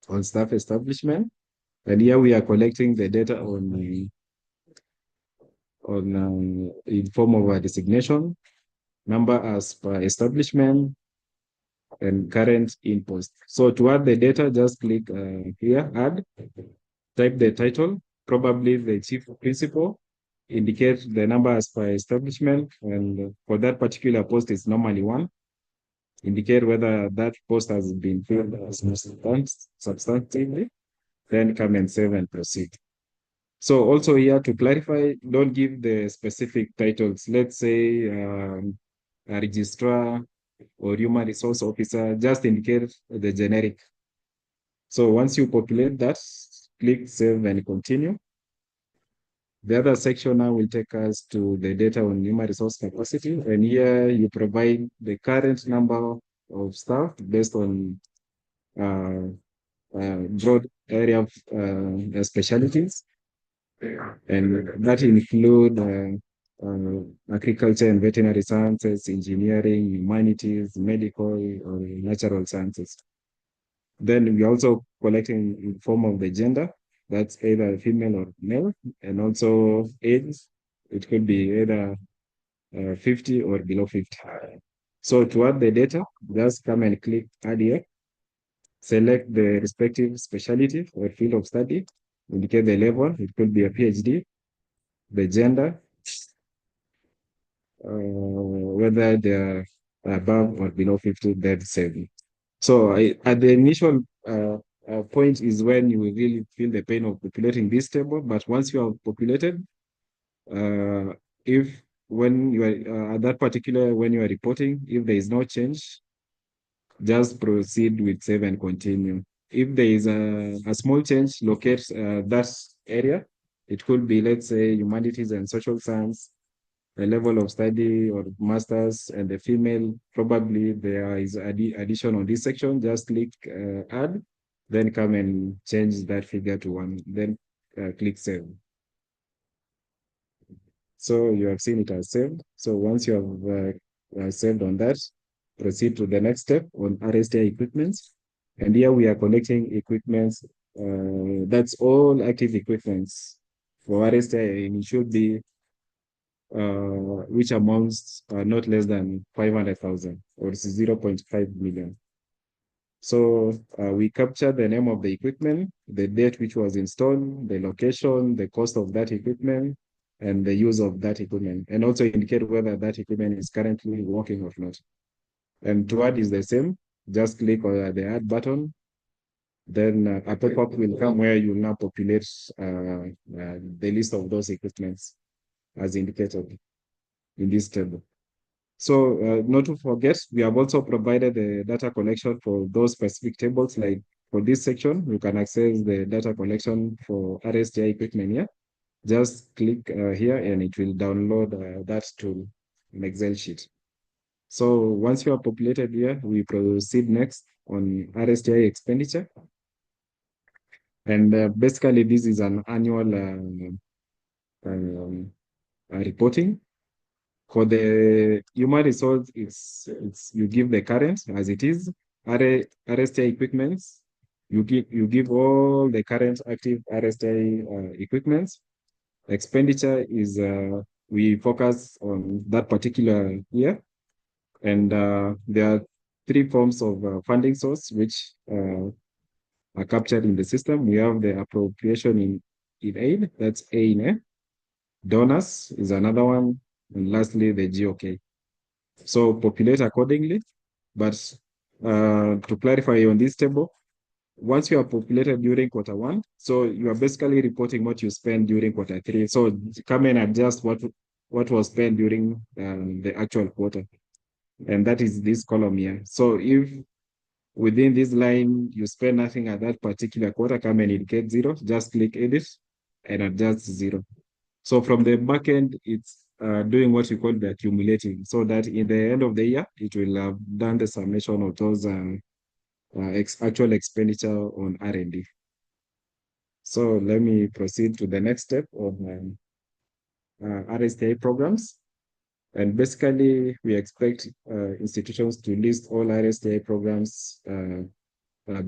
on staff establishment. And here we are collecting the data on in form of a designation, number as per establishment, and current in post. So to add the data, just click here, add, type the title, probably the chief principal, indicate the number as per establishment, and for that particular post, it's normally 1. Indicate whether that post has been filled as substantively, then come and save and proceed. So also here to clarify, don't give the specific titles. Let's say a registrar or human resource officer, just indicate the generic. So once you populate that, click save and continue. The other section now will take us to the data on human resource capacity. And here you provide the current number of staff based on broad area of specialties. And that include agriculture and veterinary sciences, engineering, humanities, medical, or natural sciences. Then we also collecting in form of the gender, that's either female or male, and also age, it could be either 50 or below 50. So to add the data, just come and click add here, select the respective specialty or field of study, indicate the level, it could be a PhD, the gender, whether they're above or below 50, then save. So at the initial point is when you will really feel the pain of populating this table, but once you have populated, if when you are at that particular, when you are reporting, if there is no change, just proceed with save and continue. If there is a small change, locate that area. It could be, let's say, humanities and social science, the level of study or master's, and the female, probably there is addition on this section. Just click add, then come and change that figure to 1, then click save. So you have seen it as saved. So once you have saved on that, proceed to the next step on RSTI equipments. And here we are connecting equipments. That's all active equipments. for RSTI, and it should be which amounts not less than 500,000 or 0.5 million. So we capture the name of the equipment, the date which was installed, the location, the cost of that equipment, and the use of that equipment, and also indicate whether that equipment is currently working or not. And to add is the same. Just click on the add button. Then a pop-up will come where you now populate the list of those equipments as indicated in this table. So not to forget, we have also provided the data collection for those specific tables. Like for this section, you can access the data collection for RSTI equipment here. Just click here and it will download that to an Excel sheet. So once you are populated here, we proceed next on RSTI expenditure. And basically, this is an annual reporting. For the human resource, it's you give the current as it is. RSTI equipments, you give all the current active RSTI equipments. Expenditure is we focus on that particular year, and there are three forms of funding source which are captured in the system. We have the appropriation in aid, that's A in A. Donors is another one, and lastly, the GOK. So populate accordingly. But to clarify on this table, once you are populated during quarter 1, so you are basically reporting what you spend during quarter 3. So come and adjust what was spent during the actual quarter. And that is this column here. So if within this line you spend nothing at that particular quarter, come and indicate 0, just click edit and adjust 0. So from the back end, it's doing what we call the accumulating, so that in the end of the year, it will have done the summation of those actual expenditure on R&D. So let me proceed to the next step of RSTI programs. And basically, we expect institutions to list all RSTI programs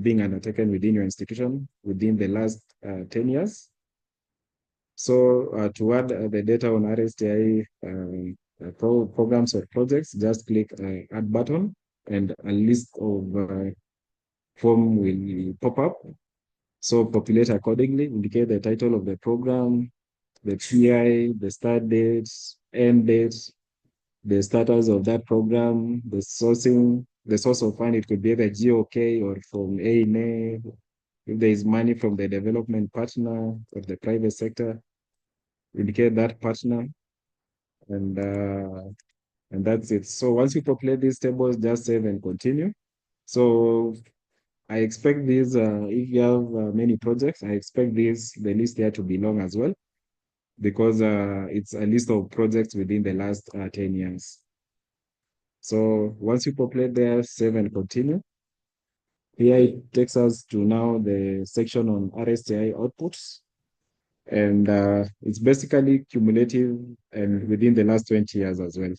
being undertaken within your institution within the last 10 years. So to add the data on RSTI programs or projects, just click add button and a list of form will pop up. So populate accordingly, indicate the title of the program, the PI, the start date, end date, the status of that program, the sourcing, the source of fund. It could be the GOK or from A&A, if there is money from the development partner or the private sector, indicate that partner, and that's it. So once you populate these tables, just save and continue. So I expect these, if you have many projects, I expect the list here to be long as well, because it's a list of projects within the last 10 years. So once you populate there, save and continue. Here it takes us to now the section on RSTI outputs. And it's basically cumulative and within the last 20 years as well.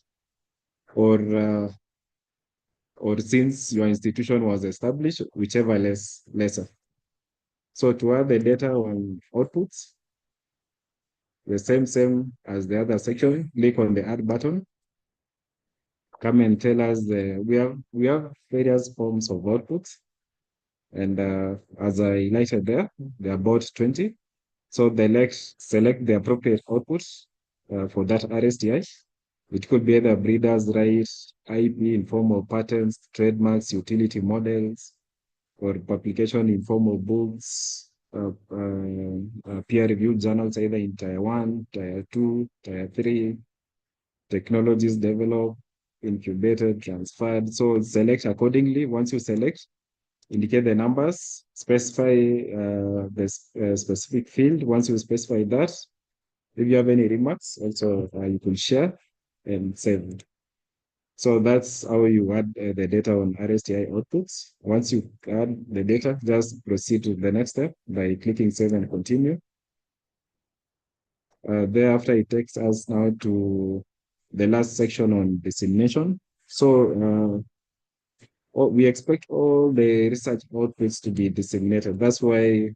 Or since your institution was established, whichever lesser. So to add the data on outputs, the same as the other section, click on the add button. Come and tell us we have various forms of outputs. And as I highlighted there are about 20. So select the appropriate outputs for that RSTI, which could be either breeders' rights, IP in form of patents, trademarks, utility models, or publication in form of books, peer-reviewed journals, either in Tier 1, Tier 2, Tier 3, technologies developed, incubated, transferred. So select accordingly. Once you select, indicate the numbers, specify the specific field. Once you specify that, if you have any remarks, also you can share and save. So that's how you add the data on RSTI outputs. Once you add the data, just proceed to the next step by clicking save and continue. Thereafter, it takes us now to the last section on dissemination. So we expect all the research outputs to be disseminated. That's why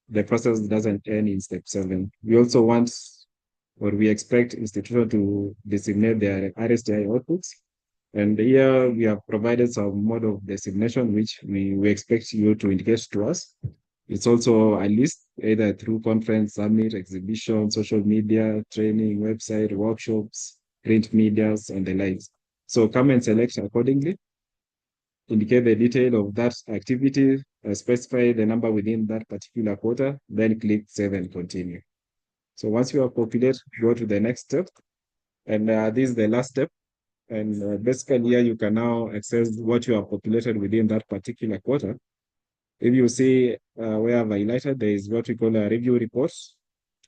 the process doesn't end in step 7. We also want, or we expect institutions to designate their RSTI outputs. And here we have provided some mode of designation, which we expect you to indicate to us. It's also a list either through conference, summit, exhibition, social media, training, website, workshops, print medias, and the likes. So come and select accordingly, indicate the detail of that activity, specify the number within that particular quarter, then click save and continue. So once you have populated, go to the next step. And this is the last step. And basically here you can now access what you have populated within that particular quarter. If you see where I've highlighted, there is what we call a review report.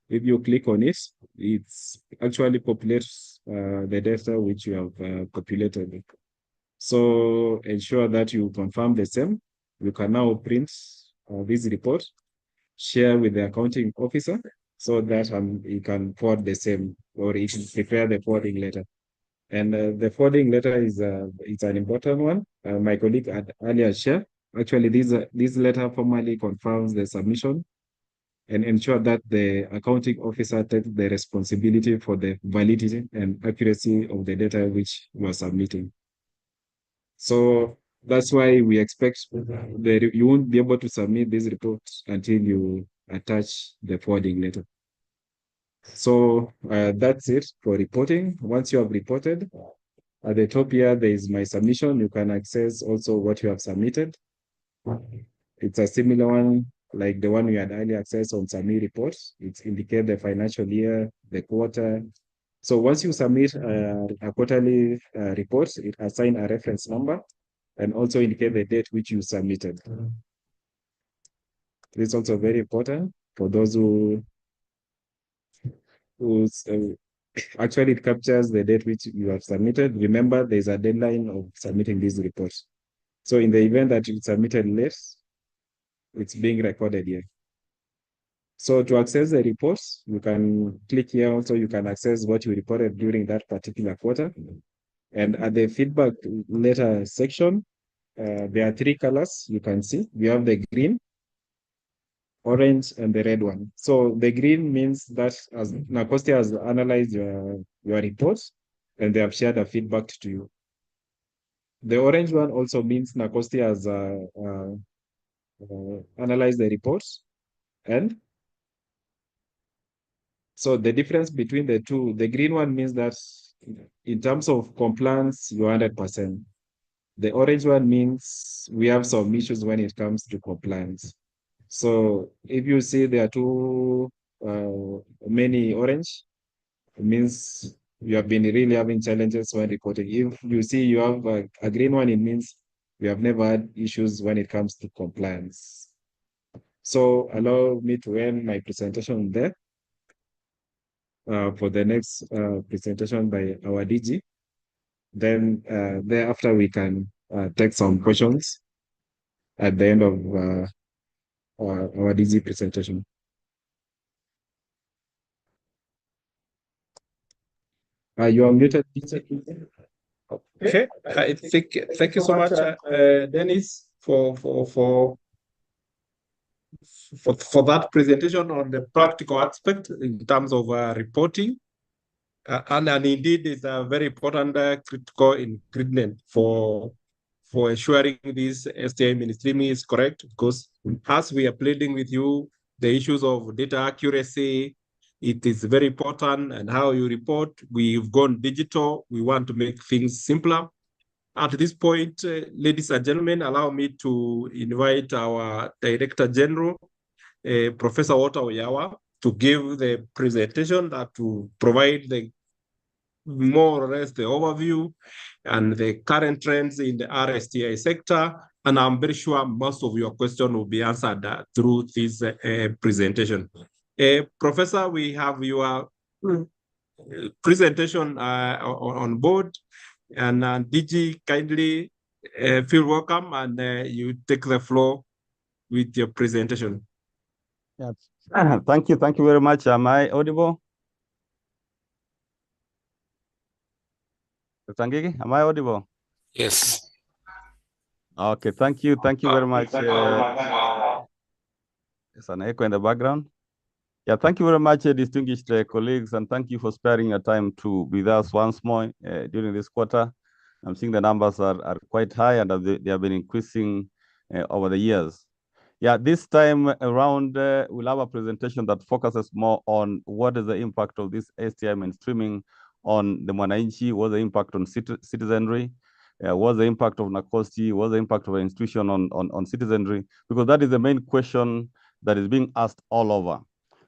If you click on it, it's actually populates the data which you have populated. So ensure that you confirm the same. You can now print this report, share with the accounting officer so that he can forward the same, or he can prepare the forwarding letter. And the forwarding letter is it's an important one. My colleague had earlier shared. Actually, this letter formally confirms the submission and ensure that the accounting officer takes the responsibility for the validity and accuracy of the data which you are submitting. So that's why we expect you won't be able to submit this report until you attach the forwarding letter. So that's it for reporting. Once you have reported, at the top here, there is my submission. You can access also what you have submitted. It's a similar one like the one we had earlier accessed on submit reports. It's indicate the financial year, the quarter. So once you submit a quarterly report, it assign a reference number and also indicate the date which you submitted. This is also very important for those who actually it captures the date which you have submitted. Remember, there's a deadline of submitting these reports. So in the event that you submitted late, it's being recorded here. So to access the reports, you can click here. Also, you can access what you reported during that particular quarter. And at the feedback letter section, there are 3 colors you can see. We have the green, orange, and the red one. So the green means that as NACOSTIA has analyzed your report and they have shared a feedback to you. The orange one also means NACOSTIA has analyzed the reports. And so the difference between the two, the green one means that in terms of compliance, you're 100%. The orange one means we have some issues when it comes to compliance. So if you see there are too many orange, it means you have been really having challenges when reporting. If you see you have a green one, it means we have never had issues when it comes to compliance. So allow me to end my presentation there for the next presentation by our DG. Then thereafter we can take some questions at the end of our DG presentation. You are muted. Okay, thank you so much, Dennis, for that presentation on the practical aspect in terms of reporting. And indeed, it's a very important critical ingredient for ensuring this STI mainstreaming is correct, because as we are pleading with you, the issues of data accuracy, it is very important, and how you report. We've gone digital. We want to make things simpler. At this point, ladies and gentlemen, allow me to invite our Director General, Professor Walter Oyawa, to give the presentation that will provide the more or less the overview and the current trends in the RSTI sector. And I'm very sure most of your questions will be answered through this presentation. Professor, we have your presentation on board, and DG, kindly feel welcome, and you take the floor with your presentation. Yes. Thank you very much. Am I audible? Tangigi, am I audible? Yes. Okay, thank you very much. There's an echo in the background. Yeah, thank you very much, distinguished colleagues, and thank you for sparing your time to be with us once more during this quarter. I'm seeing the numbers are quite high, and they have been increasing over the years. Yeah, this time around, we'll have a presentation that focuses more on what is the impact of this STI mainstreaming on the Mwananchi, what's the impact on citizenry, what's the impact of NACOSTI, what's the impact of an institution on citizenry, because that is the main question that is being asked all over.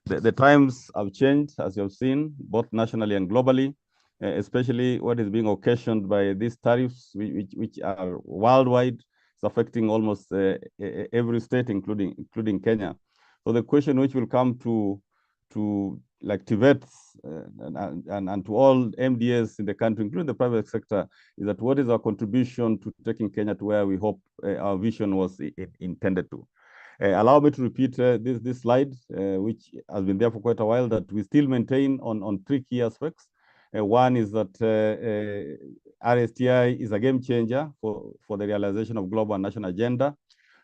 The times have changed, as you have seen, both nationally and globally, especially what is being occasioned by these tariffs, which are worldwide. It's affecting almost every state, including Kenya. So the question which will come to like Tvets and to all MDS in the country, including the private sector, is that what is our contribution to taking Kenya to where we hope our vision was intended to? Allow me to repeat this slide, which has been there for quite a while, that we still maintain on three key aspects. One is that RSTI is a game changer for the realization of global and national agenda.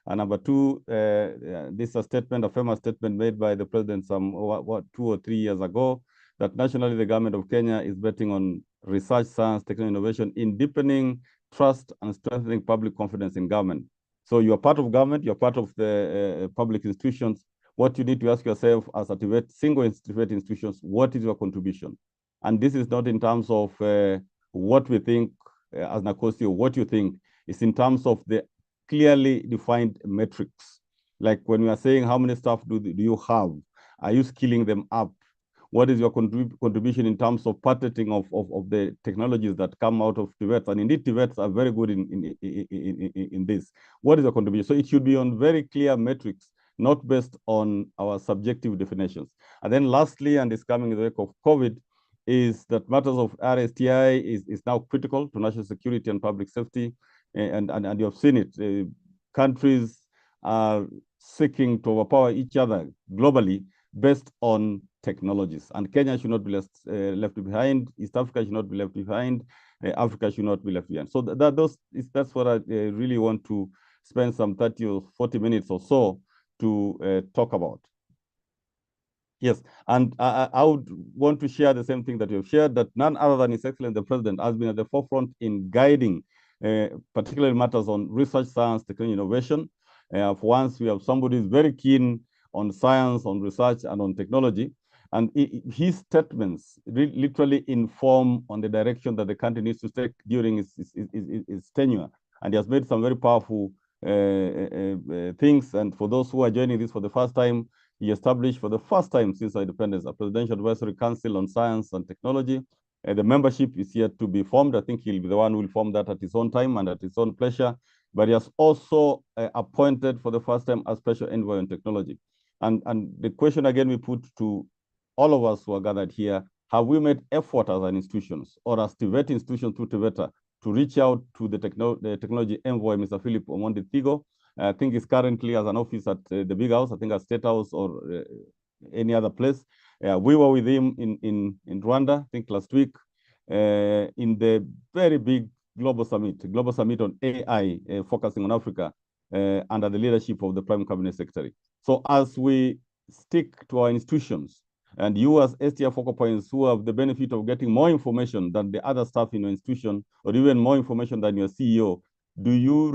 And number two, this is a statement, a famous statement made by the president some 2 or 3 years ago, that nationally the government of Kenya is betting on research, science, technology, innovation in deepening trust and strengthening public confidence in government. So you are part of government, you're part of the public institutions. What you need to ask yourself as a single institutions, what is your contribution? And this is not in terms of what we think as NACOSTI or what you think. It's in terms of the clearly defined metrics. Like when we are saying how many staff do you have? Are you skilling them up? What is your contribution in terms of patenting of the technologies that come out of Tvets? And indeed, Tvets are very good in this. What is your contribution? So it should be on very clear metrics, not based on our subjective definitions. And then lastly, and it's coming in the wake of COVID, is that matters of RSTI is now critical to national security and public safety. And you have seen it. Countries are seeking to overpower each other globally based on technologies. And Kenya should not be left behind. East Africa should not be left behind. Africa should not be left behind. So that's what I really want to spend some 30 or 40 minutes or so to talk about. Yes, and I would want to share the same thing that you have shared, that none other than His Excellency the President has been at the forefront in guiding particularly matters on research, science, technology, innovation. For once, we have somebody who's very keen on science, on research, and on technology. And his statements literally inform on the direction that the country needs to take during its tenure. And he has made some very powerful things. And for those who are joining this for the first time, he established for the first time since our independence a Presidential Advisory Council on Science and Technology. The membership is yet to be formed. I think he'll be the one who will form that at his own time and at his own pleasure. But he has also appointed for the first time a special envoy on technology. And the question again we put to all of us who are gathered here, have we made effort as an institutions or as Tvet institutions through Tveta to reach out to the technology envoy, Mr. Philip Omondi Thigo? I think he's currently as an office at the Big House, I think at State House or any other place. We were with him in Rwanda, I think last week, in the very big global summit on AI, focusing on Africa, under the leadership of the Prime Cabinet Secretary. So as we stick to our institutions, and you as STI focal points who have the benefit of getting more information than the other staff in your institution, or even more information than your CEO, do you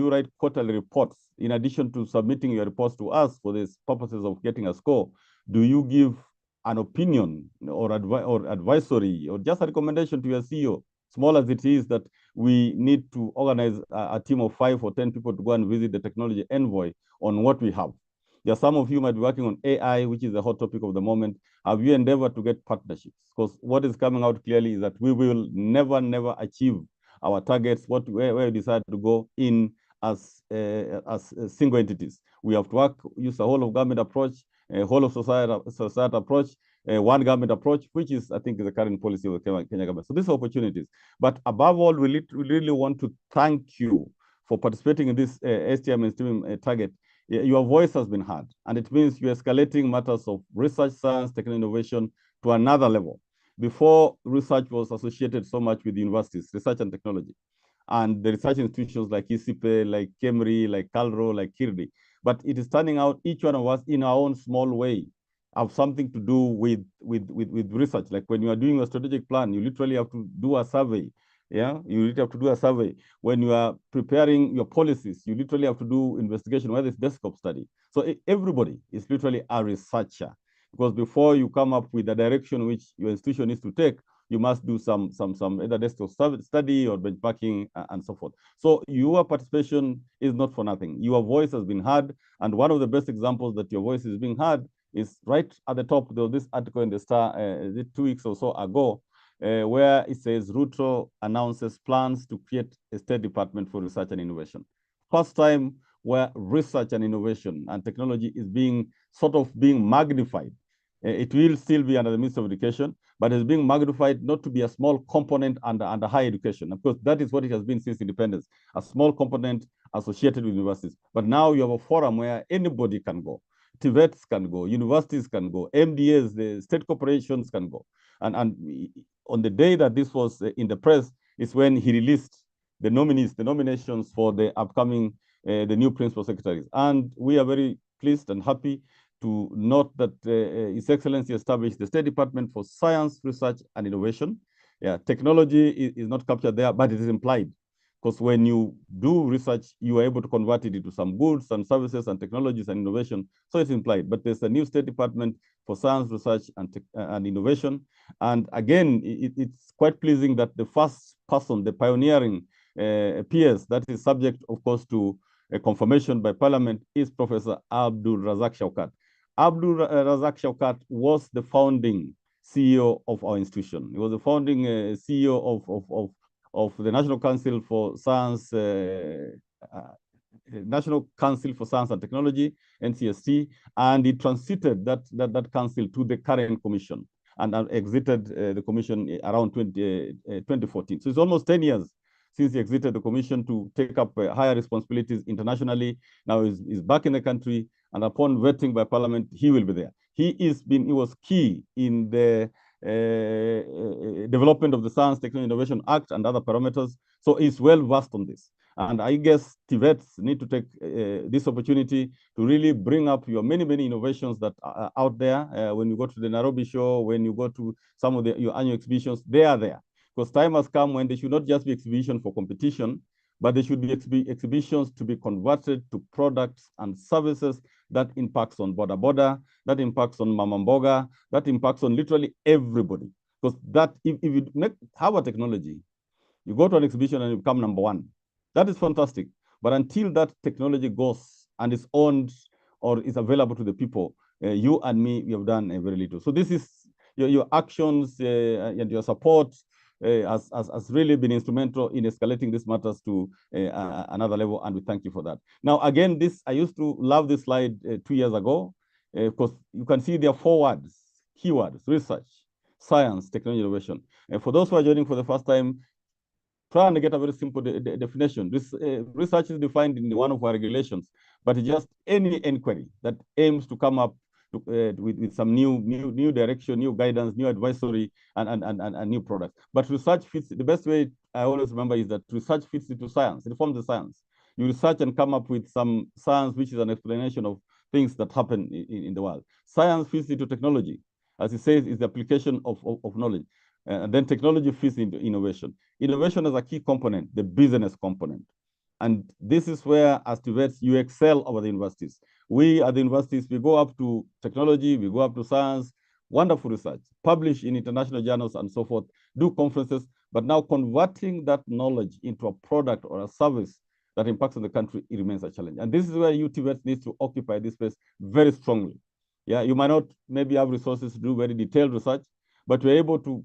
write quarterly reports in addition to submitting your reports to us for the purposes of getting a score? Do you give an opinion or advisory or just a recommendation to your CEO, small as it is, that we need to organize a team of 5 or 10 people to go and visit the technology envoy on what we have? There are some of you might be working on AI, which is the hot topic of the moment. Have you endeavored to get partnerships? Because what is coming out clearly is that we will never achieve our targets, where we decide to go in as single entities. We have to use a whole of government approach, a whole of society approach, one government approach, which is, I think, the current policy of the Kenya government. So these are opportunities. But above all, we really want to thank you for participating in this STI mainstream target. Your voice has been heard, and it means you're escalating matters of research, science, technical innovation to another level. Before, research was associated so much with universities, research and technology, and the research institutions like ISIPE, like KEMRI, like CALRO, like KIRDI. but it is turning out each one of us in our own small way have something to do with research. Like when you are doing a strategic plan, you literally have to do a survey. Yeah, you literally have to do a survey. When you are preparing your policies, you literally have to do investigation, whether it's desktop study. So everybody is literally a researcher, because before you come up with the direction which your institution needs to take, you must do some either desktop study or benchmarking and so forth. So your participation is not for nothing. Your voice has been heard, and one of the best examples that your voice is being heard is right at the top of this article in the Star 2 weeks or so ago, where it says Ruto announces plans to create a state department for research and innovation. First time where research and innovation and technology is being magnified. It will still be under the Ministry of Education, but it's being magnified not to be a small component under higher education. Of course, that is what it has been since independence, a small component associated with universities. But now you have a forum where anybody can go. Tvets can go, universities can go, MDAs, the state corporations can go. And on the day that this was in the press is when he released the nominations for the upcoming, the new principal secretaries. And we are very pleased and happy to note that His Excellency established the State Department for Science, Research, and Innovation. Yeah, technology is not captured there, but it is implied. Because when you do research, you are able to convert it into some goods and services and technologies and innovation. So it's implied. But there's a new State Department for Science, Research, and Innovation. And again, it's quite pleasing that the first person, the pioneering PS, that is subject, of course, to a confirmation by Parliament, is Professor Abdul Razak Shaukat. Abdul Razak Shaukat was the founding CEO of our institution. He was the founding CEO of the National Council for Science, National Council for Science and Technology, NCST, and he transited that council to the current commission and exited the commission around 2014. So it's almost 10 years since he exited the commission to take up higher responsibilities internationally. Now he's back in the country, and upon vetting by Parliament, he will be there. He was key in the development of the Science, Technology, Innovation Act and other parameters. So he's well versed on this. And I guess Tvets need to take this opportunity to really bring up your many innovations that are out there. When you go to the Nairobi show, when you go to some of your annual exhibitions, they are there. Because time has come when they should not just be exhibition for competition, but they should be exhibitions to be converted to products and services that impacts on border, that impacts on Mama Mboga, that impacts on literally everybody. Because that, if you have a technology, you go to an exhibition and you become number one. That is fantastic. But until that technology goes and is owned or is available to the people, you and me, we have done very little. So this is your actions and your support has really been instrumental in escalating these matters to another level, and we thank you for that. Now, again, I used to love this slide 2 years ago, because you can see there are 4 words, keywords: research, science, technology, innovation. And for those who are joining for the first time, try and get a very simple definition. Research is defined in one of our regulations, but it's just any inquiry that aims to come up with some new direction, new guidance, new advisory, and new products. But research fits, the best way I always remember is that research fits into science. It forms the science. You research and come up with some science, which is an explanation of things that happen in the world. Science fits into technology. As it says, is the application of knowledge. And then technology fits into innovation. Innovation is a key component, the business component. And this is where, as Tvets, you excel over the universities. We at the universities, we go up to technology, we go up to science, wonderful research, publish in international journals and so forth, do conferences, but now converting that knowledge into a product or a service that impacts on the country, it remains a challenge. And this is where Tvets needs to occupy this space very strongly. Yeah, you might not maybe have resources to do very detailed research, but you're able to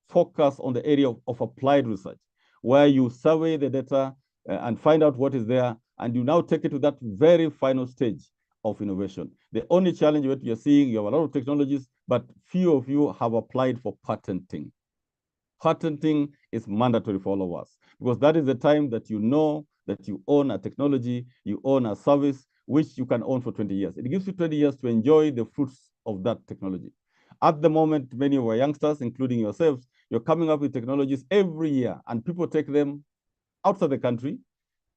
focus on the area of applied research, where you survey the data and find out what is there, and you now take it to that very final stage of innovation. The only challenge that you're seeing, you have a lot of technologies, but few of you have applied for patenting. Patenting is mandatory for all of us, because that is the time that you know that you own a technology, you own a service, which you can own for 20 years. It gives you 20 years to enjoy the fruits of that technology. At the moment, many of our youngsters, including yourselves, you're coming up with technologies every year, and people take them outside the country.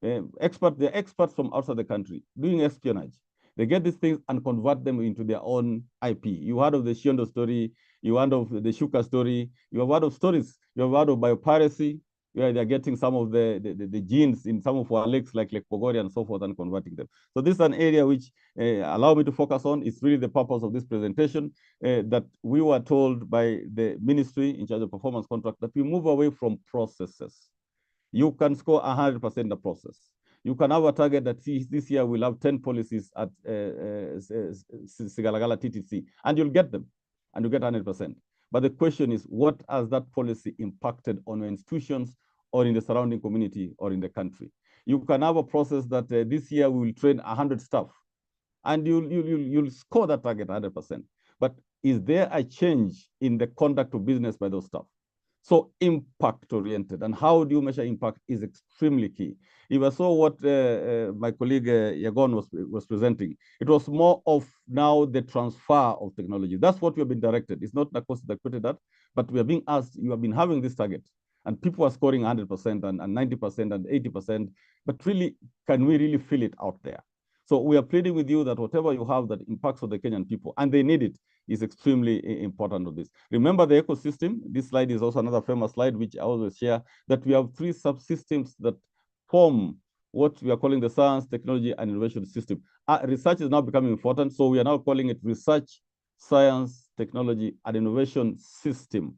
They're experts from outside the country doing espionage. They get these things and convert them into their own IP. You heard of the Shiondo story, you heard of the Shuka story, you have heard of stories, you have heard of biopiracy, where they're getting some of the genes in some of our lakes, like Lake Bogoria and so forth, and converting them. So this is an area which allow me to focus on. It's really the purpose of this presentation, that we were told by the ministry in charge of performance contract that we move away from processes. You can score 100% in the process. You can have a target that this year we'll have 10 policies at Sigalagala TTC, and you'll get them, and you get 100%. But the question is, what has that policy impacted on your institutions or in the surrounding community or in the country? You can have a process that this year we will train 100 staff, and you'll score that target 100%. But is there a change in the conduct of business by those staff? So impact-oriented, and how do you measure impact is extremely key. If I saw what my colleague Yagon was presenting, it was more of now the transfer of technology. That's what we have been directed. It's not NACOST that created that, but we are being asked, you have been having this target, and people are scoring 100% and 90% and 80%, but really, can we really feel it out there? So we are pleading with you that whatever you have that impacts on the Kenyan people, and they need it, is extremely important on this. Remember the ecosystem. This slide is also another famous slide, which I always share, that we have 3 subsystems that form what we are calling the science, technology, and innovation system. Research is now becoming important, so we are now calling it research, science, technology, and innovation system.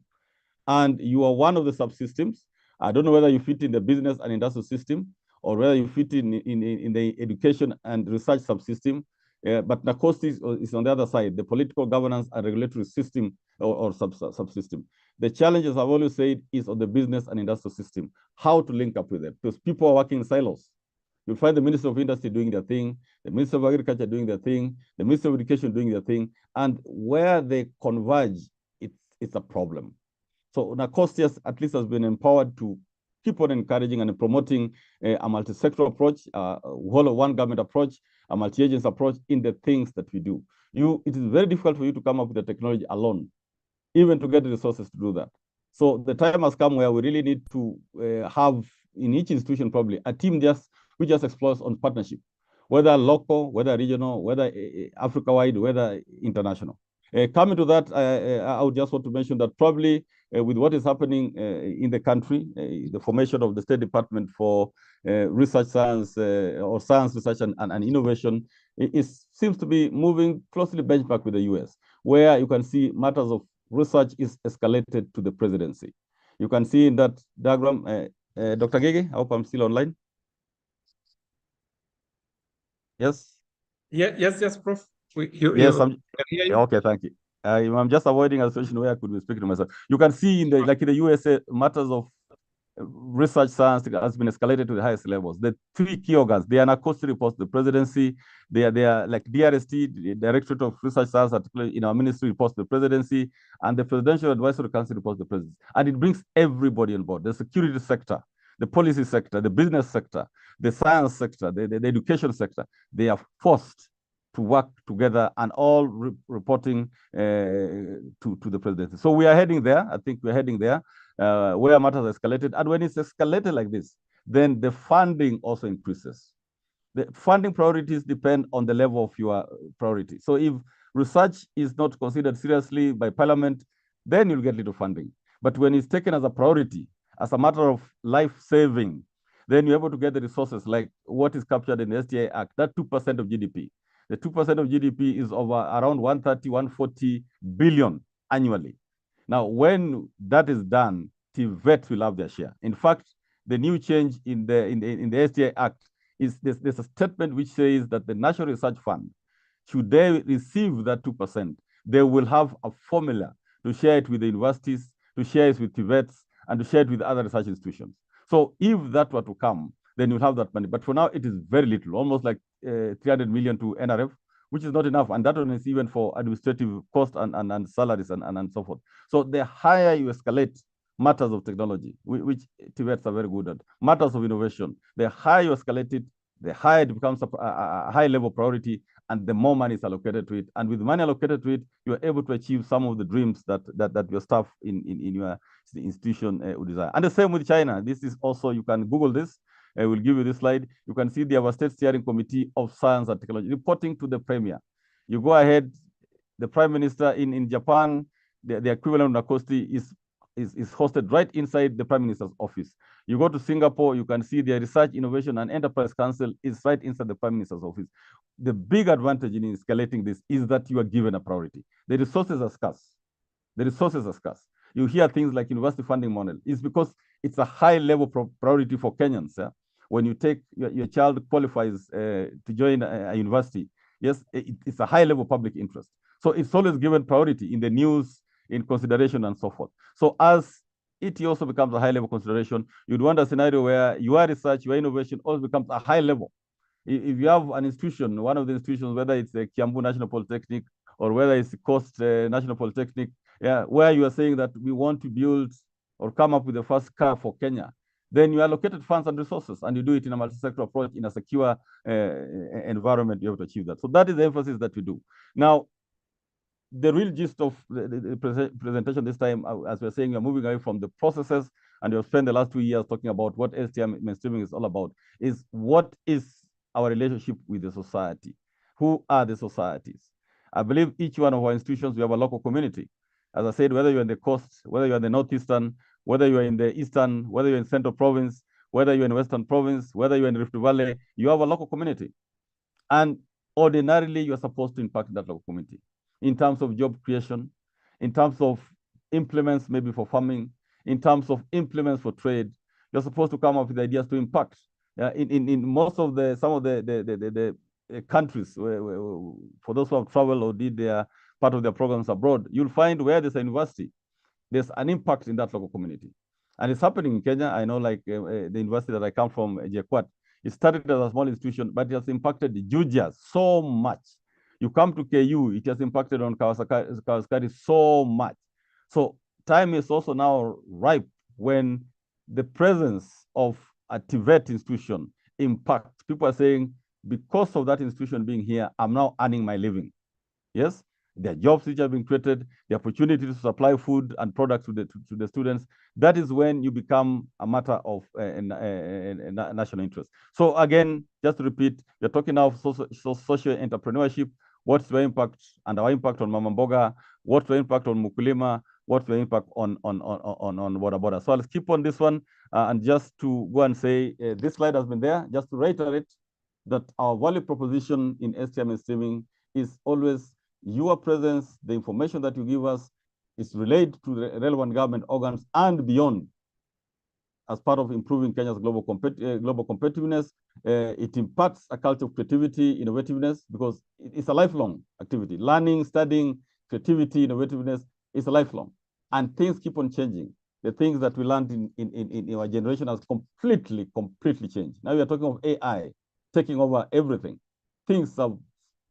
And you are one of the subsystems. I don't know whether you fit in the business and industrial system, or whether you fit in the education and research subsystem. But NACOST is on the other side, the political governance and regulatory system or subsystem. The challenges I've always said is on the business and industrial system, how to link up with them, because people are working in silos. You'll find the Minister of Industry doing their thing, the Minister of Agriculture doing their thing, the Minister of Education doing their thing, and where they converge, it's a problem. So NACOST at least has been empowered to keep on encouraging and promoting a multi-sectoral approach, a whole of one government approach, a multi-agency approach in the things that we do. It is very difficult for you to come up with the technology alone, even to get the resources to do that. So the time has come where we really need to have in each institution probably a team which just explores on partnership, whether local, whether regional, whether Africa-wide, whether international. Coming to that, I would just want to mention that probably with what is happening in the country, the formation of the State Department for Research Science or Science Research and Innovation, seems to be moving closely benchmark with the US, where you can see matters of research is escalated to the presidency. You can see in that diagram, Dr. Gege, I hope I'm still online. Yes? Yes, Prof. Yes, okay, thank you. I'm just avoiding a situation where I could be speaking to myself. You can see in the USA, matters of research science has been escalated to the highest levels. The 3 key organs, they are NACOST reports to the presidency. They are like DRST, the Directorate of Research Science, particularly in our ministry, reports to the presidency, and the Presidential Advisory Council reports to the presidency. And it brings everybody on board: the security sector, the policy sector, the business sector, the science sector, the education sector. They are forced to work together and all reporting to the presidency. So we are heading there. I think we're heading there where matters escalated. And when it's escalated like this, then the funding also increases. The funding priorities depend on the level of your priority. So if research is not considered seriously by Parliament, then you'll get little funding. But when it's taken as a priority, as a matter of life-saving, then you're able to get the resources like what is captured in the STI Act, that 2% of GDP. The 2% of GDP is over around 130, 140 billion annually. Now, when that is done, Tvets will have their share. In fact, the new change in the STI Act is there's a statement which says that the National Research Fund, should they receive that 2%, they will have a formula to share it with the universities, to share it with Tvets, and to share it with other research institutions. So if that were to come, then you'll have that money. But for now, it is very little, almost like 300 million to NRF, which is not enough. And that one is even for administrative cost and salaries and so forth. So the higher you escalate matters of technology, which Tvets are very good at, matters of innovation, the higher you escalate it, the higher it becomes a high level priority, and the more money is allocated to it. And with money allocated to it, you are able to achieve some of the dreams that your staff in your institution would desire. And the same with China. This is also, you can Google this. will give you this slide. You can see the State Steering Committee of Science and Technology reporting to the Premier. You go ahead, the Prime Minister in Japan, the equivalent of Nakosti is hosted right inside the Prime Minister's office. You go to Singapore, you can see the Research, Innovation and Enterprise Council is right inside the Prime Minister's office. The big advantage in escalating this is that you are given a priority. The resources are scarce. The resources are scarce. You hear things like university funding model. It's because it's a high level priority for Kenyans. Yeah? When you take your child qualifies to join a university, yes, it's a high level public interest. So it's always given priority in the news, in consideration and so forth. So as it also becomes a high level consideration, you'd want a scenario where your research, your innovation also becomes a high level. If you have an institution, one of the institutions, whether it's the Kiambu National Polytechnic or whether it's the Coast National Polytechnic, yeah, where you are saying that we want to build or come up with the first car for Kenya, then you allocated funds and resources and you do it in a multi-sector approach in a secure environment, you're able to achieve that. So that is the emphasis that we do. Now, the real gist of the presentation this time, as we're saying, we're moving away from the processes, and we've spent the last 2 years talking about what STM mainstreaming is all about, is what is our relationship with the society? Who are the societies? I believe each one of our institutions, we have a local community. As I said, whether you're in the coast, whether you're in the northeastern, whether you're in the eastern, whether you're in central province, whether you're in western province, whether you're in Rift Valley, you have a local community. And ordinarily, you're supposed to impact that local community in terms of job creation, in terms of implements maybe for farming, in terms of implements for trade. You're supposed to come up with ideas to impact. In most of some of the countries, for those who have traveled or did their part of their programs abroad, you'll find where there's a university, there's an impact in that local community. And it's happening in Kenya. I know, like the university that I come from, JKUAT, it started as a small institution, but it has impacted Juja so much. You come to KU, it has impacted on Kawasaki so much. So time is also now ripe when the presence of a Tvet institution impacts. People are saying, because of that institution being here, I'm now earning my living. Yes, there are jobs which have been created, the opportunity to supply food and products to the students. That is when you become a matter of national interest. So again, just to repeat, we're talking now of social entrepreneurship. What's the impact and our impact on Mama Mboga? What's the impact on Mukulima? What's the impact on Boda? So I'll skip on this one and just to go and say this slide has been there, just to reiterate that our value proposition in STM mainstreaming is always your presence, the information that you give us is relayed to the relevant government organs and beyond as part of improving Kenya's global competitiveness. It imparts a culture of creativity, innovativeness, because it's a lifelong activity. Learning, studying, creativity, innovativeness is a lifelong. And things keep on changing. The things that we learned in our generation has completely changed. Now we are talking of AI taking over everything. Things have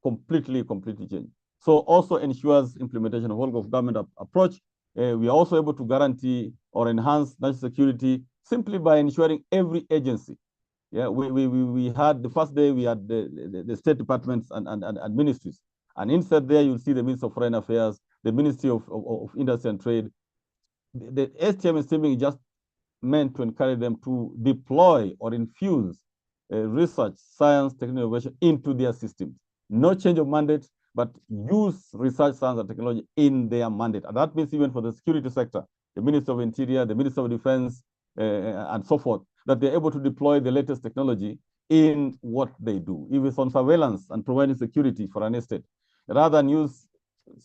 completely changed. So also ensures implementation of whole of government approach. We are also able to guarantee or enhance national security simply by ensuring every agency. Yeah, we had the first day we had the state departments and ministries, and inside there you'll see the Ministry of Foreign Affairs, the Ministry of Industry and Trade. The STM is just meant to encourage them to deploy or infuse research, science, technology, innovation into their systems. No change of mandate, but use research, science, and technology in their mandate. And that means even for the security sector, the Minister of Interior, the Minister of Defense, and so forth, that they're able to deploy the latest technology in what they do. If it's on surveillance and providing security for an estate, rather than use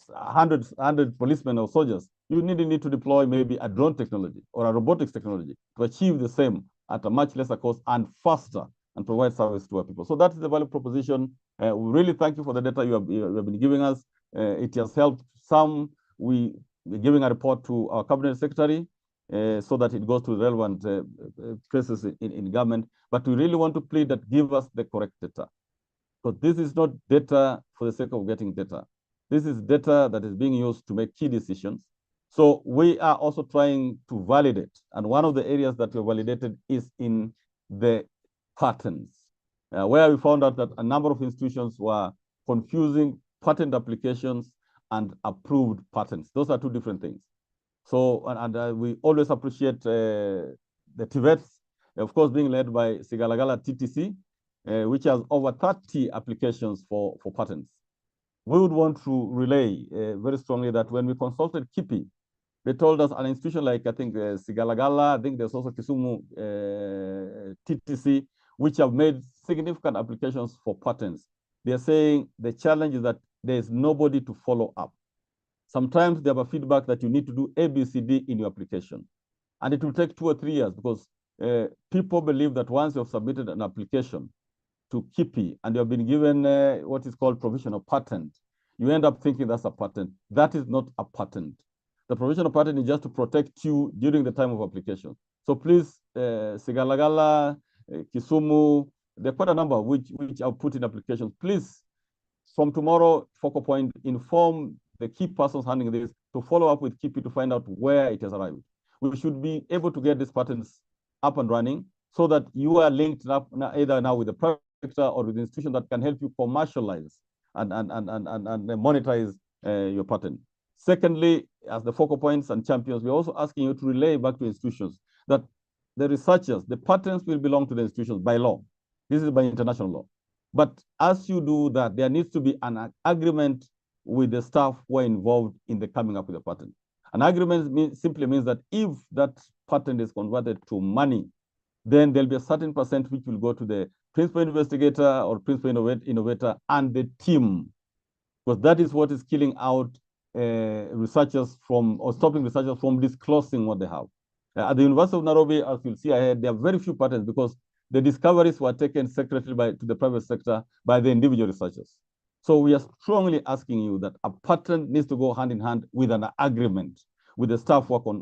100 policemen or soldiers, you need to deploy maybe a drone technology or a robotics technology to achieve the same at a much lesser cost and faster and provide service to our people. So that is the value proposition. We really thank you for the data you have been giving us. It has helped some. We're giving a report to our cabinet secretary so that it goes to relevant places in government. But we really want to plead that give us the correct data. Because this is not data for the sake of getting data. This is data that is being used to make key decisions. So we are also trying to validate. And one of the areas that we validated is in the patents, where we found out that a number of institutions were confusing patent applications and approved patents. Those are two different things. So, and we always appreciate the Tvets of course, being led by Sigalagala TTC, which has over 30 applications for patents. We would want to relay very strongly that when we consulted KIPI, they told us an institution like, I think, Sigalagala, I think there's also Kisumu TTC, which have made significant applications for patents. They're saying the challenge is that there's nobody to follow up. Sometimes they have a feedback that you need to do A, B, C, D in your application. And it will take 2 or 3 years because people believe that once you've submitted an application to KIPI and you have been given what is called provisional patent, you end up thinking that's a patent. That is not a patent. The provisional patent is just to protect you during the time of application. So please, Sigalagala, Kisumu, there are quite a number which I've put in applications. Please, from tomorrow, focal point, inform the key persons handling this to follow up with KIPI to find out where it has arrived. We should be able to get these patents up and running so that you are linked up either now with the private sector or with the institution that can help you commercialize and monetize your patent. Secondly, as the focal points and champions, we're also asking you to relay back to institutions that the researchers, the patents will belong to the institutions by law. This is by international law. But as you do that, there needs to be an agreement with the staff who are involved in the coming up with a patent. An agreement simply means that if that patent is converted to money, then there'll be a certain percent which will go to the principal investigator or principal innovator and the team, because that is what is killing out researchers from, or stopping researchers from disclosing what they have. At the University of Nairobi, as you'll see ahead, there are very few patents because the discoveries were taken secretly to the private sector by the individual researchers. So we are strongly asking you that a patent needs to go hand in hand with an agreement with the staff work on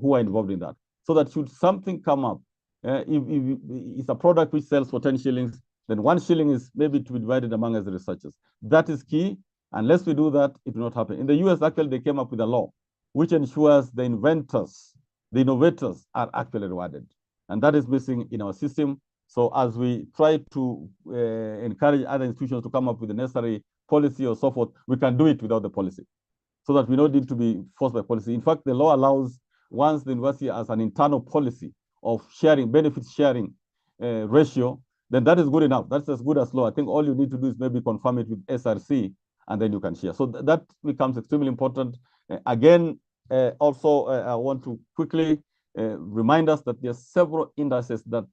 who are involved in that. So that should something come up, if it's a product which sells for 10 shillings, then 1 shilling is maybe to be divided among us the researchers. That is key. Unless we do that, it will not happen. In the US, actually, they came up with a law which ensures the inventors, the innovators are actually rewarded. And that is missing in our system. So as we try to encourage other institutions to come up with the necessary policy or so forth, we can do it without the policy so that we don't need to be forced by policy. In fact, the law allows, once the university has an internal policy of sharing, benefits sharing ratio, then that is good enough. That's as good as law. I think all you need to do is maybe confirm it with SRC, and then you can share. So that becomes extremely important. Again, also, I want to quickly remind us that there are several indices that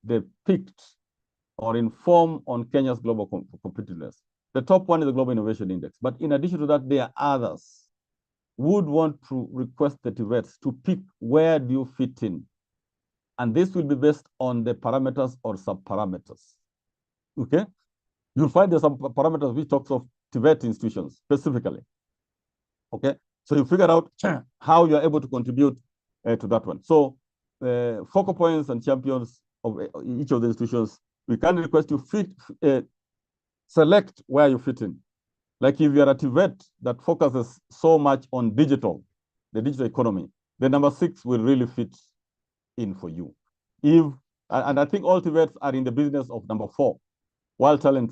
they picked or inform on Kenya's global competitiveness. The top one is the Global Innovation Index. But in addition to that, there are others. Would want to request the Tvets to pick where do you fit in. And this will be based on the parameters or sub-parameters. Okay? You'll find there's some parameters which talks of Tibet institutions specifically. Okay? So you figure out how you're able to contribute to that one. So focal points and champions of each of the institutions, we can request you select where you fit in. Like if you're a Tvet that focuses so much on digital, the digital economy, then number 6 will really fit in for you. And I think all Tvets are in the business of number 4, wild talent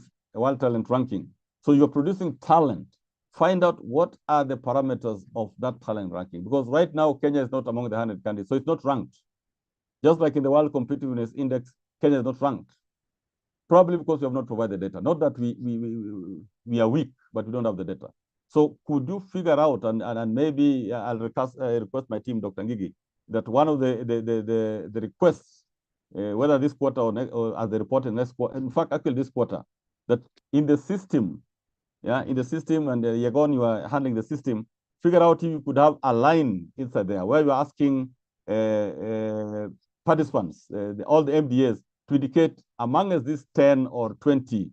ranking. So you're producing talent. Find out what are the parameters of that talent ranking. Because right now, Kenya is not among the 100 countries, so it's not ranked. Just like in the World Competitiveness Index, Kenya is not ranked. Probably because we have not provided data. Not that we are weak, but we don't have the data. So could you figure out, and maybe I'll request my team, Dr. Ngigi, that one of the requests, whether this quarter or as they report in next quarter, in fact, actually this quarter, that in the system, and Yagon, you are handling the system, figure out if you could have a line inside there where you're asking participants, all the MDAs, to indicate among us these 10 or 20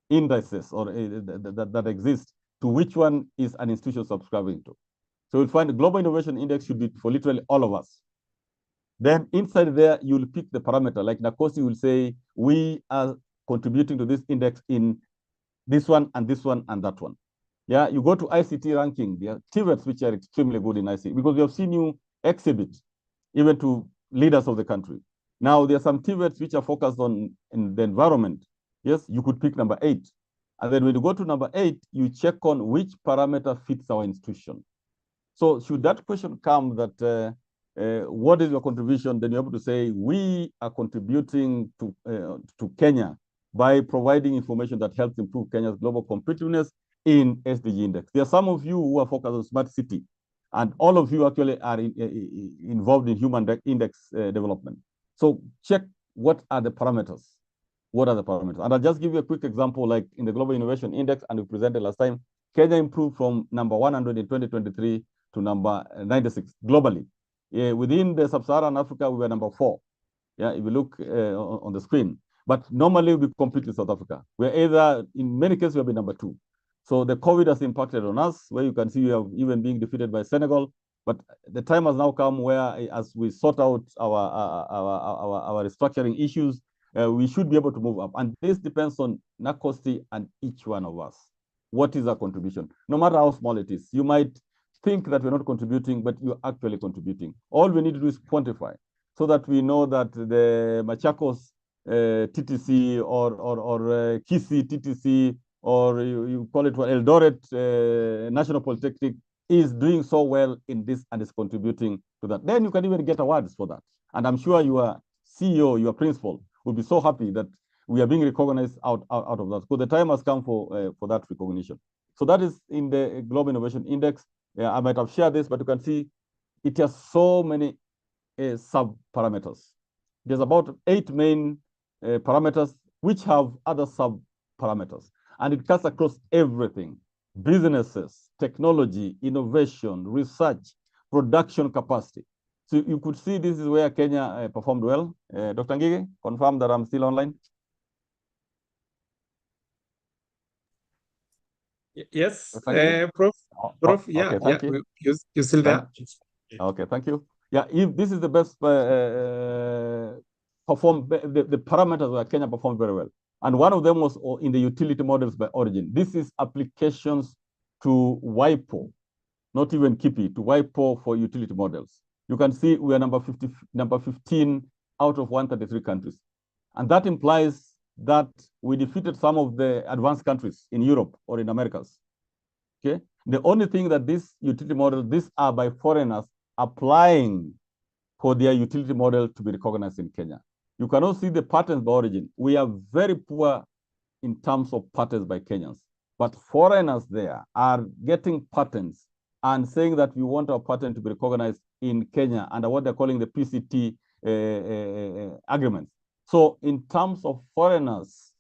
indices or that exist, to which one is an institution subscribing to. So you'll find the Global Innovation Index should be for literally all of us. Then inside there, you'll pick the parameter. Like Nakosi will say, we are contributing to this index in this one and this one and that one. Yeah, you go to ICT ranking, there are Tvets which are extremely good in ICT, because we have seen you exhibit even to leaders of the country. Now, there are some Tvets which are focused on in the environment. Yes, you could pick number 8. And then when you go to number 8, you check on which parameter fits our institution. So should that question come that what is your contribution? Then you're able to say, we are contributing to Kenya by providing information that helps improve Kenya's global competitiveness in SDG index. There are some of you who are focused on smart city, and all of you actually are involved in human index development. So check what are the parameters. What are the parameters? And I'll just give you a quick example, like in the Global Innovation Index, and we presented last time, Kenya improved from number 100 in 2023 to number 96 globally. Within the Sub-Saharan Africa, we were number 4. Yeah, if you look on the screen. But normally we compete with South Africa. We're either, in many cases, we have been number 2. So the COVID has impacted on us, where you can see we have even being defeated by Senegal. But the time has now come where, as we sort out our restructuring issues, we should be able to move up. And this depends on NACOSTI and each one of us. What is our contribution? No matter how small it is. You might think that we're not contributing, but you're actually contributing. All we need to do is quantify so that we know that the Machakos TTC or Kisii TTC, or you call it Eldoret National Polytechnic, is doing so well in this and is contributing to that. Then you can even get awards for that. And I'm sure your CEO, your principal, will be so happy that we are being recognized out of that. So the time has come for that recognition. So that is in the Global Innovation Index. I might have shared this, but you can see it has so many sub-parameters. There's about 8 main parameters, which have other sub-parameters. And it cuts across everything: businesses, technology, innovation, research, production capacity. So you could see this is where Kenya performed well. Dr. Ngige, confirm that I'm still online. Yes, Prof. Prof, yeah, okay, thank you. You're still there? Okay, thank you. Yeah, if this is the best the parameters where Kenya performed very well. And one of them was in the utility models by origin. This is applications to WIPO, not even KIPI, to WIPO for utility models. You can see we are number 15 out of 133 countries. And that implies that we defeated some of the advanced countries in Europe or in Americas. Okay. The only thing that this utility model, these are by foreigners applying for their utility model to be recognized in Kenya. You cannot see the patents by origin. We are very poor in terms of patents by Kenyans, but foreigners there are getting patents and saying that we want our patent to be recognized in Kenya under what they're calling the PCT agreements. So in terms of foreigners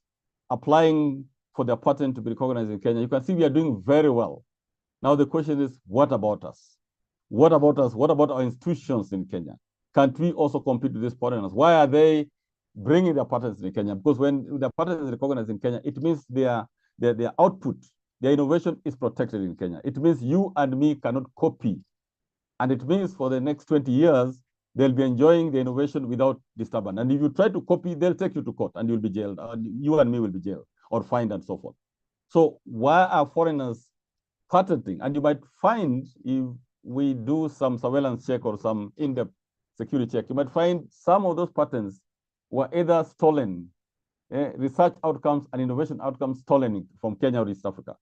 applying for their patent to be recognized in Kenya, you can see we are doing very well. Now the question is, what about us? What about us? What about our institutions in Kenya? Can't we also compete with these foreigners? Why are they bringing their patents in Kenya? Because when their patent is recognized in Kenya, it means their output, their innovation is protected in Kenya. It means you and me cannot copy. And it means for the next 20 years, they'll be enjoying the innovation without disturbance. And if you try to copy, they'll take you to court and you'll be jailed. You and me will be jailed or fined and so forth. So why are foreigners patenting? And you might find, if we do some surveillance check or some in-depth security check, you might find some of those patents were either stolen, research outcomes and innovation outcomes stolen from Kenya or East Africa.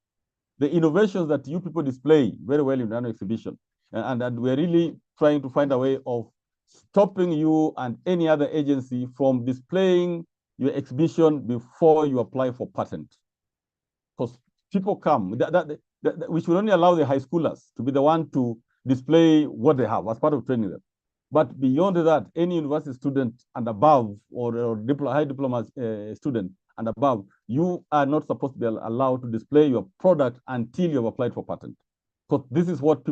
The innovations that you people display very well in the annual exhibition, and we're really trying to find a way of stopping you and any other agency from displaying your exhibition before you apply for patent. Because people come, we should only allow the high schoolers to be the one to display what they have as part of training them. But beyond that, any university student and above, or high diploma student and above, you are not supposed to be allowed to display your product until you have applied for patent. Because this is what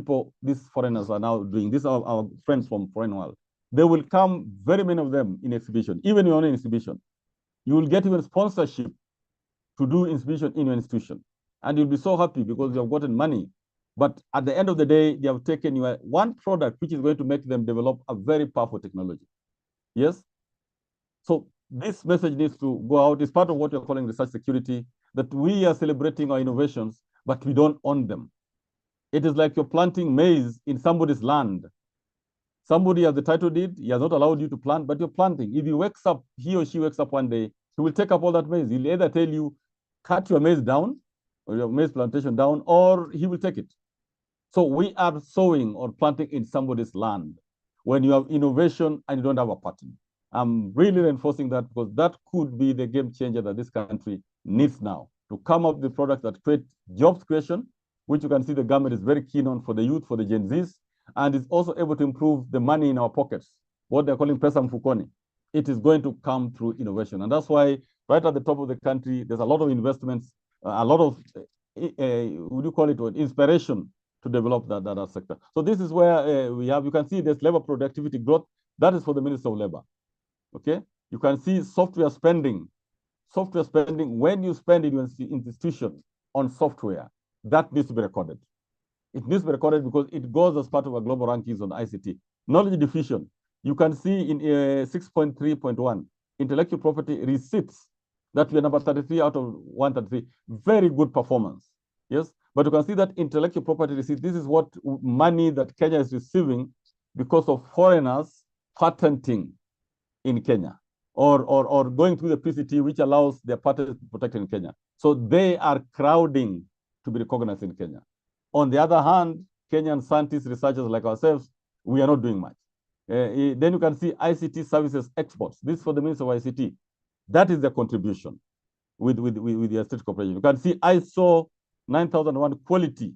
these foreigners are now doing. These are our friends from foreign world. They will come, very many of them, in exhibition, even your own exhibition. You will get even sponsorship to do exhibition in your institution. And you'll be so happy because you have gotten money. But at the end of the day, they have taken your one product, which is going to make them develop a very powerful technology. Yes? So this message needs to go out. It's part of what you're calling research security, that we are celebrating our innovations, but we don't own them. It is like you're planting maize in somebody's land. Somebody has the title deed, he has not allowed you to plant, but you're planting. If he or she wakes up one day, he will take up all that maize. He'll either tell you, cut your maize down, or your maize plantation down, or he will take it. So we are sowing or planting in somebody's land. when you have innovation and you don't have a pattern. I'm really reinforcing that because that could be the game changer that this country needs now, to come up with products that create jobs creation, which you can see the government is very keen on for the youth, for the Gen Zs, and is also able to improve the money in our pockets, what they're calling pesa mfukoni. It is going to come through innovation. And that's why right at the top of the country, there's a lot of investments, a lot of, would you call it, inspiration to develop that sector. So this is where we have, you can see there's labor productivity growth. That is for the Minister of Labor. Okay, you can see software spending. Software spending, when you spend in your institution on software, that needs to be recorded. It needs to be recorded because it goes as part of our global rankings on ICT. Knowledge diffusion, you can see in 6.3.1, intellectual property receipts, that we are number 33 out of 133. Very good performance. Yes, but you can see that intellectual property receipts, this is what money that Kenya is receiving because of foreigners patenting in Kenya, or going through the PCT, which allows their patents to be protected in Kenya. So they are crowding to be recognized in Kenya. On the other hand, Kenyan scientists, researchers like ourselves, we are not doing much. Then you can see ICT services exports. This is for the Minister of ICT. That is the contribution with the state corporation. You can see ISO 9001 quality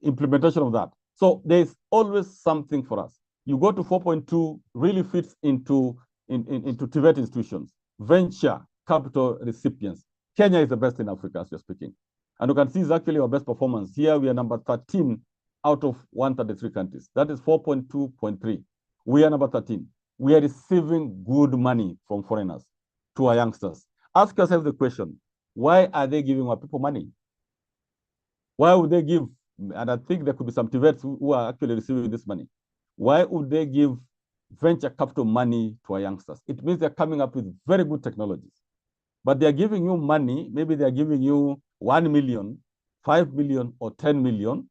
implementation of that. So there's always something for us. You go to 4.2, really fits into Tibet institutions, venture capital recipients. Kenya is the best in Africa, as we're speaking. And you can see it's actually our best performance. Here we are number 13 out of 133 countries. That is 4.2.3. We are number 13. We are receiving good money from foreigners to our youngsters. Ask yourself the question, why are they giving our people money? Why would they give? And I think there could be some Tvets who are actually receiving this money. Why would they give venture capital money to our youngsters? It means they're coming up with very good technologies. But they're giving you money, maybe they're giving you 1 million, 5 million, or 10 million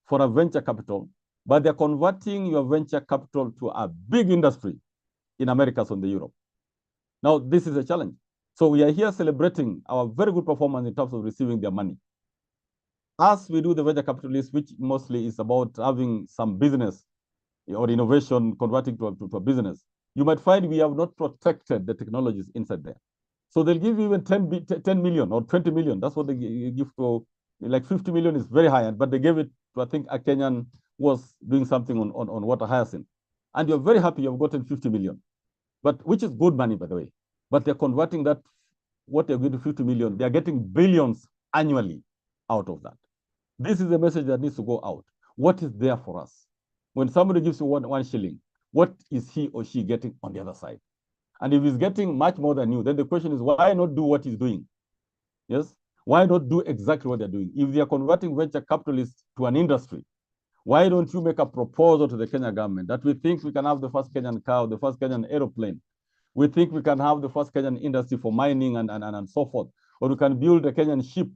for a venture capital, but they're converting your venture capital to a big industry in Americas and Europe. Now, this is a challenge. So we are here celebrating our very good performance in terms of receiving their money. As we do the venture capitalists, which mostly is about having some business or innovation, converting to a business, you might find we have not protected the technologies inside there. So they'll give you even 10 million or 20 million. That's what they give to, like 50 million is very high, but they gave it to, I think, a Kenyan was doing something on water hyacinth. And you're very happy you've gotten 50 million, but which is good money, by the way. But they're converting that, what they're getting 50 million, they're getting billions annually out of that. This is the message that needs to go out. What is there for us? When somebody gives you one shilling, what is he or she getting on the other side? And if he's getting much more than you, then the question is, why not do what he's doing? Yes? Why not do exactly what they're doing? If they are converting venture capitalists to an industry, why don't you make a proposal to the Kenya government that we think we can have the first Kenyan cow, the first Kenyan aeroplane? We think we can have the first Kenyan industry for mining and so forth. Or we can build a Kenyan ship,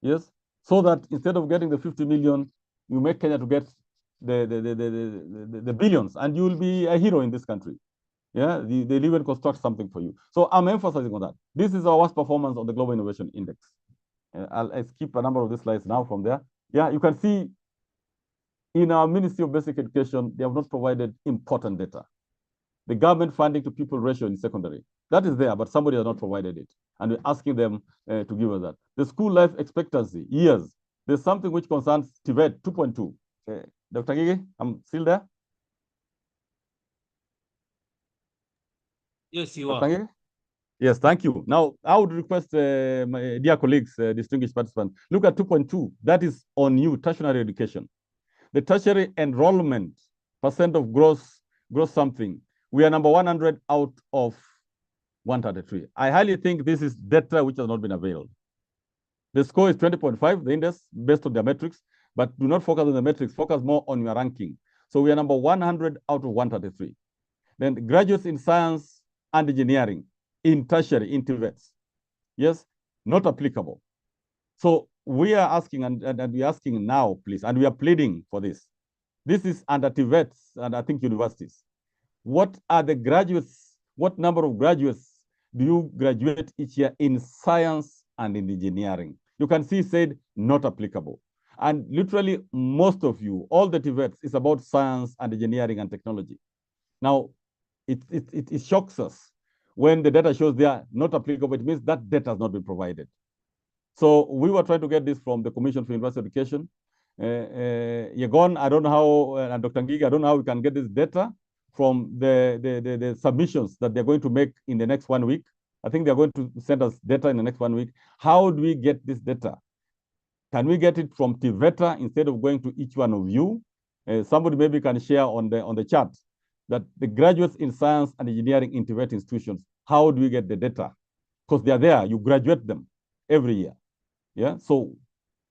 yes? So that instead of getting the 50 million, you make Kenya to get the billions, and you will be a hero in this country. Yeah, they'll even construct something for you. So I'm emphasizing on that. This is our worst performance on the Global Innovation Index. I'll skip a number of these slides now from there. Yeah, you can see in our Ministry of Basic Education, they have not provided important data. The government funding to pupil ratio in secondary, that is there, but somebody has not provided it. And we're asking them to give us that. The school life expectancy, years. There's something which concerns Tibet 2.2. Dr. Gigi, I'm still there? Yes, you Dr. are. Gigi? Yes, thank you. Now, I would request my dear colleagues, distinguished participants, look at 2.2. That is on you, tertiary education. The tertiary enrollment percent of gross something. We are number 100 out of 133. I highly think this is data which has not been availed. The score is 20.5, the index, based on their metrics, but do not focus on the metrics, focus more on your ranking. So we are number 100 out of 133. Then graduates in science and engineering, in tertiary, in Tvets. Yes, not applicable. So we are asking, and we are asking now, please, and we are pleading for this. This is under Tvets and I think universities. What are the graduates, what number of graduates do you graduate each year in science and in engineering? You can see said not applicable. And literally most of you, all the Tvets, is about science and engineering and technology. Now, it shocks us when the data shows they are not applicable. It means that data has not been provided. So we were trying to get this from the Commission for University Education. Yegon, I don't know how, and Dr. Ngigi, I don't know how we can get this data from the submissions that they're going to make in the next 1 week. I think they're going to send us data in the next 1 week. How do we get this data? Can we get it from Tveta instead of going to each one of you? Somebody maybe can share on the chat that the graduates in science and engineering in Tvet institutions, how do we get the data? Because they are there, you graduate them every year. Yeah. So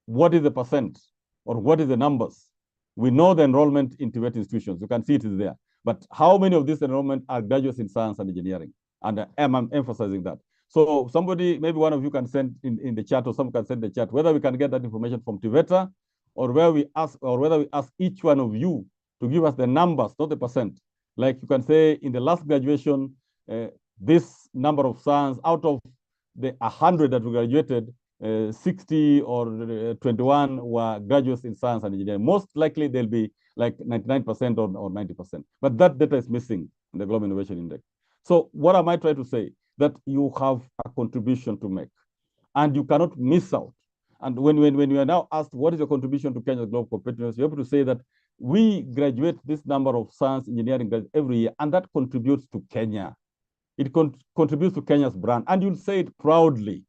what is the percent or what is the numbers? We know the enrollment in Tvet institutions. You can see it is there. But how many of this enrollment are graduates in science and engineering? And I'm emphasizing that. So somebody, maybe one of you can send in the chat, or someone can send the chat, whether we can get that information from Tveta, or whether we ask each one of you to give us the numbers, not the percent. Like you can say in the last graduation, this number of science out of the 100 that we graduated, 60 or 21 were graduates in science and engineering. Most likely they'll be like 99% or 90%. But that data is missing in the Global Innovation Index. So what am I trying to say? That you have a contribution to make and you cannot miss out. And when you are now asked, what is your contribution to Kenya's global competitiveness, you're able to say that we graduate this number of science engineering graduates every year, and that contributes to Kenya. It contributes to Kenya's brand, and you'll say it proudly.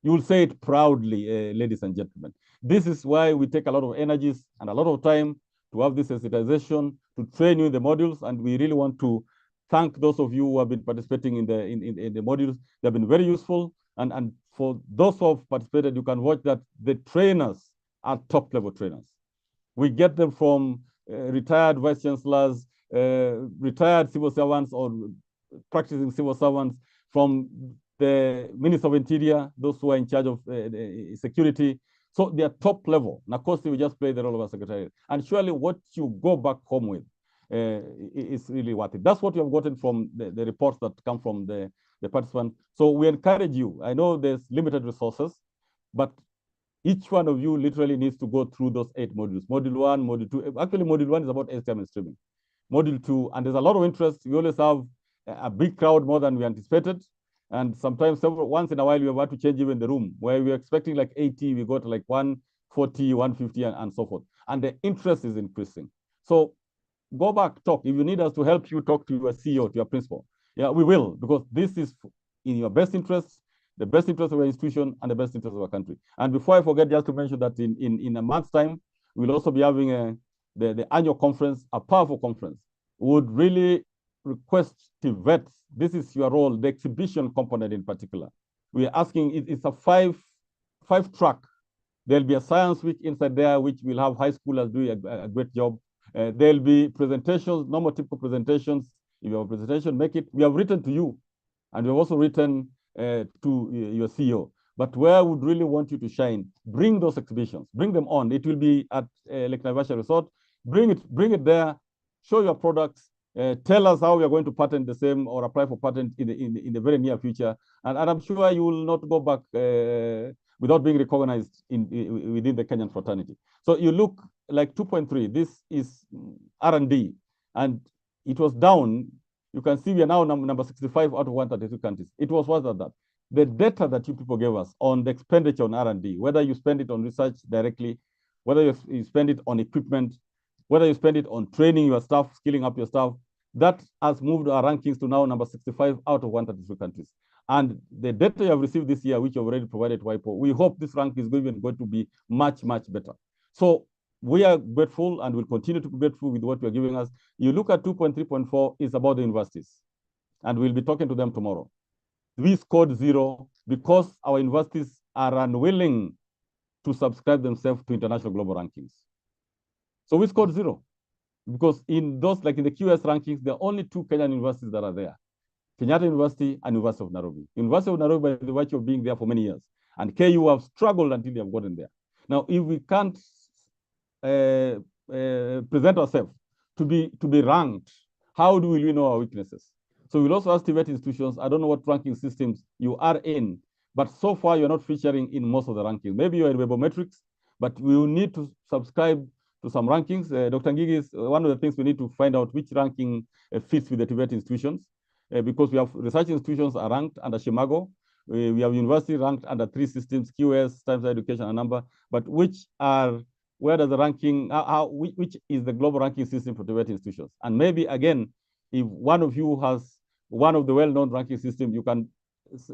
You will say it proudly, ladies and gentlemen. This is why we take a lot of energies and a lot of time to have this sensitization, to train you in the modules, and we really want to thank those of you who have been participating in the modules. They've been very useful, and for those who have participated, you can watch that the trainers are top-level trainers. We get them from retired vice chancellors, retired civil servants or practicing civil servants, from the Minister of Interior, those who are in charge of security. So they are top level. Now, of course, we just play the role of a secretary. And surely what you go back home with is really worth it. That's what you have gotten from the reports that come from the participants. So we encourage you. I know there's limited resources, but each one of you literally needs to go through those 8 modules. Module 1, Module 2. Actually, Module 1 is about STM and streaming. Module 2, and there's a lot of interest. We always have a big crowd, more than we anticipated. And sometimes once in a while, we have had to change even the room. Where we were expecting like 80, we got like 140, 150, and so forth. And the interest is increasing. So go back, talk. If you need us to help you, talk to your CEO, to your principal. Yeah, we will, because this is in your best interest, the best interest of our institution, and the best interest of our country. And before I forget, just to mention that in a month's time, we'll also be having the annual conference, a powerful conference. We would really request Tvets, this is your role, the exhibition component in particular. We are asking, it's a five track. There'll be a science week inside there, which will have high schoolers doing a great job. There'll be presentations, normal typical presentations. If you have a presentation, make it. We have written to you, and we've also written to your CEO. But where I would really want you to shine, bring those exhibitions, bring them on. It will be at Lake Naivasha Resort. Bring it there, show your products, tell us how we are going to patent the same or apply for patent in the very near future. And I'm sure you will not go back without being recognized within the Kenyan fraternity. So you look like 2.3, this is R&D, and it was down. You can see we are now number 65 out of 132 countries. It was worse than that. The data that you people gave us on the expenditure on R&D, whether you spend it on research directly, whether you spend it on equipment, whether you spend it on training your staff, skilling up your staff, that has moved our rankings to now number 65 out of 132 countries. And the data you have received this year, which you have already provided to WIPO, we hope this rank is going to be much, much better. So we are grateful and will continue to be grateful with what you are giving us. You look at 2.3.4 is about the universities, and we'll be talking to them tomorrow. We scored 0 because our universities are unwilling to subscribe themselves to international global rankings. So we scored 0 because in those, like in the QS rankings, there are only 2 Kenyan universities that are there: Kenyatta University and University of Nairobi. University of Nairobi, by the virtue of being there for many years, and KU have struggled until they have gotten there. Now, if we can't present ourselves to be ranked, how do we know our weaknesses? So we'll also ask Tibet institutions, I don't know what ranking systems you are in, but so far you're not featuring in most of the rankings. Maybe you're in Webometrics, But we will need to subscribe to some rankings. Dr. Ngigi, one of the things we need to find out which ranking fits with the Tibet institutions, because we have research institutions are ranked under Shimago. We have university ranked under 3 systems, QS, Times Education, and number, but where does the ranking, which is the global ranking system for Tibet institutions? And maybe, again, if one of you has one of the well-known ranking system, you can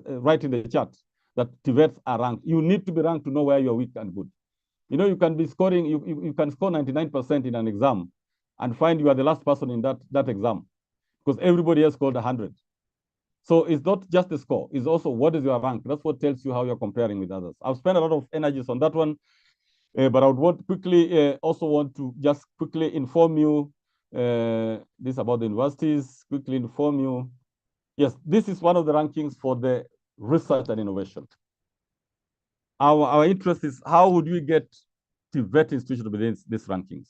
write in the chat that Tvets are ranked. You need to be ranked to know where you're weak and good. You know, you can be scoring, you can score 99% in an exam and find you are the last person in that exam because everybody else scored 100. So it's not just the score, it's also what is your rank. That's what tells you how you're comparing with others. I've spent a lot of energies on that one, but I would also want to just quickly inform you this about the universities, quickly inform you. Yes, this is one of the rankings for the research and innovation. Our interest is how would we get Tibet institution within these rankings?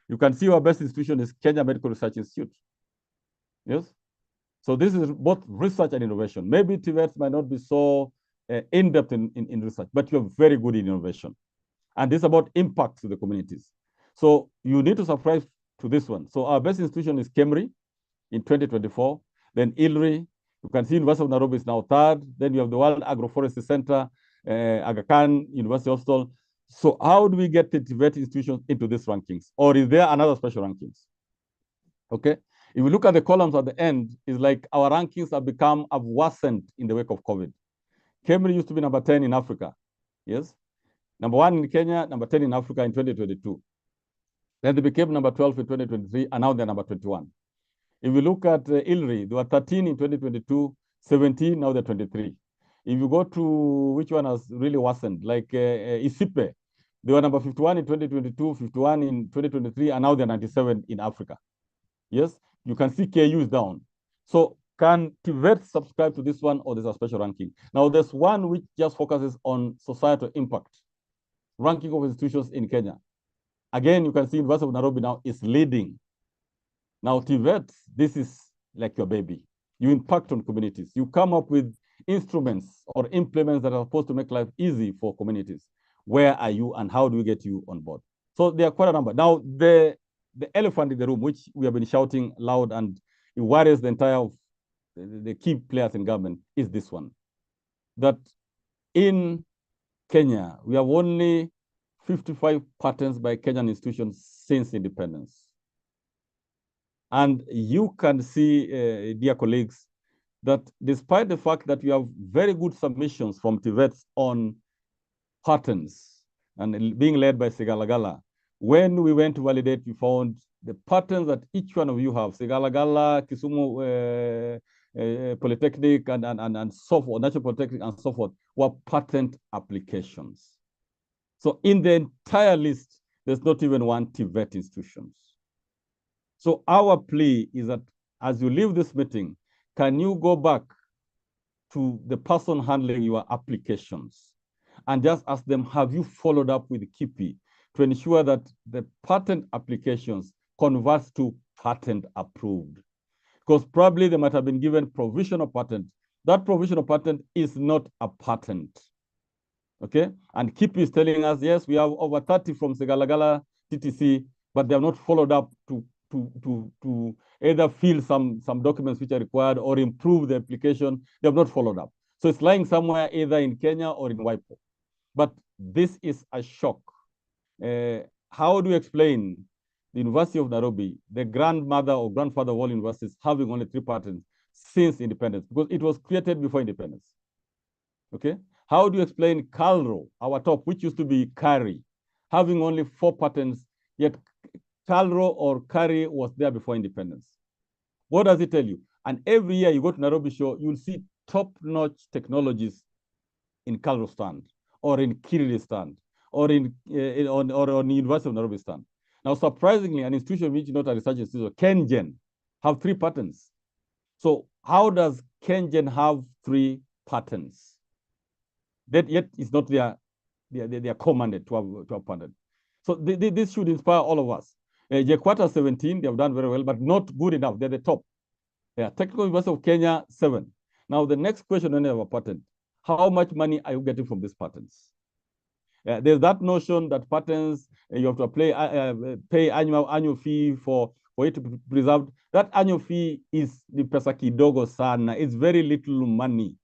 You can see our best institution is Kenya Medical Research Institute. Yes. So this is both research and innovation. Maybe Tvets might not be so in-depth in research, but you're very good in innovation. And this is about impact to the communities. So you need to subscribe to this one. So our best institution is KEMRI in 2024. Then ILRI, you can see University of Nairobi is now 3rd. Then you have the World Agroforestry Center, Aga Khan, University Hospital. So how do we get the Tibet institutions into these rankings? Or is there another special rankings? Okay. If we look at the columns at the end, it's like our rankings have worsened in the wake of COVID. KEMRI used to be number 10 in Africa. Yes. Number 1 in Kenya, number 10 in Africa in 2022. Then they became number 12 in 2023, and now they're number 21. If you look at ILRI, they were 13 in 2022, 17, now they're 23. If you go to which one has really worsened, like ISIPE, they were number 51 in 2022, 51 in 2023, and now they're 97 in Africa. Yes, you can see KU is down. So can Tibet subscribe to this one, or there's a special ranking? Now there's one which just focuses on societal impact, ranking of institutions in Kenya. Again, you can see University of Nairobi now is leading. Now Tibet, this is like your baby. You impact on communities. You come up with instruments or implements that are supposed to make life easy for communities. Where are you and how do we get you on board? So there are quite a number. Now the elephant in the room, which we have been shouting loud and it worries the entire the key players in government, is this one. That in Kenya, we have only 55 patents by Kenyan institutions since independence. And you can see, dear colleagues, that despite the fact that we have very good submissions from Tvets on patents and being led by Segalagala, when we went to validate, we found the patents that each one of you have, Segalagala, Kisumu Polytechnic, and so forth, National Polytechnic, and so forth, were patent applications. So in the entire list, there's not even one Tibet institution. So our plea is that as you leave this meeting, can you go back to the person handling your applications and just ask them, have you followed up with KIPI to ensure that the patent applications convert to patent approved? Because probably they might have been given provisional patent. That provisional patent is not a patent. Okay, and KIPI is telling us, yes, we have over 30 from Segalagala TTC, but they have not followed up to either fill some documents which are required or improve the application. They have not followed up. So it's lying somewhere either in Kenya or in WIPO. But this is a shock. How do you explain the University of Nairobi, the grandmother or grandfather of all universities, having only 3 patents since independence? Because it was created before independence. Okay? How do you explain Calro, our top, which used to be Kari, having only 4 patents, yet Calro or Kari was there before independence? What does it tell you? And every year you go to Nairobi Show, you'll see top-notch technologies in Calro stand, or in Kirili stand, or on the University of Nairobi stand. Now, surprisingly, an institution which is not a research institution, KenGen, have 3 patents. So how does KenGen have 3 patents? That yet is not their commanded to have patent. So this should inspire all of us. Jekwata 17, they have done very well, but not good enough. They're the top. Yeah, Technical University of Kenya 7. Now the next question when you have a patent, how much money are you getting from these patents? There's that notion that patents, you have to pay annual fee for it to be preserved. That annual fee is the pesa kidogo sana. It's very little money.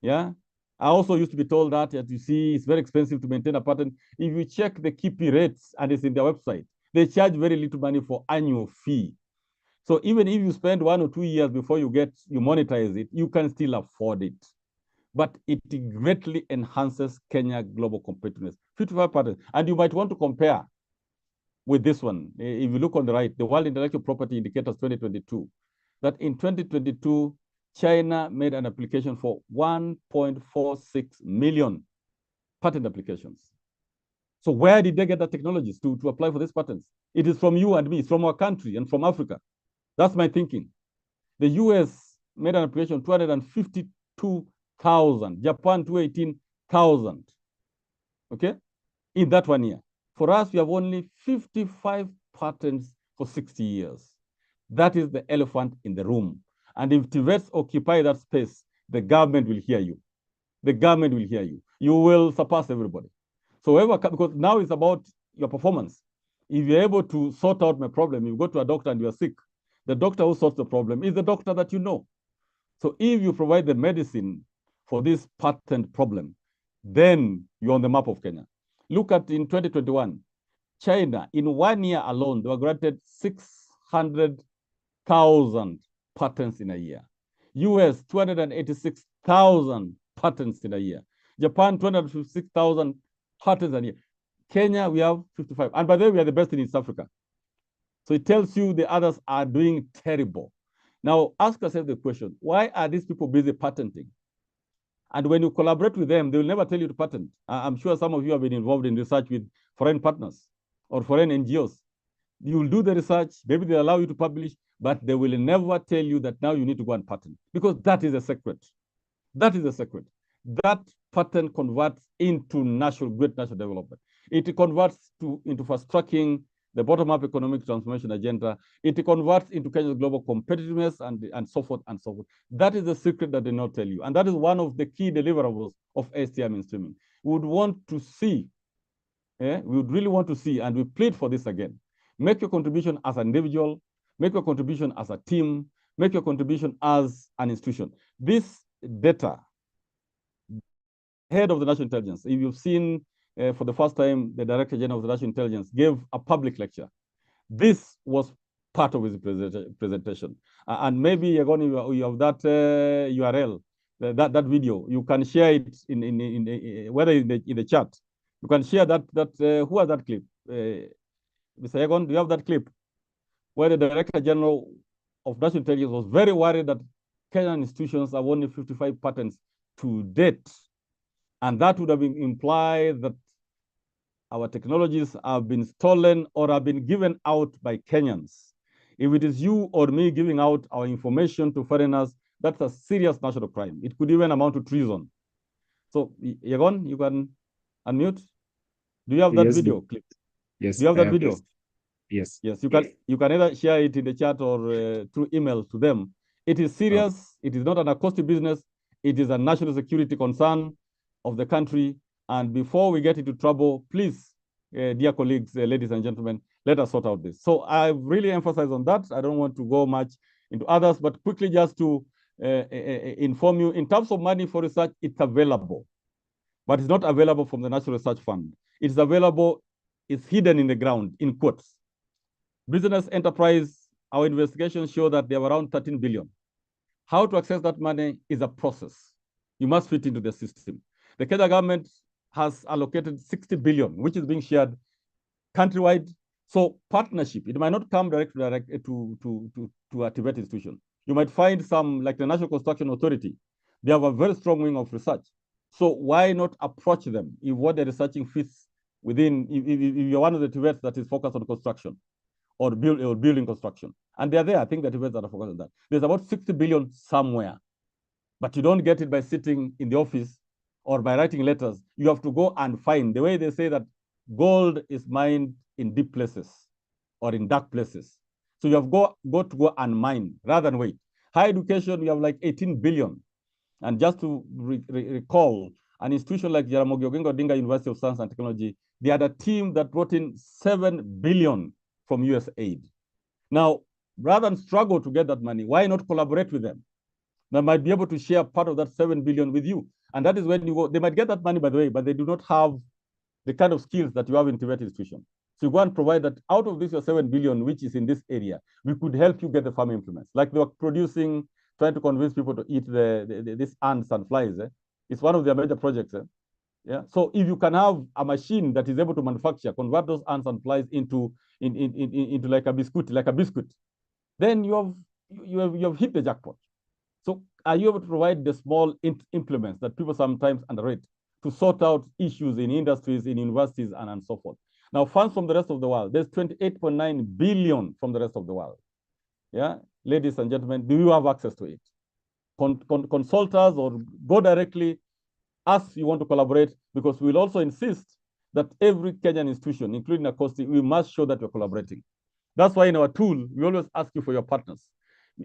Yeah. I also used to be told that you see, it's very expensive to maintain a patent. If you check the KIPI rates, and it's in their website, they charge very little money for annual fee. So even if you spend 1 or 2 years before you monetize it, you can still afford it. But it greatly enhances Kenya global competitiveness. 55 patents. And you might want to compare with this one. If you look on the right, the World Intellectual Property Indicators 2022, that in 2022, China made an application for 1.46 million patent applications. So where did they get the technologies to apply for these patents? It is from you and me. It's from our country and from Africa. That's my thinking. The US made an application 252,000, Japan 218,000. Okay, in that 1 year. For us, we have only 55 patents for 60 years. That is the elephant in the room. And if Tvets occupy that space, the government will hear you. The government will hear you. You will surpass everybody. So because now it's about your performance. If you're able to sort out my problem, you go to a doctor and you're sick, the doctor who sorts the problem is the doctor that you know. So if you provide the medicine for this patent problem, then you're on the map of Kenya. Look at in 2021, China, in 1 year alone, they were granted 600,000 patents in a year. US, 286,000 patents in a year. Japan, 256,000 patents a year. Kenya, we have 55. And by the way, we are the best in East Africa. So it tells you the others are doing terrible. Now, ask yourself the question, why are these people busy patenting? And when you collaborate with them, they will never tell you to patent. I'm sure some of you have been involved in research with foreign partners or foreign NGOs. You will do the research, maybe they allow you to publish, but they will never tell you that now you need to go and patent, because that is a secret. That is a secret. That patent converts into great national development. It converts into fast-tracking the bottom-up economic transformation agenda. It converts into Kenya's global competitiveness and so forth and so forth. That is the secret that they not tell you. And that is one of the key deliverables of STI mainstreaming. We would want to see, we would really want to see, and we plead for this again. Make your contribution as an individual, make your contribution as a team, make your contribution as an institution. This data, head of the National Intelligence, if you've seen for the first time, the Director General of the National Intelligence gave a public lecture. This was part of his presentation. And maybe you have that URL, that video. You can share it whether in the chat. You can share that. Who has that clip? Mr. Yagon, do you have that clip? Where the Director General of National Intelligence was very worried that Kenyan institutions have only 55 patents to date. And that would have implied that our technologies have been stolen or have been given out by Kenyans. If it is you or me giving out our information to foreigners, that's a serious national crime. It could even amount to treason. So, Yagon, you can unmute. Do you have that video clip? Yes. Do you have that video? Yes. Yes, you can either share it in the chat or through email to them. It is serious. It is not an acoustic business. It is a national security concern of the country. And before we get into trouble, please, dear colleagues, ladies and gentlemen, let us sort out this. So I really emphasize on that. I don't want to go much into others, but quickly just to inform you, in terms of money for research, it's available, but it's not available from the National Research Fund. It's available, it's hidden in the ground, in quotes. Business enterprise, our investigations show that they have around 13 billion. How to access that money is a process. You must fit into the system. The Kenya government has allocated 60 billion, which is being shared countrywide. So partnership, it might not come direct to a Tibet institution. You might find some, like the National Construction Authority, they have a very strong wing of research. So why not approach them if what they're researching fits within, if you're one of the Tvets that is focused on construction or building construction. And they're there, I think the Tvets that are focused on that. There's about 60 billion somewhere, but you don't get it by sitting in the office or by writing letters. You have to go and find. The way they say that gold is mined in deep places or in dark places. So you have got to go and mine rather than wait. Higher education, we have like 18 billion. And just to recall, an institution like Jaramogi Oginga Odinga University of Science and Technology, they had a team that brought in 7 billion from US aid. Now, rather than struggle to get that money, why not collaborate with them? They might be able to share part of that 7 billion with you. And that is when you go, they might get that money, by the way, but they do not have the kind of skills that you have in Tibet institution. So you go and provide that out of this your 7 billion, which is in this area, we could help you get the farm implements. Like they were producing, trying to convince people to eat these ants and flies. It's one of their major projects. Yeah. So if you can have a machine that is able to manufacture, convert those ants and flies into like a biscuit, then you have hit the jackpot. So are you able to provide the small implements that people sometimes underrate to sort out issues in industries, in universities, and so forth? Now, funds from the rest of the world, there's 28.9 billion from the rest of the world. Yeah, ladies and gentlemen, do you have access to it? Consult us or go directly, ask you want to collaborate, because we'll also insist that every Kenyan institution, including Acosti, we must show that we're collaborating. That's why in our tool, we always ask you for your partners.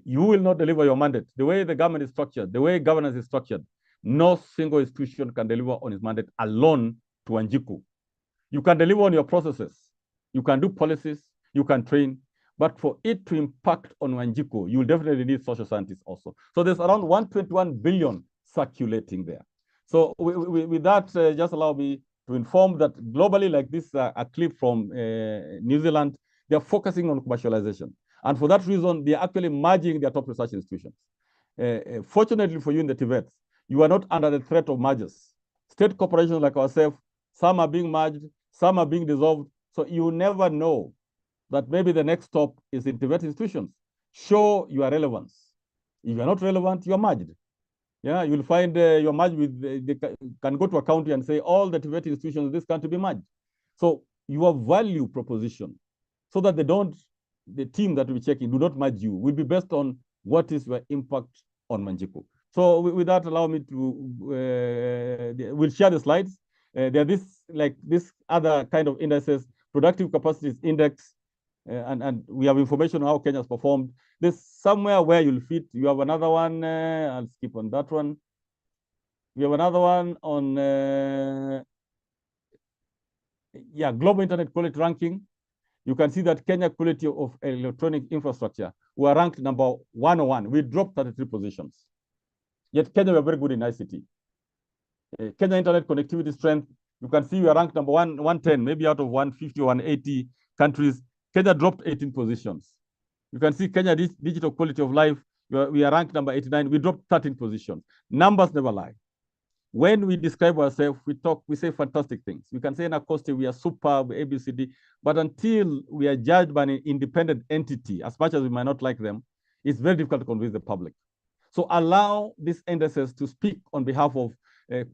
You will not deliver your mandate. The way the government is structured, the way governance is structured, no single institution can deliver on its mandate alone to Wanjiku. You can deliver on your processes. You can do policies. You can train. But for it to impact on Wanjiku, you will definitely need social scientists also. So there's around 121 billion circulating there. So with that, just allow me to inform that globally, like this, a clip from New Zealand, they're focusing on commercialization. And for that reason, they're actually merging their top research institutions. Fortunately for you in the Tvets, you are not under the threat of mergers. State corporations like ourselves, some are being merged, some are being dissolved. So you never know that maybe the next stop is in Tibet institutions. Show your relevance. If you're not relevant, you're merged. Yeah, you'll find you're merged with, they can go to a county and say all the Tibet institutions in this country be merged. So your value proposition, so that the team that will be checking do not merge you, will be based on what is your impact on Manjiku. So with that, allow me to, we'll share the slides. There are this other kind of indices, productive capacities index, and we have information on how Kenya has performed. There's somewhere where you'll fit. You have another one, I'll skip on that one. We have another one on, global internet quality ranking. You can see that Kenya quality of electronic infrastructure, we are ranked number 101. We dropped 33 positions. Yet Kenya, we are very good in ICT. Kenya internet connectivity strength, you can see we are ranked number 110, maybe out of 150 or 180 countries. Kenya dropped 18 positions. You can see Kenya digital quality of life, we are ranked number 89. We dropped 13 positions. Numbers never lie. When we describe ourselves, we say fantastic things. We can say in Acosti, we are superb, ABCD, but until we are judged by an independent entity, as much as we might not like them, it's very difficult to convince the public. So allow these indices to speak on behalf of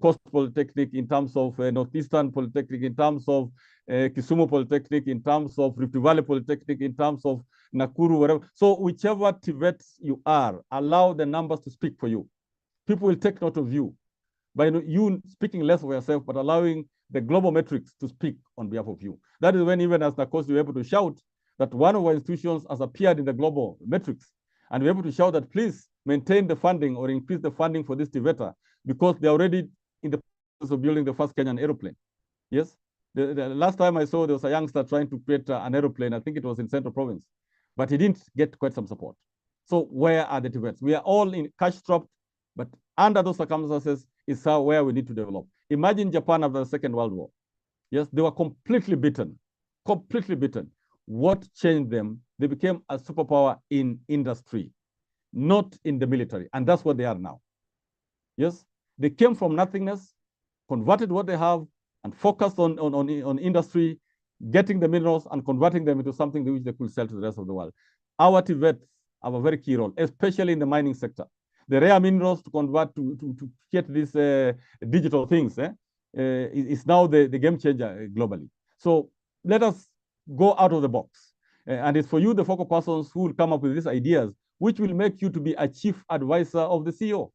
Coast Polytechnic, in terms of Northeastern Polytechnic, in terms of Kisumu Polytechnic, in terms of Rift Valley Polytechnic, in terms of Nakuru, whatever. So whichever Tvets you are, allow the numbers to speak for you. People will take note of you by you speaking less of yourself, but allowing the global metrics to speak on behalf of you. That is when, even as Nakos, you're able to shout that one of our institutions has appeared in the global metrics, and we're able to shout that please maintain the funding or increase the funding for this Tveta, because they're already in the process of building the first Kenyan aeroplane. Yes, the last time I saw, there was a youngster trying to create an aeroplane. I think it was in Central Province, but he didn't get quite some support. So where are the Tvets? We are all in cash-strapped, but under those circumstances is where we need to develop. Imagine Japan after the Second World War. Yes, they were completely beaten, completely beaten. What changed them? They became a superpower in industry, not in the military, and that's what they are now. Yes, they came from nothingness, converted what they have, and focused on industry, getting the minerals and converting them into something which they could sell to the rest of the world. Our Tvets have a very key role, especially in the mining sector. The rare minerals to convert to get these digital things is now the game changer globally. So let us go out of the box. And it's for you, the focal persons, who will come up with these ideas, which will make you to be a chief advisor of the CEO.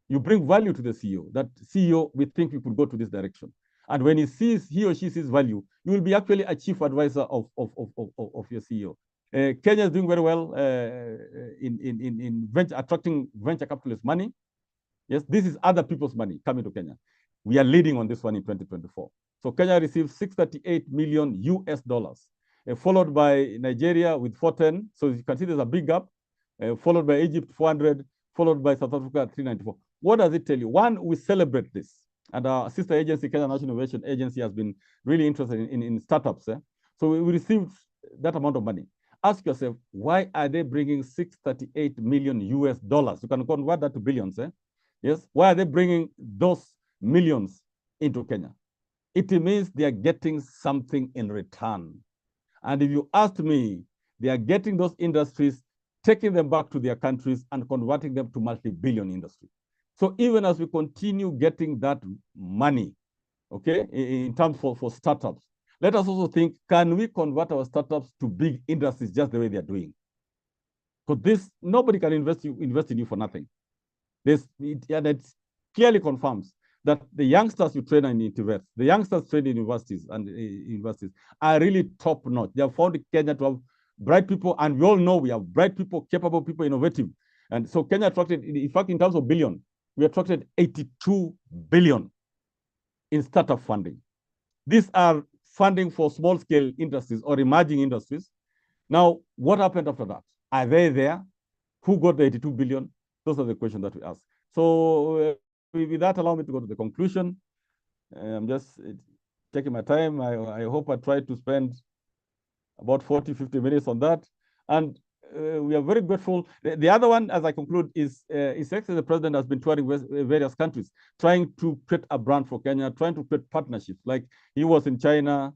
You bring value to the CEO. That CEO, we think we could go to this direction. And when he or she sees value, you will be actually a chief advisor of your CEO. Kenya is doing very well in attracting venture capitalist money. Yes, this is other people's money coming to Kenya. We are leading on this one in 2024. So Kenya received $638 million US, followed by Nigeria with 410. So you can see there's a big gap, followed by Egypt 400, followed by South Africa 394. What does it tell you? One, we celebrate this. And our sister agency, Kenya National Innovation Agency, has been really interested in startups. So we received that amount of money. Ask yourself, why are they bringing $638 million US? You can convert that to billions. Yes. Why are they bringing those millions into Kenya? It means they are getting something in return. And if you ask me, they are getting those industries, taking them back to their countries and converting them to multi-billion industry. So even as we continue getting that money, okay, in terms for startups, let us also think, can we convert our startups to big industries just the way they're doing? Because this, nobody can invest in you for nothing. And it clearly confirms that the youngsters you train in Tvets, the youngsters trained in universities are really top notch. They have found Kenya to have bright people, and we all know we have bright people, capable people, innovative. And so Kenya attracted, in fact, in terms of billion, we attracted 82 billion in startup funding. These are funding for small scale industries or emerging industries. Now, what happened after that? Are they there? Who got the 82 billion? Those are the questions that we ask. So with that, allow me to go to the conclusion. I'm just taking my time. I hope I try to spend about 40, 50 minutes on that. And we are very grateful. The other one, as I conclude, is His Excellency the President has been touring various countries, trying to create a brand for Kenya, trying to create partnerships. Like he was in China,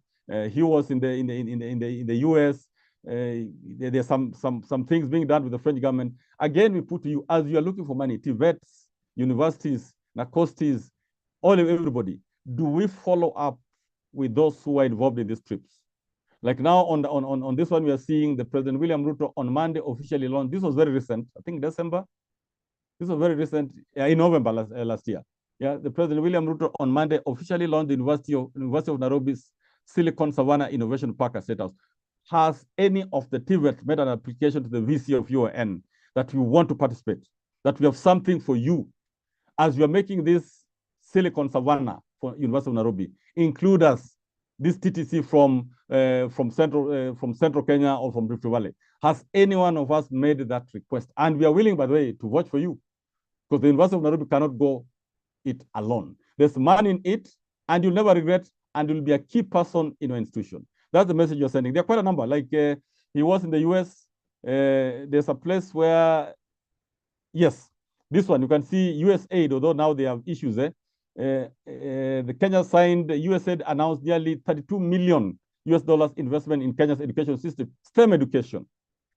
he was in the US. There's some things being done with the French government. Again, we put to you, as you are looking for money, Tvets, universities, NACOSTIs, everybody, do we follow up with those who are involved in these trips? Like now on this one, we are seeing the President William Ruto on Monday officially launched. This was very recent, I think December. This was very recent, in November last year. Yeah, the President William Ruto on Monday officially launched the University of Nairobi's Silicon Savannah Innovation Park State House. Has any of the Tvets made an application to the VC of UON that you want to participate, that we have something for you as we are making this Silicon Savannah for University of Nairobi? Include us, this TTC from Central Kenya or from Rift Valley. Has any one of us made that request? And we are willing, by the way, to watch for you, because the University of Nairobi cannot go it alone. There's money in it, and you'll never regret, and you'll be a key person in your institution. That's the message you're sending. There are quite a number. Like he was in the US. There's a place where, yes, this one, you can see USAID, although now they have issues. The Kenya signed, USAID announced nearly $32 million investment in Kenya's education system, STEM education.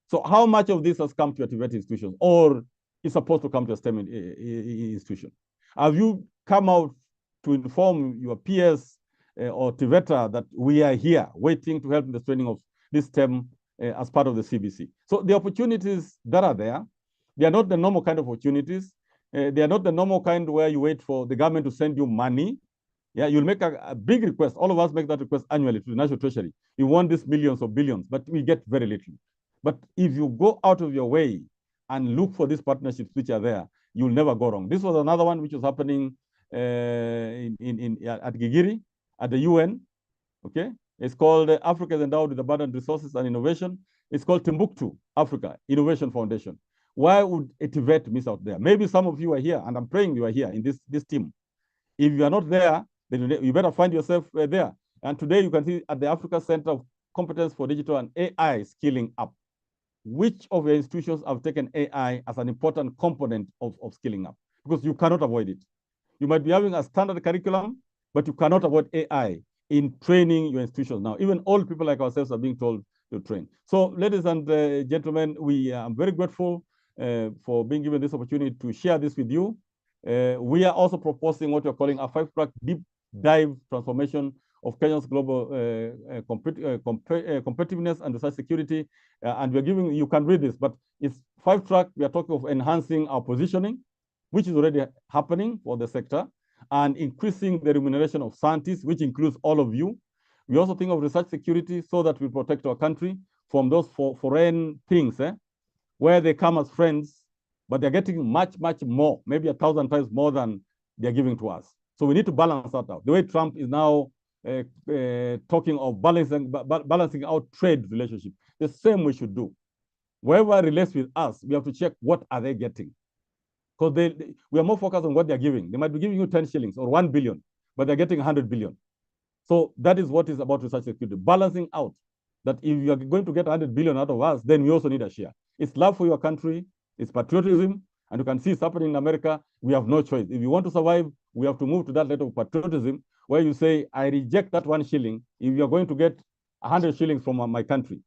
So how much of this has come to your Tibet institutions, or is supposed to come to a STEM institution? Have you come out to inform your peers or Tveta that we are here waiting to help in the training of this STEM as part of the CBC? So the opportunities that are there, they are not the normal kind of opportunities. They are not the normal kind where you wait for the government to send you money. Yeah, you'll make a big request. All of us make that request annually to the National Treasury. We want these millions or billions, but we get very little. But if you go out of your way and look for these partnerships which are there, you'll never go wrong. This was another one which was happening at Gigiri, at the UN. Okay, it's called Africa is Endowed with Abundant Resources and Innovation. It's called Timbuktu Africa Innovation Foundation. Why would a Tvet miss out there? Maybe some of you are here, and I'm praying you are here in this team. If you are not there, then you better find yourself there. And today you can see at the Africa Center of Competence for Digital and AI Skilling Up, which of your institutions have taken AI as an important component of skilling up? Because you cannot avoid it. You might be having a standard curriculum, but you cannot avoid AI in training your institutions now. Even old people like ourselves are being told to train. So ladies and gentlemen, we are very grateful for being given this opportunity to share this with you. We are also proposing what we're calling a 5-track deep dive transformation of Kenya's global competitiveness and research security. And we're giving, you can read this, but it's 5-track. We are talking of enhancing our positioning, which is already happening for the sector, and increasing the remuneration of scientists, which includes all of you. We also think of research security so that we protect our country from those foreign things, where they come as friends, but they're getting much, much more, maybe 1,000 times more than they're giving to us. So we need to balance that out. The way Trump is now talking of balancing out trade relationship, the same we should do. Whoever relates with us, we have to check what are they getting. Because we are more focused on what they're giving. They might be giving you 10 shillings or 1 billion, but they're getting 100 billion. So that is what is about research security, balancing out that if you are going to get 100 billion out of us, then we also need a share. It's love for your country, it's patriotism, and you can see it's happening in America. We have no choice. If you want to survive, we have to move to that level of patriotism where you say, I reject that 1 shilling if you're going to get 100 shillings from my country.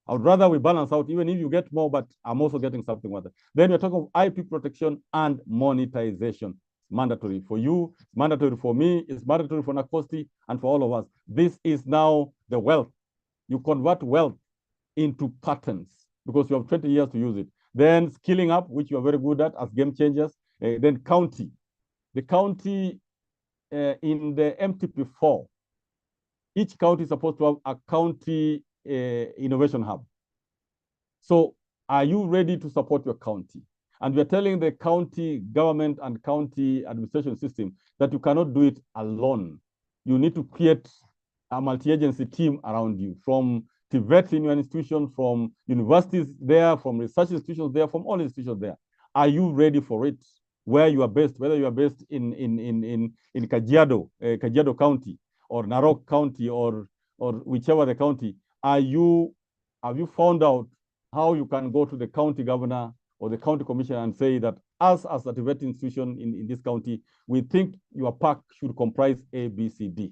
I would rather we balance out, even if you get more, but I'm also getting something with it. Then we're talking of IP protection and monetization. It's mandatory for you, it's mandatory for me, it's mandatory for Nakosti and for all of us. This is now the wealth. You convert wealth into patents because you have 20 years to use it. Then skilling up, which you are very good at as game changers. Then county. The county in the MTP4, each county is supposed to have a county innovation hub. So are you ready to support your county? And we're telling the county government and county administration system that you cannot do it alone. You need to create a multi-agency team around you, from Tvets in your institution, from universities there, from research institutions there, from all institutions there. Are you ready for it? Where you are based, whether you are based in Kajiado, Kajiado County, or Narok County, or whichever the county, have you found out how you can go to the county governor or the county commissioner and say that us as a Tibet institution in this county, we think your park should comprise A, B, C, D.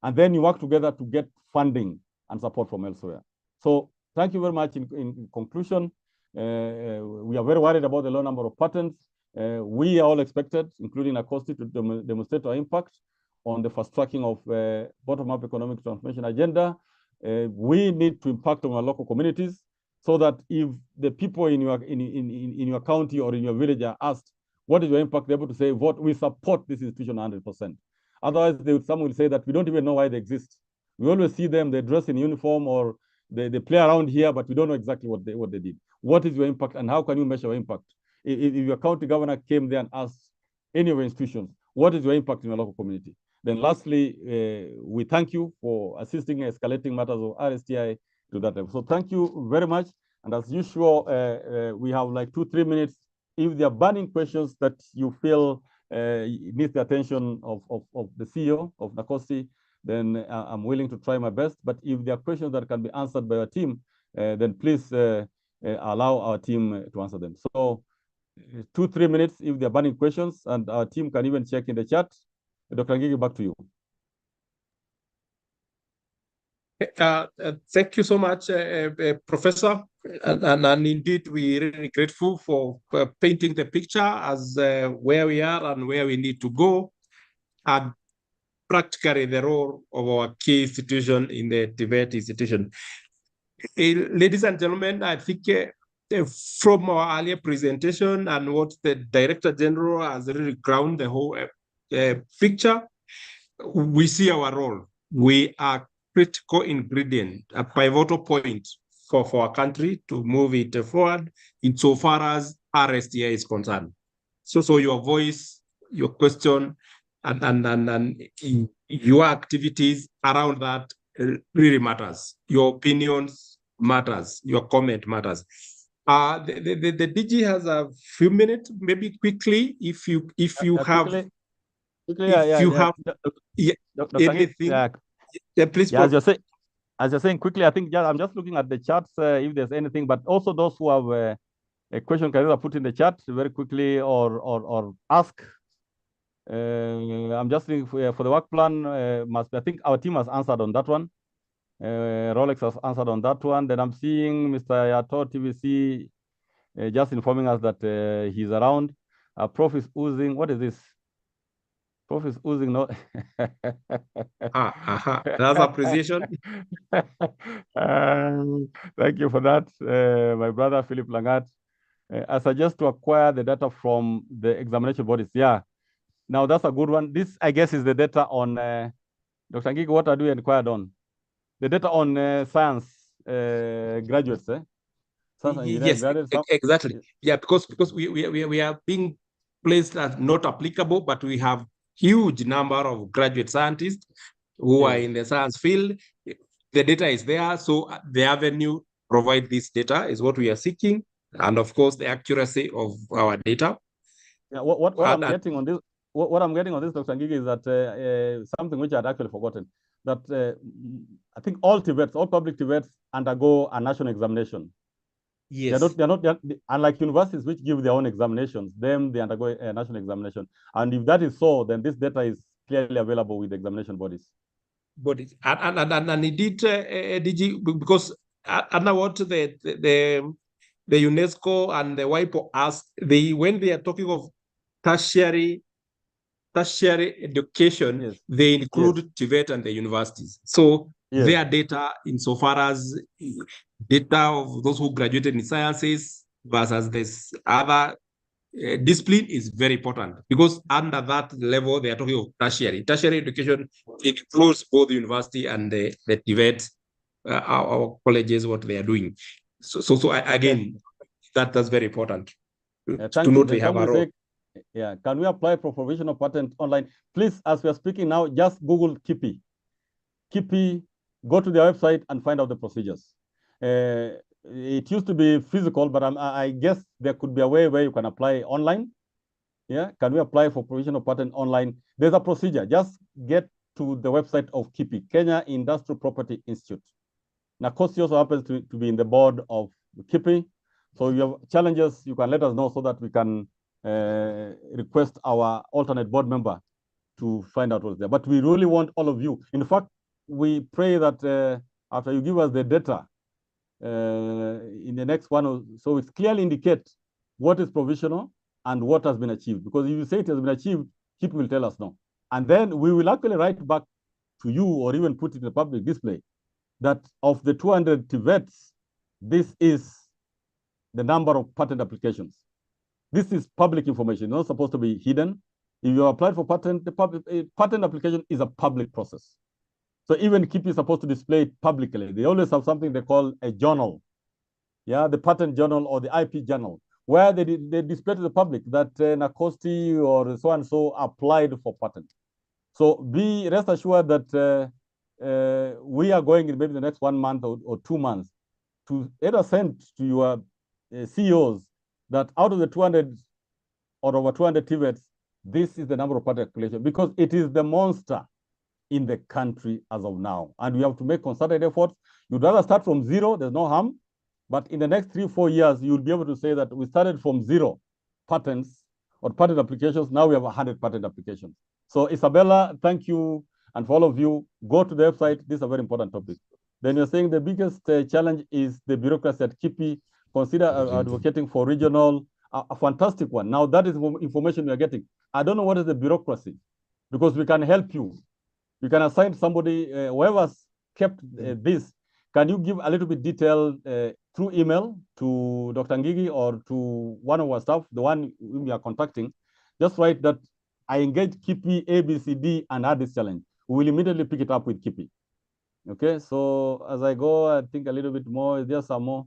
And then you work together to get funding and support from elsewhere. So thank you very much. In conclusion, we are very worried about the low number of patents. We are all expected, including Nakosti, to demonstrate our impact on the fast tracking of bottom-up economic transformation agenda. We need to impact on our local communities so that if the people in your county or in your village are asked, what is your impact, they're able to say, vote, we support this institution 100%. Otherwise, some will say that we don't even know why they exist. We always see them, they dress in uniform or they play around here, but we don't know exactly what they did. What is your impact and how can you measure your impact? If your county governor came there and asked any of your institutions, what is your impact in your local community? Then lastly, we thank you for assisting escalating matters of RSTI to that level. So thank you very much. And as usual, we have like 2-3 minutes. If there are burning questions that you feel need the attention of the CEO of Nakosti, then I'm willing to try my best. But if there are questions that can be answered by our team, then please allow our team to answer them. So 2-3 minutes if there are burning questions, and our team can even check in the chat. Dr. Ngigi, back to you. Thank you so much, Professor. And indeed, we're really grateful for painting the picture as where we are and where we need to go, and practically the role of our key institution in the Tibet institution. Ladies and gentlemen, I think from our earlier presentation and what the Director General has really ground the whole picture, we see our role. We are critical ingredient, a pivotal point for our country to move it forward insofar as RSTI is concerned. So your voice, your question, and your activities around that really matters. Your opinions matters. Your comment matters. The DG has a few minutes, maybe quickly, if you have anything. Yeah, please. Yeah, as you're saying quickly, I think I'm just looking at the charts if there's anything, but also those who have a question can either put in the chat very quickly or ask. I'm just thinking for the work plan, I think our team has answered on that one. Rolex has answered on that one. Then I'm seeing Mr. Yato TVC just informing us that he's around. Prof is oozing. What is this? Prof is oozing. No. That's appreciation. Thank you for that, my brother Philip Langat. I suggest to acquire the data from the examination bodies. Yeah. Now that's a good one. This, I guess, is the data on Dr. Ngigi. What are you inquired on? The data on science graduates. Yes, exactly. Yeah, because we are being placed as not applicable, but we have huge number of graduate scientists who are in the science field. The data is there, so the avenue provide this data is what we are seeking, and of course the accuracy of our data. Yeah, what I'm getting on this, what I'm getting on this, Dr. Ngigi, is that something which I'd actually forgotten, that I think all Tvets, all public Tvets undergo a national examination. Yes. They're not, unlike universities which give their own examinations, they undergo a national examination. And if that is so, then this data is clearly available with the examination bodies. And indeed, DG, because under what the UNESCO and the WIPO asked, when they are talking of tertiary education, Yes. they include Tibet and the universities. So Yes. their data, insofar as data of those who graduated in sciences versus this other discipline, is very important, because under that level they are talking of tertiary. Tertiary education includes both the university and the Tibet, our colleges, what they are doing. So again, that's very important to note we have a role. Yeah, can we apply for provisional patent online? Please, as we are speaking now, just Google KIPI. KIPI, go to their website and find out the procedures. It used to be physical, but I guess there could be a way where you can apply online. Yeah, can we apply for provisional patent online? There's a procedure. Just get to the website of KIPI, Kenya Industrial Property Institute. Now, Kosi also happens to be in the board of KIPI. So you have challenges, you can let us know so that we can request our alternate board member to find out what's there. But we really want all of you. In fact, we pray that after you give us the data in the next one, so it clearly indicates what is provisional and what has been achieved. Because if you say it has been achieved, people will tell us no. And then we will actually write back to you, or even put it in the public display, that of the 200 Tvets, this is the number of patent applications. This is public information, not supposed to be hidden. If you apply for patent, the patent application is a public process. So even KIPI is supposed to display it publicly. They always have something they call a journal. Yeah, the patent journal or the IP journal, where they display to the public that Nakosti or so-and-so applied for patent. So rest assured that we are going in maybe the next 1 month or 2 months to either send to your CEOs that out of the 200 or over 200 Tvets, this is the number of patent applications, because it is the monster in the country as of now. And we have to make concerted efforts. You'd rather start from zero, there's no harm. But in the next 3-4 years, you'll be able to say that we started from 0 patents or patent applications. Now we have 100 patent applications. So Isabella, thank you. And for all of you, go to the website. This is a very important topic. Then you're saying the biggest challenge is the bureaucracy at KIPI. Consider advocating for regional, a fantastic one. Now that is information we are getting. I don't know what is the bureaucracy, because we can help you. You can assign somebody, whoever's kept this. Can you give a little bit detail through email to Dr. Ngigi or to one of our staff, the one we are contacting? Just write that I engage KIPI, ABCD, and add this challenge. We will immediately pick it up with KIPI. Okay, so as I go, I think a little bit more. Is there some more?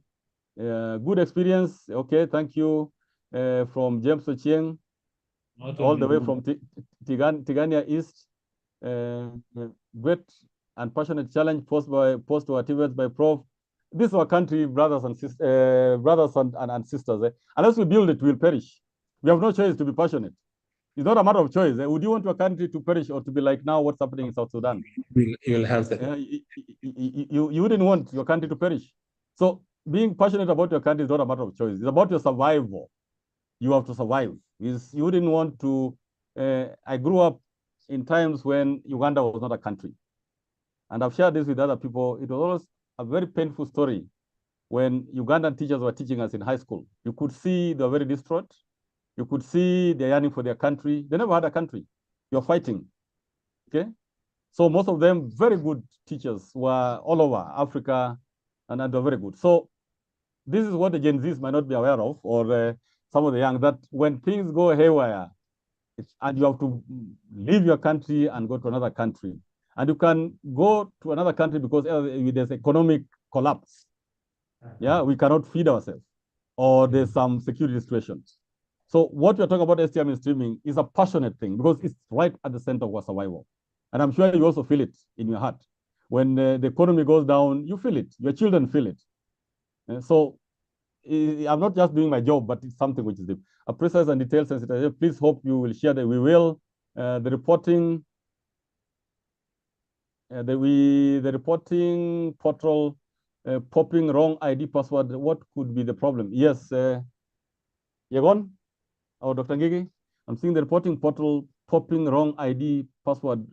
Good experience. Okay, thank you. From James Ochieng, all the way from Tigania East. Great and passionate challenge posed to our Tvets by Prof. This is our country, brothers and sisters. Unless we build it, we'll perish. We have no choice to be passionate. It's not a matter of choice. Would you want your country to perish or to be like now what's happening in South Sudan? You'll have that. You wouldn't want your country to perish. So being passionate about your country is not a matter of choice. It's about your survival. You have to survive. You wouldn't want to. I grew up in times when Uganda was not a country. And I've shared this with other people. It was always a very painful story when Ugandan teachers were teaching us in high school. You could see they were very distraught. You could see they're yearning for their country. They never had a country. You're fighting. Okay? So most of them, very good teachers, were all over Africa, and they're very good. So this is what the Gen Zs might not be aware of, or some of the young, that when things go haywire, and you have to leave your country and go to another country. And you can go to another country because there's economic collapse. Yeah, we cannot feed ourselves, or there's some security situations. So what we're talking about STI mainstreaming is a passionate thing because it's right at the center of our survival. And I'm sure you also feel it in your heart. When the economy goes down, you feel it. Your children feel it. So I'm not just doing my job, but it's something which is deep. A precise and detailed sensitization. Please hope you will share that. We will. The reporting, the reporting portal popping wrong ID password. What could be the problem? Yes, Yagon or Dr. Ngigi, I'm seeing the reporting portal popping wrong ID password.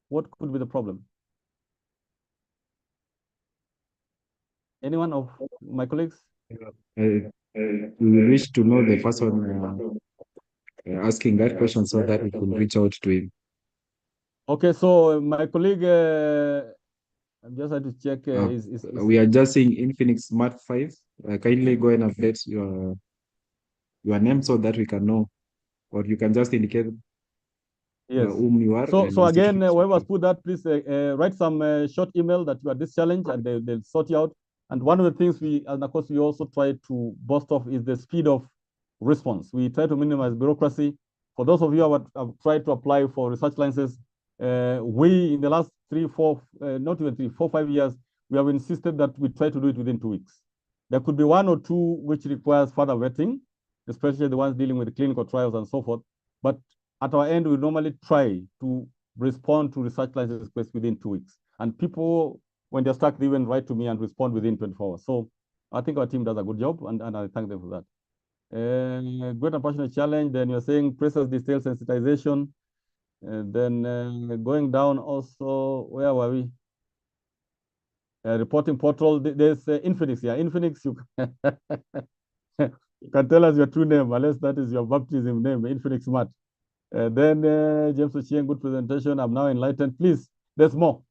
What could be the problem? Anyone of my colleagues? We wish to know the person asking that question so that we can reach out to him. Okay, so my colleague, I'm just had to check. We are just seeing Infinix Smart 5. Kindly go and update your name so that we can know, or you can just indicate yes. whom you are. So again, whoever's put that, please write some short email that you are this challenge, and they'll sort you out. And one of the things and of course, we also try to boast of is the speed of response. We try to minimize bureaucracy. For those of you who have tried to apply for research licenses, we in the last 4, 5 years, we have insisted that we try to do it within 2 weeks. There could be 1 or 2 which requires further vetting, especially the ones dealing with clinical trials and so forth. But at our end, we normally try to respond to research license requests within 2 weeks. And people, when they're stuck, they even write to me and respond within 24 hours. So I think our team does a good job, and I thank them for that. Great and passionate challenge. Then you're saying process detailed sensitization. Then going down also, where were we? Reporting portal. There's Infinix. Yeah, Infinix. You you can tell us your true name, unless that is your baptism name, Infinix Smart. Then James Ochieng, good presentation. I'm now enlightened. Please, there's more.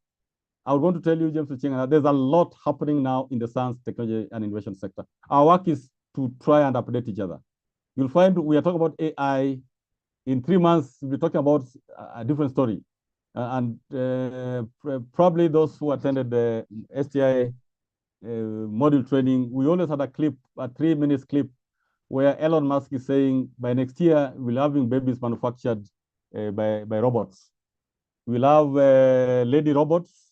I was going to tell you, James Ochieng, there's a lot happening now in the science, technology, and innovation sector. Our work is to try and update each other. You'll find we are talking about AI. In 3 months, we'll be talking about a different story. Probably those who attended the STI module training, we always had a 3-minute clip where Elon Musk is saying by next year, we'll having babies manufactured by robots. We'll have lady robots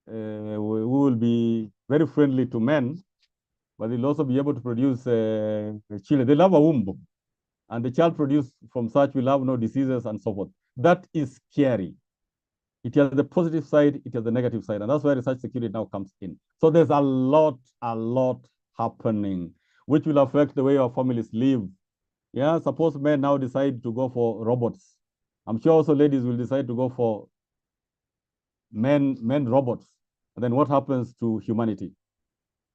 who will be very friendly to men, but they'll also be able to produce children. They'll have a womb, and the child produced from such will have no diseases and so forth. That is scary. It has the positive side, it has the negative side, and that's where research security now comes in. So there's a lot happening, which will affect the way our families live. Yeah, suppose men now decide to go for robots. I'm sure also ladies will decide to go for men robots. And then what happens to humanity?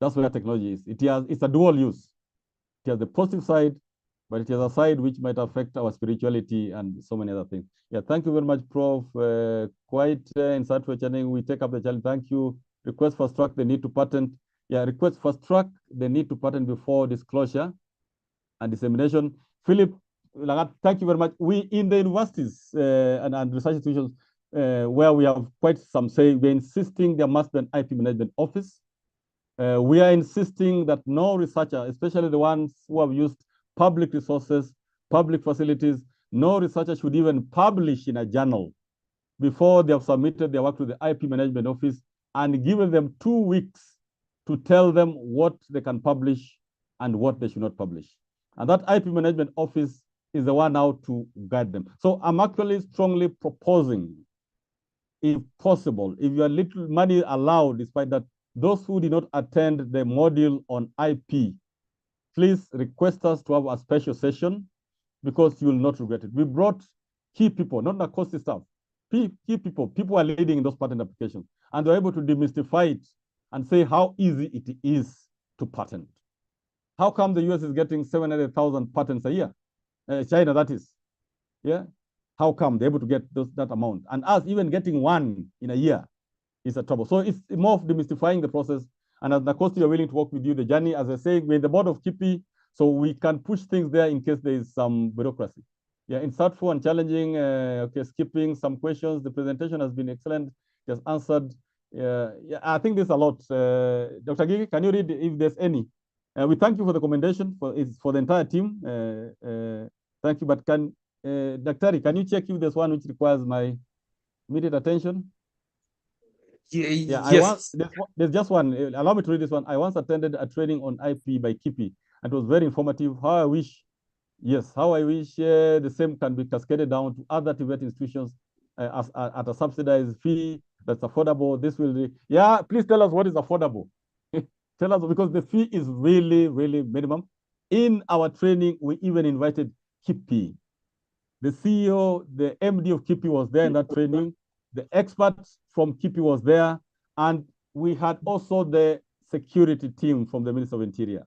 That's where technology is. It's a dual use. It has the positive side, but it has a side which might affect our spirituality and so many other things. Yeah, thank you very much, Prof. Quite insightful channel. We take up the challenge. Thank you. Request fast track the need to patent. Yeah, request fast track the need to patent before disclosure and dissemination. Philip, thank you very much. We in the universities and research institutions where we have quite some say, we're insisting there must be an IP management office. We are insisting that no researcher, especially the ones who have used public resources, public facilities, no researcher should even publish in a journal before they have submitted their work to the IP management office and given them 2 weeks to tell them what they can publish and what they should not publish. And that IP management office is the one now to guide them. So I'm actually strongly proposing, if possible, if your little money allowed, despite that, those who did not attend the module on IP, please request us to have a special session because you will not regret it. We brought key people, not the costly staff, key people who are leading in those patent applications, and they're able to demystify it and say how easy it is to patent. How come the US is getting 700,000 patents a year? China, that is. Yeah. How come they're able to get that amount? And us even getting 1 in a year is a trouble. So it's more of demystifying the process. And as Nakosti are willing to work with you, the journey, as I say, we're in the board of KIPI, so we can push things there in case there is some bureaucracy. Yeah, insightful and challenging. Okay, skipping some questions. The presentation has been excellent. Just answered. Yeah, I think there's a lot. Dr. Gigi, can you read if there's any? We thank you for the commendation for the entire team. Thank you. But Daktari, can you check if there's one which requires my immediate attention? Yeah, Yes. there's just one. Allow me to read this one. I once attended a training on IP by Kipi, and it was very informative. How I wish the same can be cascaded down to other Tibet institutions at a subsidized fee that's affordable. This will, please tell us what is affordable. Tell us, because the fee is really, really minimum. In our training, we even invited Kipi. The CEO, the MD of Kipi was there in that training. The expert from Kipi was there. And we had also the security team from the Ministry of Interior.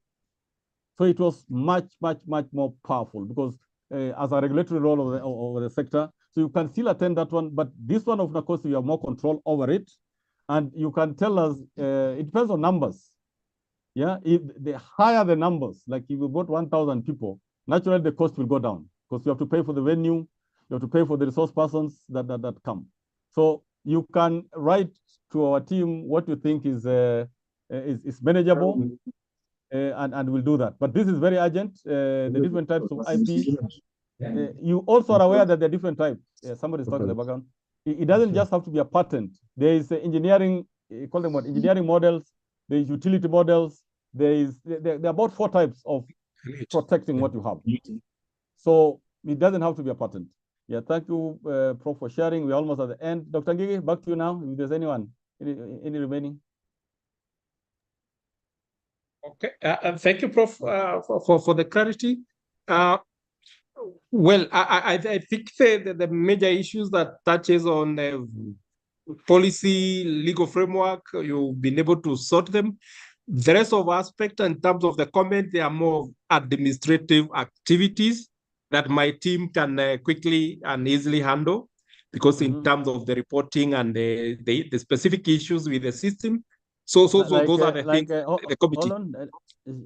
So it was much, much, much more powerful because as a regulatory role of the sector, so you can still attend that one, but this one of Nakosi, you have more control over it. And you can tell us, it depends on numbers. Yeah, if the higher the numbers, like if you got 1,000 people, naturally the cost will go down because you have to pay for the venue, you have to pay for the resource persons that come. So you can write to our team what you think is manageable, and we'll do that. But this is very urgent. The different types of IP. You also are aware that there are different types. Somebody's talking in the background. It doesn't just have to be a patent. There is engineering, call them what? Engineering models. There is utility models. There are about 4 types of protecting what you have. So it doesn't have to be a patent. Yeah, thank you, Prof, for sharing. We're almost at the end. Dr. Ngigi, back to you now. If there's anyone, any remaining. Okay, thank you, Prof, for the clarity. Well, I think the major issues that touches on policy, legal framework, you've been able to sort them. The rest of aspect in terms of the comment, they are more administrative activities that my team can quickly and easily handle, because in terms of the reporting and the specific issues with the system, so those are the things. The committee. Hold on.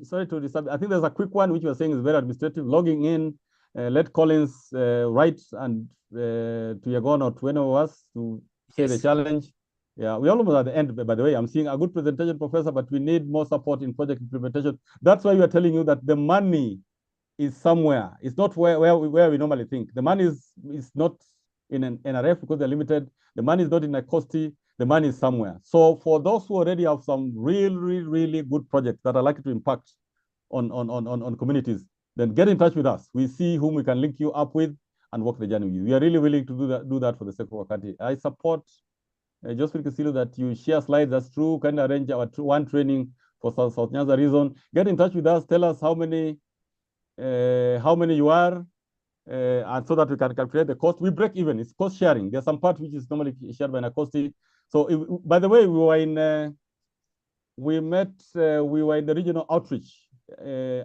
Sorry to disturb. I think there's a quick one which you are saying is very administrative. Logging in, let Collins write and to Yagon or to any of us to say the challenge. Yeah, we're almost at the end, by the way. I'm seeing a good presentation, Professor, but we need more support in project implementation. That's why we are telling you that the money is somewhere. It's not where we normally think. The money is not in an NRF because they're limited. The money is not in a COSTI. The money is somewhere. So for those who already have some really, really good projects that are likely to impact on communities, then get in touch with us. We see whom we can link you up with and work the journey with you. We are really willing to do that for the sake of our country. I support Josephine Kisilu that you share slides. That's true. Can arrange our one training for South Nyanza region. Get in touch with us. Tell us how many you are, and so that we can calculate the cost. We break even. It's cost sharing. There's some part which is normally shared by Nakosti. So, by the way, we were in the regional outreach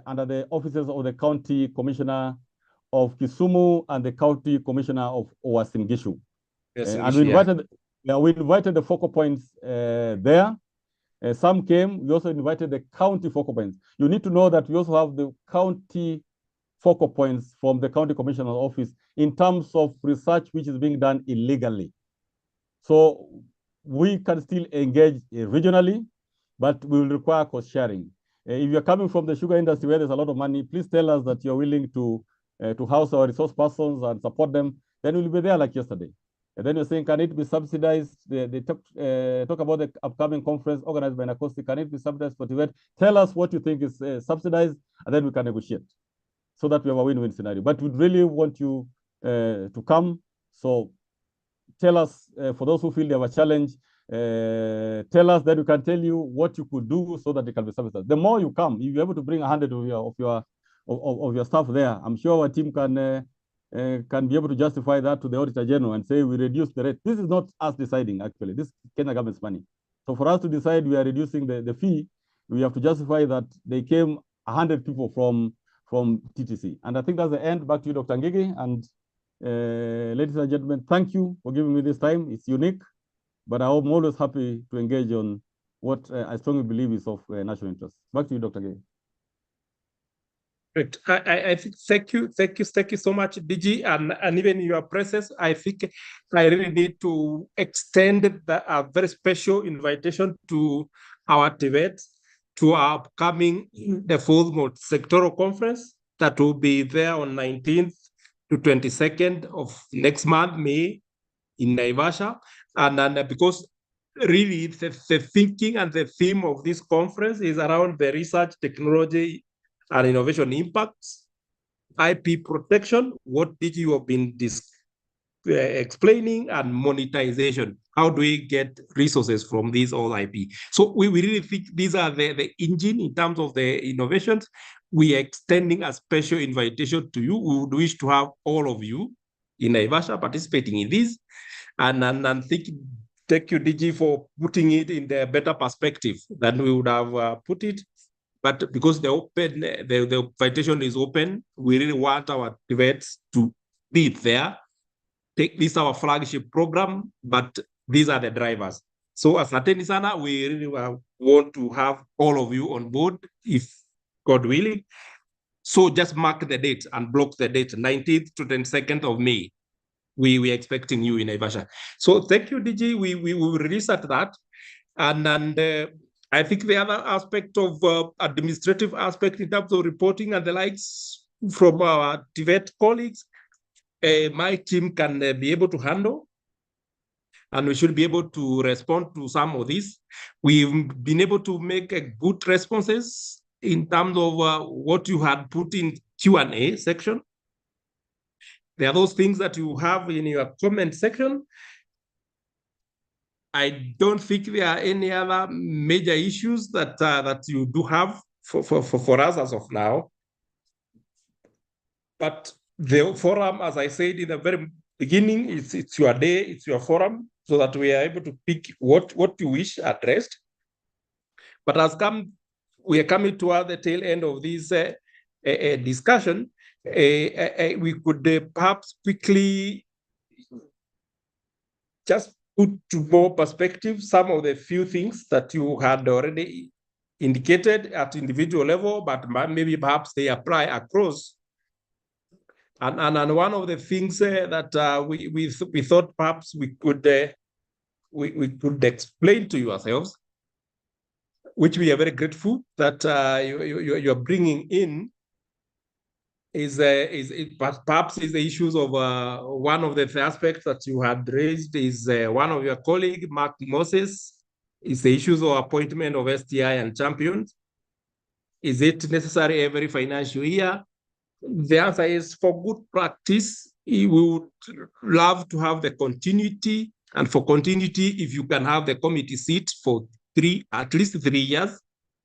under the offices of the County Commissioner of Kisumu and the County Commissioner of Uasin Gishu. And we invited the focal points there. Some came. We also invited the county focal points. You need to know that we also have the county focal points from the County Commissioner's office in terms of research which is being done illegally. So we can still engage regionally, but we will require cost sharing. If you're coming from the sugar industry where there's a lot of money, please tell us that you're willing to house our resource persons and support them. Then we'll be there like yesterday. And then you're saying, can it be subsidized? They talk about the upcoming conference organized by Nakosti. Can it be subsidized for Tibet? Tell us what you think is subsidized, and then we can negotiate so that we have a win-win scenario. But we really want you to come. So tell us, for those who feel they have a challenge, tell us that we can tell you what you could do so that they can be subsidized. The more you come, if you're able to bring 100 of your staff there, I'm sure our team can be able to justify that to the Auditor General and say we reduce the rate. This is not us deciding, actually. This is Kenya government's money. So for us to decide we are reducing the fee, we have to justify that they came 100 people from TTC. And I think that's the end. Back to you, Dr. Ngigi. And ladies and gentlemen, thank you for giving me this time. It's unique, but I'm always happy to engage on what I strongly believe is of national interest. Back to you, Dr. Ngigi. Great. I think thank you so much, DG, and even in your presence, I think I really need to extend a very special invitation to our Tvets. to our upcoming, the fourth sectoral conference that will be there on 19th to 22nd of next month, May, in Naivasha. And then because really the thinking and the theme of this conference is around the research, technology, and innovation impacts, IP protection, what did you have been explaining, and monetization. How do we get resources from these all IP? So we really think these are the engine in terms of the innovations. We are extending a special invitation to you. We would wish to have all of you in Naivasha participating in this. And thank you, DG, for putting it in the better perspective than we would have put it. But because the invitation is open, we really want our Tvets to be there. Take this our flagship program, but these are the drivers. So as Asanteni sana, we really want to have all of you on board, if God willing. So just mark the date and block the date, 19th to 22nd of May. We are expecting you in Naivasha. So thank you, DG. We will release at that. And I think the other aspect of administrative aspect in terms of reporting and the likes from our Tvet colleagues, my team can be able to handle, and we should be able to respond to some of these. We've been able to make good responses in terms of what you had put in Q&A section. There are those things that you have in your comment section. I don't think there are any other major issues that that you do have for us as of now. But the forum, as I said in the very beginning, it's your day, it's your forum, so that we are able to pick what you wish addressed. But we are coming toward the tail end of this discussion. We could perhaps quickly just put to more perspective some of the few things that you had already indicated at individual level, but maybe perhaps they apply across. And one of the things that we thought perhaps we could explain to yourselves, which we are very grateful that you're bringing in, is perhaps the issues of one of the aspects that you had raised is one of your colleague, Mark Moses, is the issues of appointment of STI and champions. Is it necessary every financial year? The answer is, for good practice, we would love to have the continuity. And for continuity, if you can have the committee seat for at least 3 years,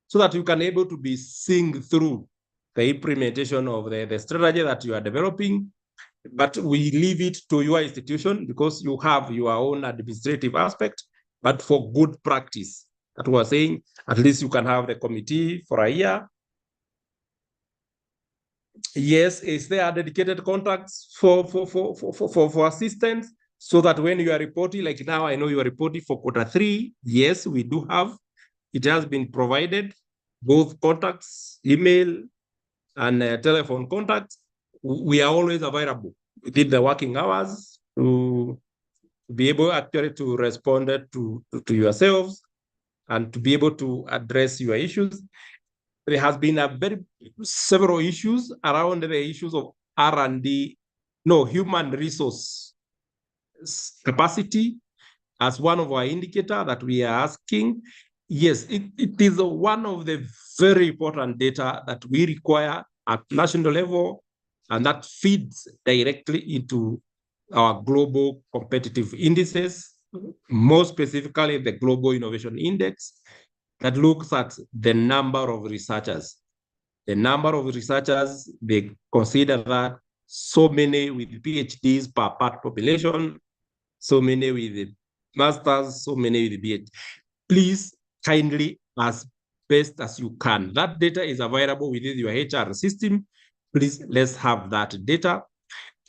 so that you can able to be seeing through the implementation of the strategy that you are developing. But we leave it to your institution because you have your own administrative aspect. But for good practice, that we're saying, at least you can have the committee for a year. Yes, is there dedicated contracts for assistants, so that when you are reporting, like now, I know you are reporting for Q3. Yes, we do have. It has been provided, both contacts, email, and telephone contacts. We are always available within the working hours to be able actually to respond to yourselves and to be able to address your issues. There has been several issues around the issues of R&D, human resource capacity as one of our indicators that we are asking. Yes, it is one of the very important data that we require at national level, and that feeds directly into our global competitive indices, more specifically the Global Innovation Index, that looks at the number of researchers. The number of researchers, they consider that so many with PhDs per part population, so many with masters, so many with PhD. Please kindly, as best as you can, that data is available within your HR system. Please, let's have that data.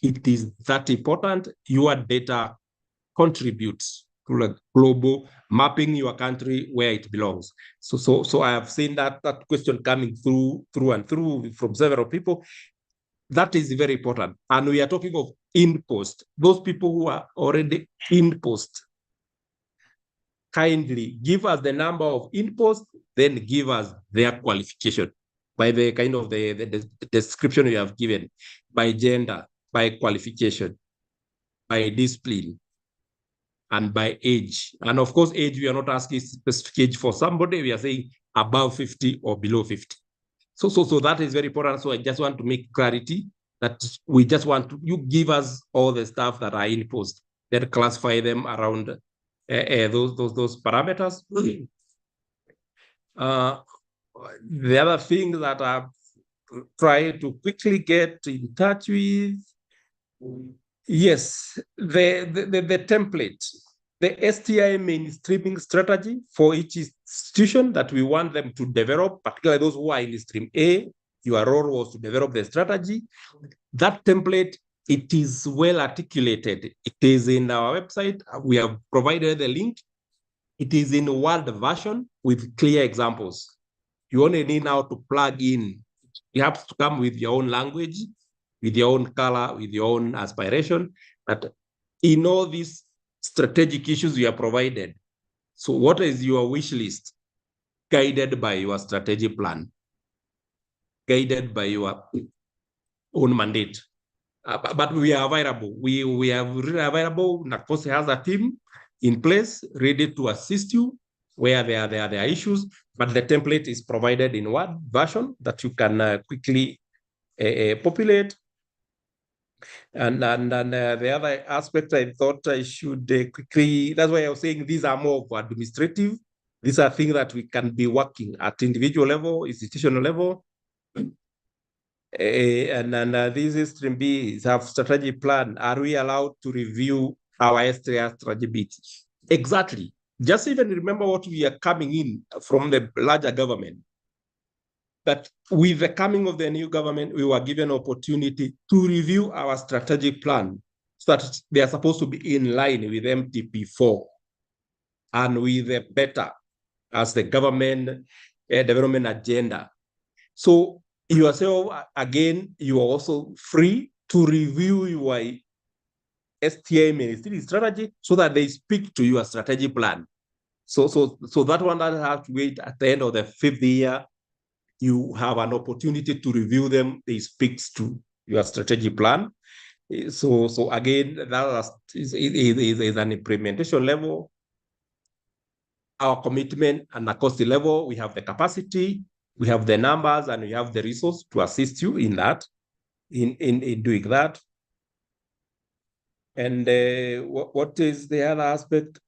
It is that important. Your data contributes to the global mapping your country where it belongs. So I have seen that question coming through and through from several people. That is very important. And we are talking of in-post. Those people who are already in-post, kindly give us the number of in-post, then give us their qualification by the kind of the description you have given, by gender, by qualification, by discipline, and by age. And of course, age, we are not asking specific age for somebody. We are saying above 50 or below 50. So that is very important. So I just want to make clarity that we just want to, you give us all the stuff that are in post, then classify them around those parameters. The other thing that I've tried to quickly get in touch with, yes, the template, the STI mainstreaming strategy for each institution that we want them to develop, particularly those who are in stream A, your role was to develop the strategy. That template, it is well articulated. It is in our website. We have provided the link. It is in Word version with clear examples. You only need now to plug in. You have to come with your own language, with your own color, with your own aspiration. But in all these strategic issues you are provided, so what is your wish list? Guided by your strategy plan, guided by your own mandate. But we are available. We are really available. NACPOSE has a team in place ready to assist you where there are issues, but the template is provided in Word version that you can quickly populate. And the other aspect I thought I should quickly, that's why I was saying these are more of administrative. These are things that we can be working at individual level, institutional level. And this stream B have strategy plan. Are we allowed to review our STI strategy? Exactly. Just even remember what we are coming in from the larger government. But with the coming of the new government, we were given opportunity to review our strategic plan so that they are supposed to be in line with MTP4 and with the better as the government development agenda. So yourself, again, you are also free to review your STI ministry strategy so that they speak to your strategy plan. So that one that have to wait at the end of the 5th year, you have an opportunity to review them. They speaks to your strategy plan. So again, that is an implementation level. Our commitment and the cost level, we have the capacity, we have the numbers, and we have the resource to assist you in that, in doing that. And what is the other aspect?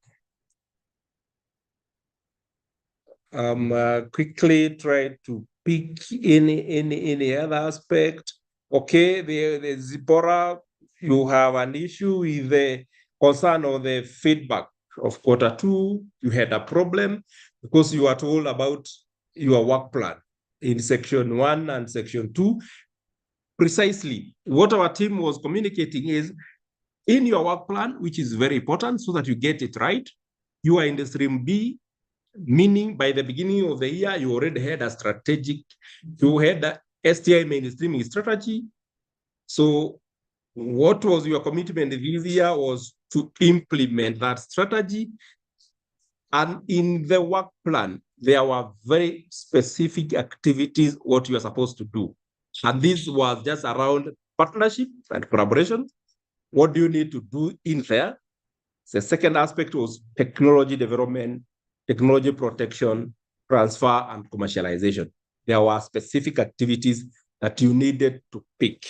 Quickly try to pick any other aspect. Okay, the Zipporah, you have an issue with the concern or the feedback of Q2. You had a problem because you are told about your work plan in section 1 and section 2. Precisely what our team was communicating is in your work plan, which is very important so that you get it right. You are in the stream B, meaning by the beginning of the year, you already had a strategic, you had the STI mainstreaming strategy. So what was your commitment this year was to implement that strategy. And in the work plan, there were very specific activities, what you are supposed to do. And this was just around partnership and collaboration. What do you need to do in there? The second aspect was technology development, technology protection, transfer, and commercialization. There were specific activities that you needed to pick.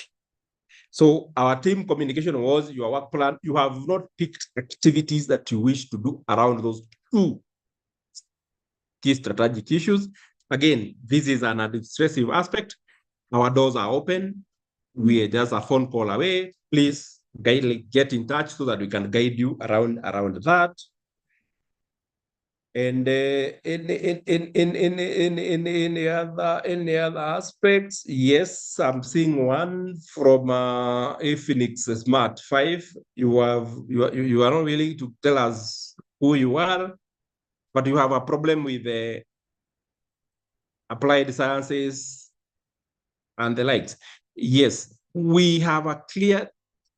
So our team communication was your work plan. You have not picked activities that you wish to do around those 2 key strategic issues. Again, this is an administrative aspect. Our doors are open. We are just a phone call away. Please get in touch so that we can guide you around that. And any other aspects? Yes, I'm seeing one from Phoenix Smart 5. You are not willing to tell us who you are, but you have a problem with the applied sciences and the likes. Yes, we have a clear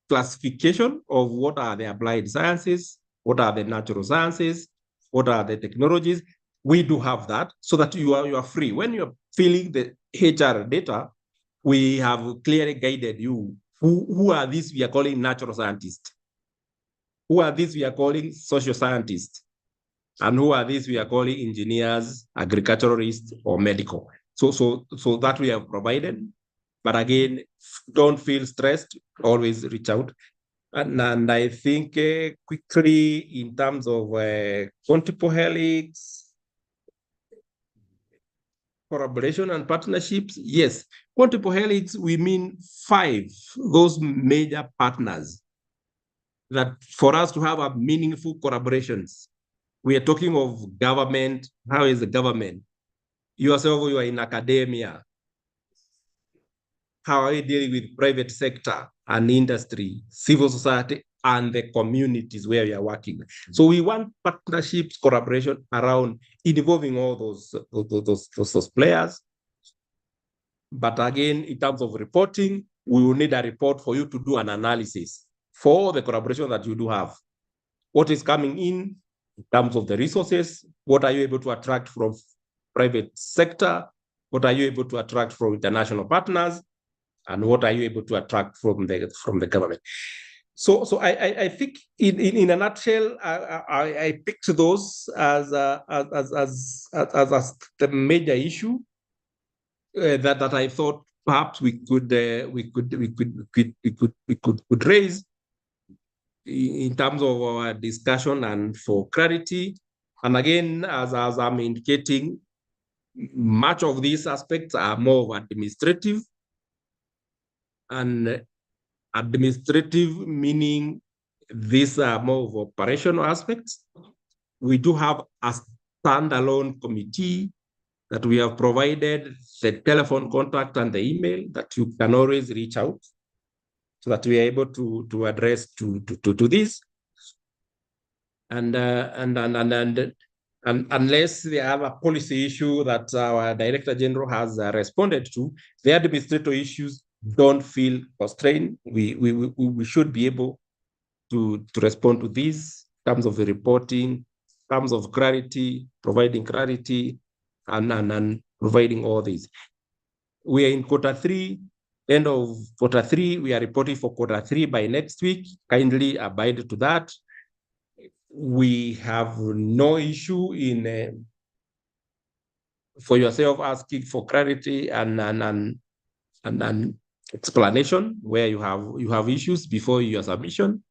classification of what are the applied sciences, what are the natural sciences, what are the technologies. we do have that so that you are free. When you're filling the HR data, we have clearly guided you. Who are these we are calling natural scientists? Who are these we are calling social scientists? And who are these we are calling engineers, agriculturalists, or medical? So that we have provided. But again, don't feel stressed, always reach out. And I think quickly in terms of multiple helix, collaboration and partnerships, yes. Multiple helix, we mean 5, those major partners that for us to have a meaningful collaborations. We are talking of government. How is the government? Yourself, you are in academia. How are you dealing with private sector and industry, civil society, and the communities where you are working? So we want partnerships, collaboration around involving all those players. But again, in terms of reporting, we will need a report for you to do an analysis for the collaboration that you do have. What is coming in terms of the resources? What are you able to attract from private sector? What are you able to attract from international partners? And what are you able to attract from the government? So I think in a nutshell, I picked those as the major issue that I thought perhaps we could raise in terms of our discussion and for clarity. And again, as I'm indicating, much of these aspects are more of administrative. And administrative meaning these are more of operational aspects. We do have a standalone committee that we have provided the telephone contact and the email that you can always reach out so that we are able to address to this. And unless they have a policy issue that our Director General has responded to, the administrative issues don't feel constrained. We should be able to respond to these in terms of the reporting, in terms of clarity, providing clarity, and providing all these. We are in Q3, end of Q3. We are reporting for Q3 by next week. Kindly abide to that. We have no issue in for yourself asking for clarity and explanation where you have issues before your submission.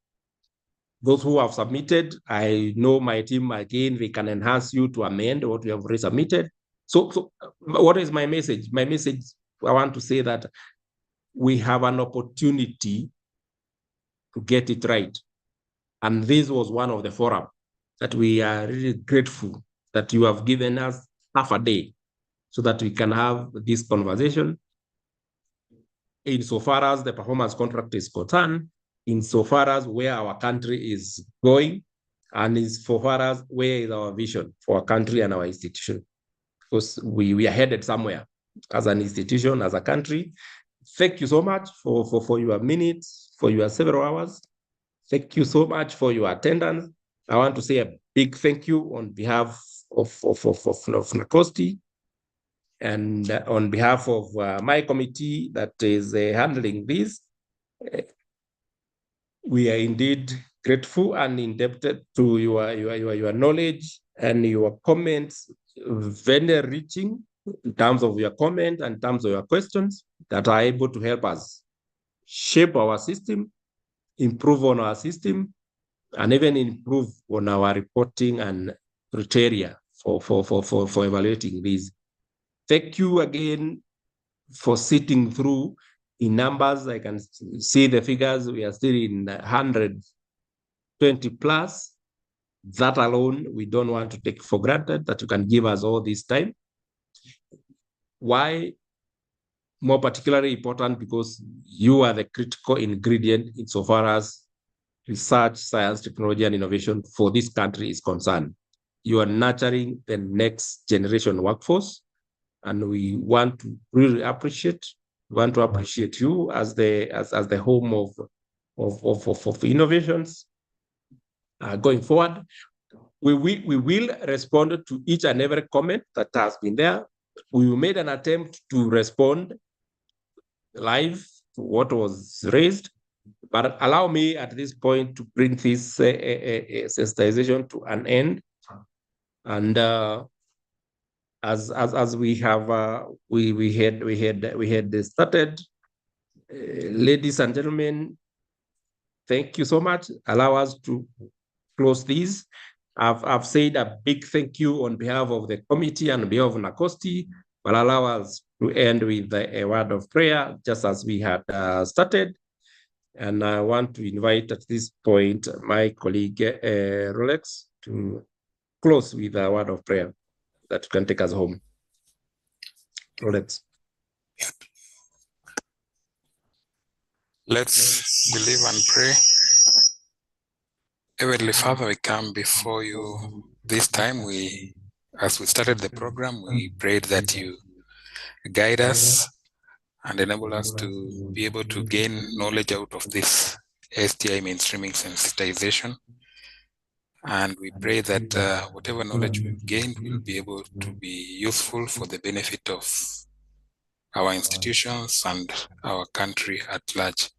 Those who have submitted, I know my team again, they can enhance you to amend what you have already submitted. So what is my message? My message, I want to say that we have an opportunity to get it right. And this was one of the forums that we are really grateful that you have given us half a day so that we can have this conversation. Insofar as the performance contract is concerned, insofar as where our country is going, and insofar as where is our vision for our country and our institution. Because we are headed somewhere as an institution, as a country. Thank you so much for your minutes, for your several hours. Thank you so much for your attendance. I want to say a big thank you on behalf of NACOSTI and on behalf of my committee that is handling this. We are indeed grateful and indebted to your knowledge and your comments, very reaching in terms of your comment and in terms of your questions that are able to help us shape our system, improve on our system, and even improve on our reporting and criteria for evaluating these. Thank you again for sitting through. In numbers, I can see the figures. We are still in 120 plus. That alone, we don't want to take for granted that you can give us all this time. Why? More particularly important because you are the critical ingredient insofar as research, science, technology, and innovation for this country is concerned. You are nurturing the next generation workforce, and we want to really appreciate. We want to appreciate you as the home of innovations going forward. we will respond to each and every comment that has been there. We made an attempt to respond live to what was raised, but allow me at this point to bring this sensitization to an end. And as we have we had started, ladies and gentlemen, thank you so much. Allow us to close this. I've said a big thank you on behalf of the committee and on behalf of NACOSTI, but allow us to end with a word of prayer, just as we had started. And I want to invite at this point my colleague Rolex to close with a word of prayer that can take us home. Rolex. Let's believe and pray. Heavenly Father, we come before you this time. As we started the program, we prayed that you guide us and enable us to be able to gain knowledge out of this STI mainstreaming sensitization. And we pray that whatever knowledge we've gained will be able to be useful for the benefit of our institutions and our country at large.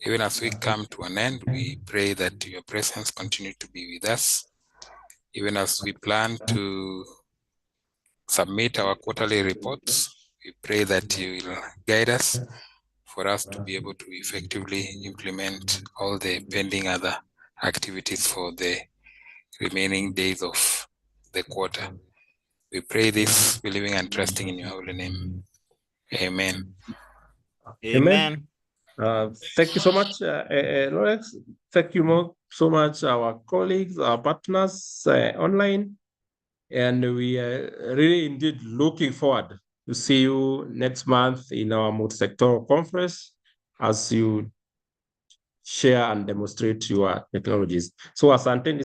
Even as we come to an end, we pray that your presence continue to be with us. Even as we plan to submit our quarterly reports, we pray that you will guide us for us to be able to effectively implement all the pending other activities for the remaining days of the quarter. We pray this, believing and trusting in your holy name. Amen. Amen. Thank you so much, Lawrence. Thank you so much, our colleagues, our partners online. And we are really indeed looking forward to see you next month in our multi-sectoral conference as you share and demonstrate your technologies. So asante.